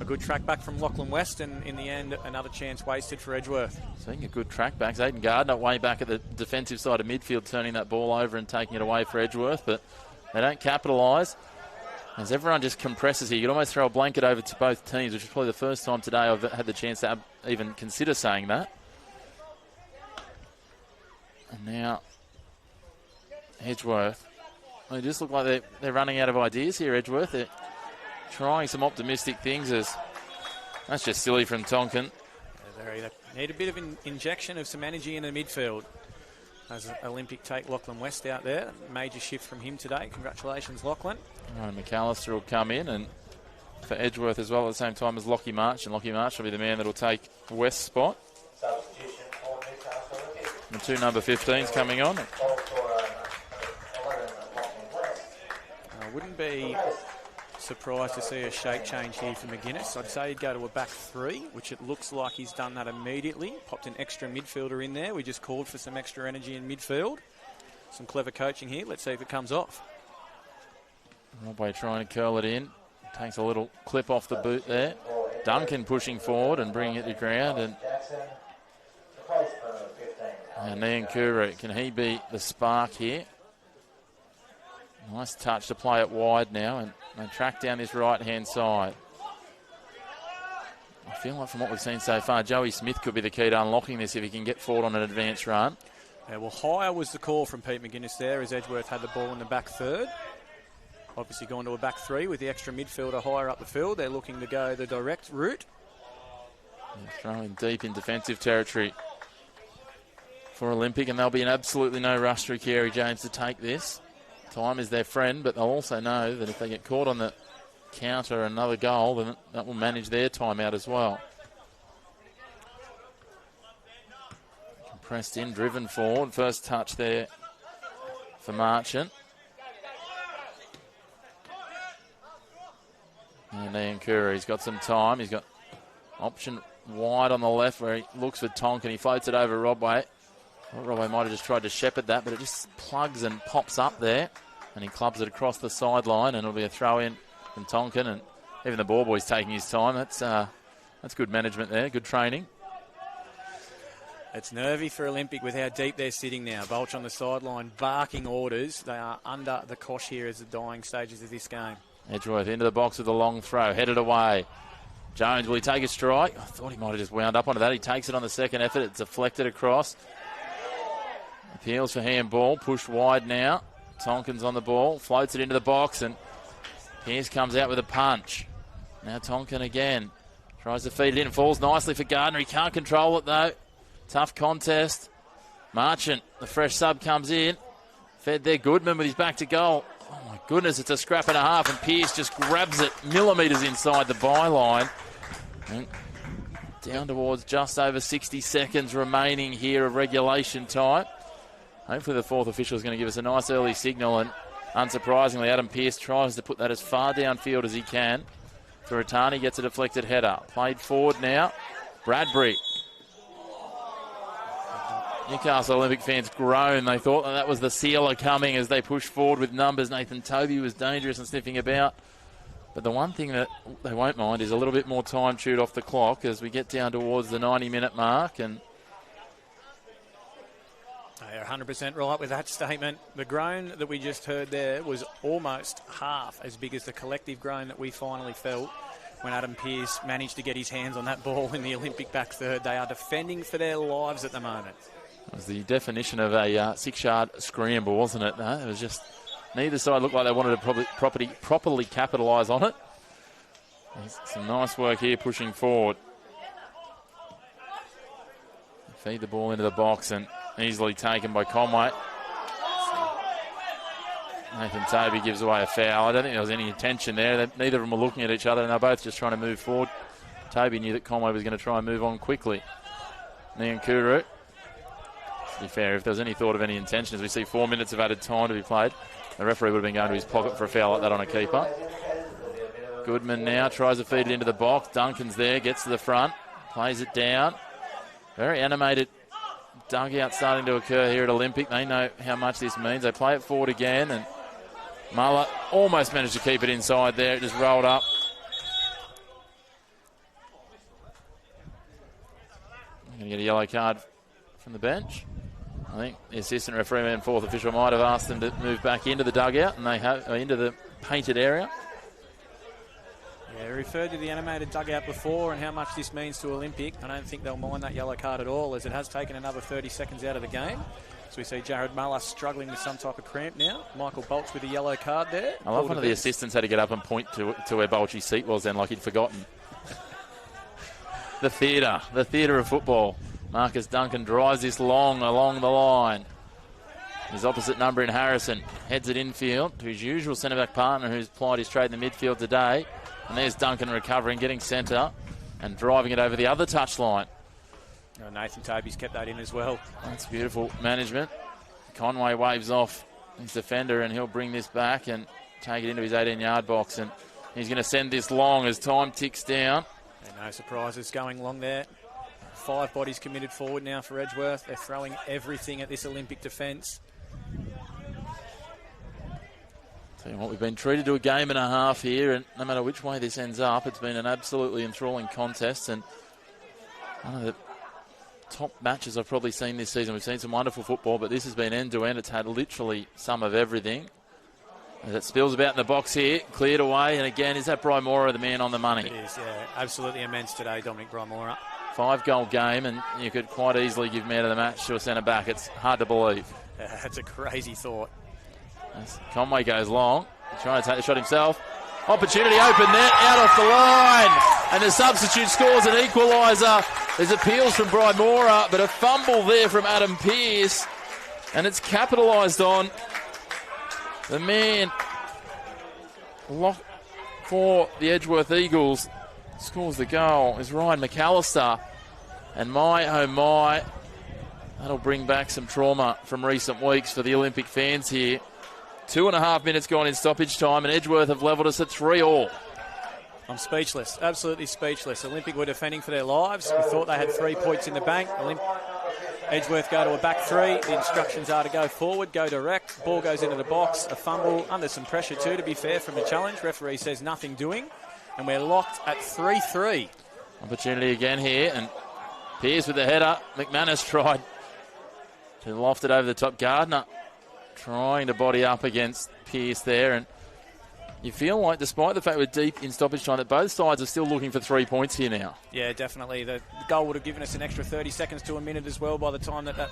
A good track back from Lachlan West, and in the end, another chance wasted for Edgeworth. Seeing a good track back. Aidan Gardner way back at the defensive side of midfield, turning that ball over and taking it away for Edgeworth, but they don't capitalise. As everyone just compresses here, you could almost throw a blanket over to both teams, which is probably the first time today I've had the chance to even consider saying that. And now, Edgeworth. They just look like they're running out of ideas here, Edgeworth. They're trying some optimistic things. That's just silly from Tonkin. They need a bit of an injection of some energy in the midfield. As Olympic take Lachlan West out there. Major shift from him today. Congratulations, Lachlan. And McAllister will come in, and for Edgeworth as well at the same time as Lockie March. And Lockie March will be the man that will take West's spot. Substitution for Newcastle. The two number 15s coming on. I wouldn't be surprised to see a shape change here for McGuinness. I'd say he'd go to a back three, which it looks like he's done that immediately. Popped an extra midfielder in there. We just called for some extra energy in midfield. Some clever coaching here. Let's see if it comes off. Rodway trying to curl it in. Takes a little clip off the boot there. Duncan pushing forward and bringing it to ground. And Niankuru, can he be the spark here? Nice touch to play it wide now, and they track down this right-hand side. I feel like from what we've seen so far, Joey Smith could be the key to unlocking this if he can get forward on an advanced run. Yeah, well, higher was the call from Pete McGuinness there as Edgeworth had the ball in the back third. Obviously gone to a back three with the extra midfielder higher up the field. They're looking to go the direct route. Throwing deep in defensive territory for Olympic, and there'll be absolutely no rush through Carey James to take this. Time is their friend, but they'll also know that if they get caught on the counter another goal, then that will manage their time out as well. Compressed in, driven forward. First touch there for Marchant. And Niankuru, he's got some time. He's got option wide on the left where he looks for Tonkin. He floats it over Rodway. Well, Rodway might have just tried to shepherd that, but it just plugs and pops up there. And he clubs it across the sideline, and it'll be a throw-in from Tonkin. And even the ball boy's taking his time. That's good management there, good training. It's nervy for Olympic with how deep they're sitting now. Bulch on the sideline, barking orders. They are under the cosh here as the dying stages of this game. Edgeworth into the box with a long throw, headed away. Jones, will he take a strike? I thought he might have just wound up onto that. He takes it on the second effort. It's deflected across. Appeals for handball, pushed wide now. Tonkin's on the ball, floats it into the box, and Pearce comes out with a punch. Now Tonkin again. Tries to feed it in, falls nicely for Gardner. He can't control it though. Tough contest. Marchant, the fresh sub, comes in. Fed there, Goodman with his back to goal. Oh my goodness, it's a scrap and a half, and Pearce just grabs it millimetres inside the byline. And Down towards just over 60 seconds remaining here of regulation time. Hopefully the fourth official is going to give us a nice early signal, and unsurprisingly Adam Pearce tries to put that as far downfield as he can. Turatani gets a deflected header. Played forward now. Bradbury. Newcastle Olympic fans groan. They thought that was the sealer coming as they pushed forward with numbers. Nathan Toby was dangerous and sniffing about. But the one thing that they won't mind is a little bit more time chewed off the clock as we get down towards the 90-minute mark. And you're 100% right with that statement. The groan that we just heard there was almost half as big as the collective groan that we finally felt when Adam Pearce managed to get his hands on that ball in the Olympic back third. They are defending for their lives at the moment. It was the definition of a 6-yard scramble, wasn't it? No, it was just neither side looked like they wanted to properly capitalise on it. There's some nice work here pushing forward. Feed the ball into the box and easily taken by Conway. Nathan Toby gives away a foul. I don't think there was any intention there. Neither of them were looking at each other, and they're both just trying to move forward. Toby knew that Conway was going to try and move on quickly. Niankuru. To be fair, if there was any thought of any intention, as we see 4 minutes of added time to be played, the referee would have been going to his pocket for a foul like that on a keeper. Goodman now tries to feed it into the box. Duncan's there, gets to the front, plays it down. Very animated dugout starting to occur here at Olympic. They know how much this means. They play it forward again, and Muller almost managed to keep it inside there. It just rolled up. I'm going to get a yellow card from the bench. I think the assistant referee and fourth official might have asked them to move back into the dugout, and they have into the painted area. Yeah, referred to the animated dugout before and how much this means to Olympic. I don't think they'll mind that yellow card at all, as it has taken another 30 seconds out of the game. So we see Jared Muller struggling with some type of cramp now. Michael Bolts with a yellow card there. I love one of the assistants had to get up and point to where Bolt's seat was then, like he'd forgotten. The theatre of football. Marcus Duncan drives this long along the line. His opposite number in Harrison heads it infield to his usual centre-back partner who's plied his trade in the midfield today. And there's Duncan recovering, getting centre and driving it over the other touchline. Oh, Nathan Toby's kept that in as well. That's beautiful management. Conway waves off his defender and he'll bring this back and take it into his 18-yard box. And he's going to send this long as time ticks down. And no surprises going long there. 5 bodies committed forward now for Edgeworth. They're throwing everything at this Olympic defence. Tell you what, we've been treated to a game and a half here, and no matter which way this ends up, it's been an absolutely enthralling contest, and one of the top matches I've probably seen this season. We've seen some wonderful football, but this has been end-to-end. It's had literally some of everything. As it spills about in the box here, cleared away, and again, is that Brymora the man on the money? It is, yeah. Absolutely immense today, Dominic Brymora. 5-goal game, and you could quite easily give man of the match to a centre-back. It's hard to believe. That's a crazy thought. As Conway goes long, trying to take the shot himself. Opportunity, open net, out off the line. And the substitute scores an equaliser. There's appeals from Brymora, but a fumble there from Adam Pearce. And it's capitalised on. The man locked for the Edgeworth Eagles scores the goal is Ryan McAllister. And my, oh my, that'll bring back some trauma from recent weeks for the Olympic fans here. 2.5 minutes gone in stoppage time, and Edgeworth have levelled us at 3-3. I'm speechless, absolutely speechless. Olympic were defending for their lives. We thought they had 3 points in the bank. Edgeworth go to a back 3. The instructions are to go forward, go direct. Ball goes into the box, a fumble, under some pressure too, to be fair, from a challenge. Referee says nothing doing, and we're locked at 3-3. Opportunity again here, and Pearce with the header. McManus tried to loft it over the top. Gardner trying to body up against Pearce there, and you feel like, despite the fact we're deep in stoppage time, that both sides are still looking for 3 points here now. Yeah, definitely. The goal would have given us an extra 30 seconds to a minute as well by the time that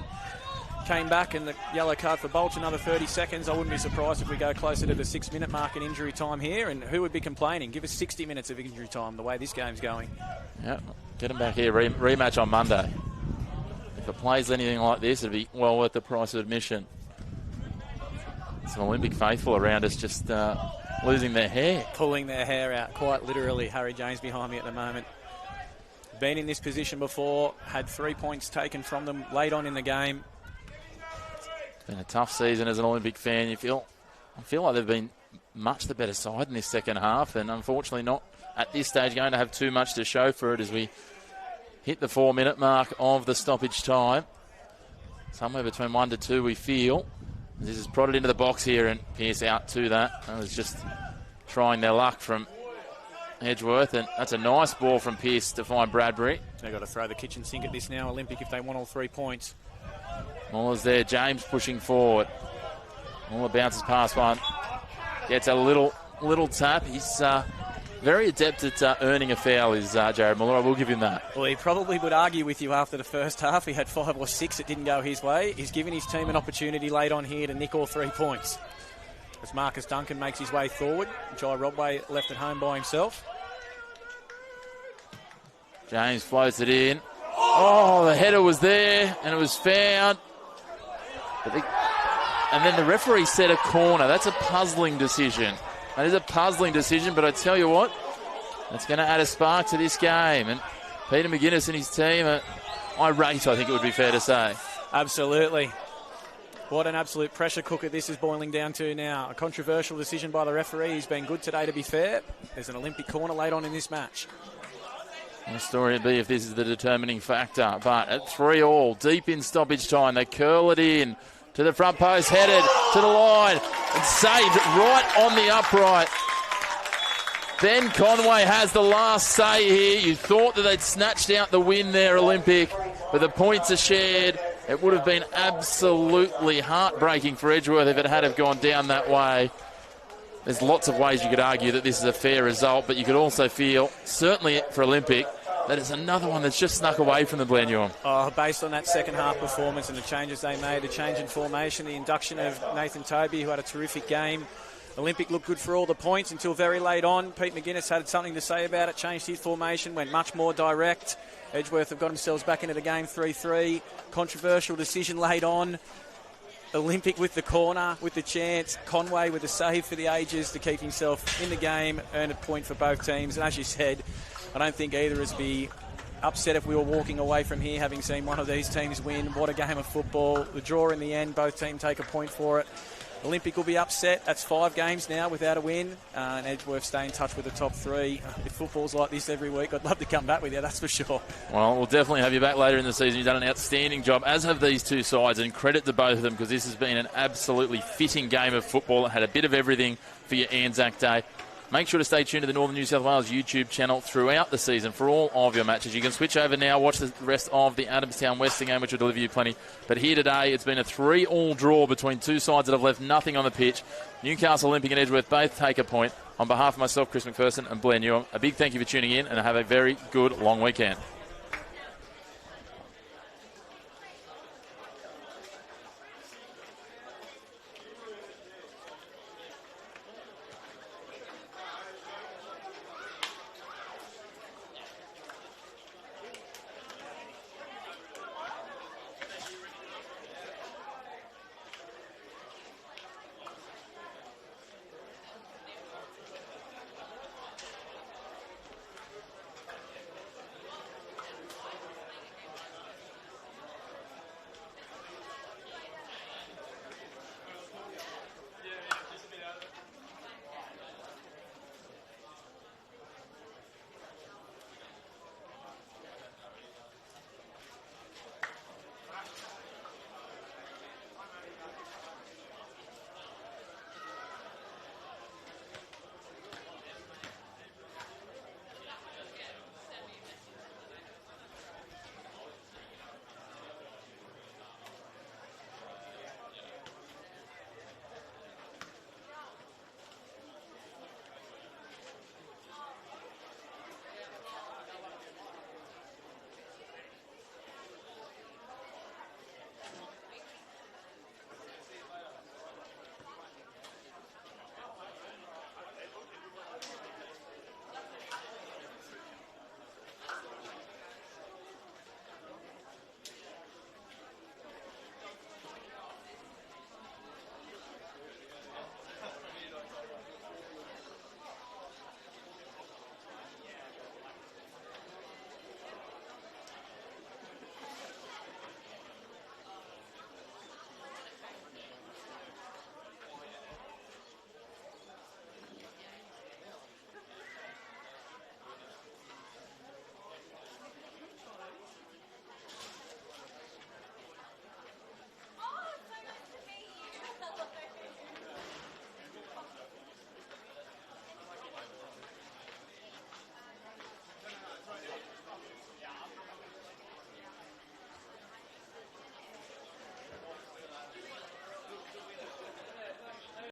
came back, and the yellow card for Bolch, another 30 seconds. I wouldn't be surprised if we go closer to the 6-minute mark in injury time here, and who would be complaining? Give us 60 minutes of injury time, the way this game's going. Yeah, get them back here, rematch on Monday. If it plays anything like this, it'd be well worth the price of admission. Some Olympic faithful around us just losing their hair. Pulling their hair out, quite literally. Harry James behind me at the moment. been in this position before, had 3 points taken from them late on in the game. It's been a tough season as an Olympic fan. I feel like they've been much the better side in this second half, and unfortunately not at this stage going to have too much to show for it as we hit the 4-minute mark of the stoppage time. Somewhere between 1 to 2 we feel. This is prodded into the box here, and Pearce out to that. That was just trying their luck from Edgeworth, and that's a nice ball from Pearce to find Bradbury. They've got to throw the kitchen sink at this now, Olympic, if they want all 3 points. Muller's there, James pushing forward. Muller bounces past one. Gets a little tap. He's very adept at earning a foul, is Jared Muller. I will give him that. Well, he probably would argue with you after the first half. He had 5 or 6 that didn't go his way. He's given his team an opportunity late on here to nick all 3 points. As Marcus Duncan makes his way forward, Jai Rodway left at home by himself. James floats it in. Oh, the header was there, and it was found. And then the referee set a corner. That's a puzzling decision. That is a puzzling decision, but I tell you what, that's going to add a spark to this game. And Peter McGuinness and his team are irate, I think it would be fair to say. Absolutely. What an absolute pressure cooker this is boiling down to now. A controversial decision by the referee. He's been good today, to be fair. There's an Olympic corner late on in this match. The story would be if this is the determining factor. But at 3-3, deep in stoppage time, they curl it in to the front post, headed to the line, and saved right on the upright. Ben Conway has the last say here. You thought that they'd snatched out the win there, Olympic, but the points are shared. It would have been absolutely heartbreaking for Edgeworth if it had have gone down that way. There's lots of ways you could argue that this is a fair result, but you could also feel, certainly for Olympic, that it's another one that's just snuck away from the Blenheim. Oh, based on that second half performance and the changes they made, the change in formation, the induction of Nathan Toby, who had a terrific game. Olympic looked good for all the points until very late on. Pete McGuinness had something to say about it, changed his formation, went much more direct. Edgeworth have got themselves back into the game 3-3. Controversial decision late on. Olympic with the corner, with the chance. Conway with the save for the ages to keep himself in the game, earn a point for both teams. And as you said, I don't think either of us be upset if we were walking away from here having seen one of these teams win. What a game of football. The draw in the end, both teams take a point for it. Olympic will be upset. That's 5 games now without a win. And Edgeworth stay in touch with the top 3. If football's like this every week, I'd love to come back with you, that's for sure. Well, we'll definitely have you back later in the season. You've done an outstanding job, as have these two sides, and credit to both of them because this has been an absolutely fitting game of football. It had a bit of everything for your Anzac Day. Make sure to stay tuned to the Northern New South Wales YouTube channel throughout the season for all of your matches. You can switch over now, watch the rest of the Adamstown Western game, which will deliver you plenty. But here today, it's been a 3-3 draw between two sides that have left nothing on the pitch. Newcastle, Olympic and Edgeworth both take a point. On behalf of myself, Chris McPherson and Blair Newham, a big thank you for tuning in and have a very good long weekend.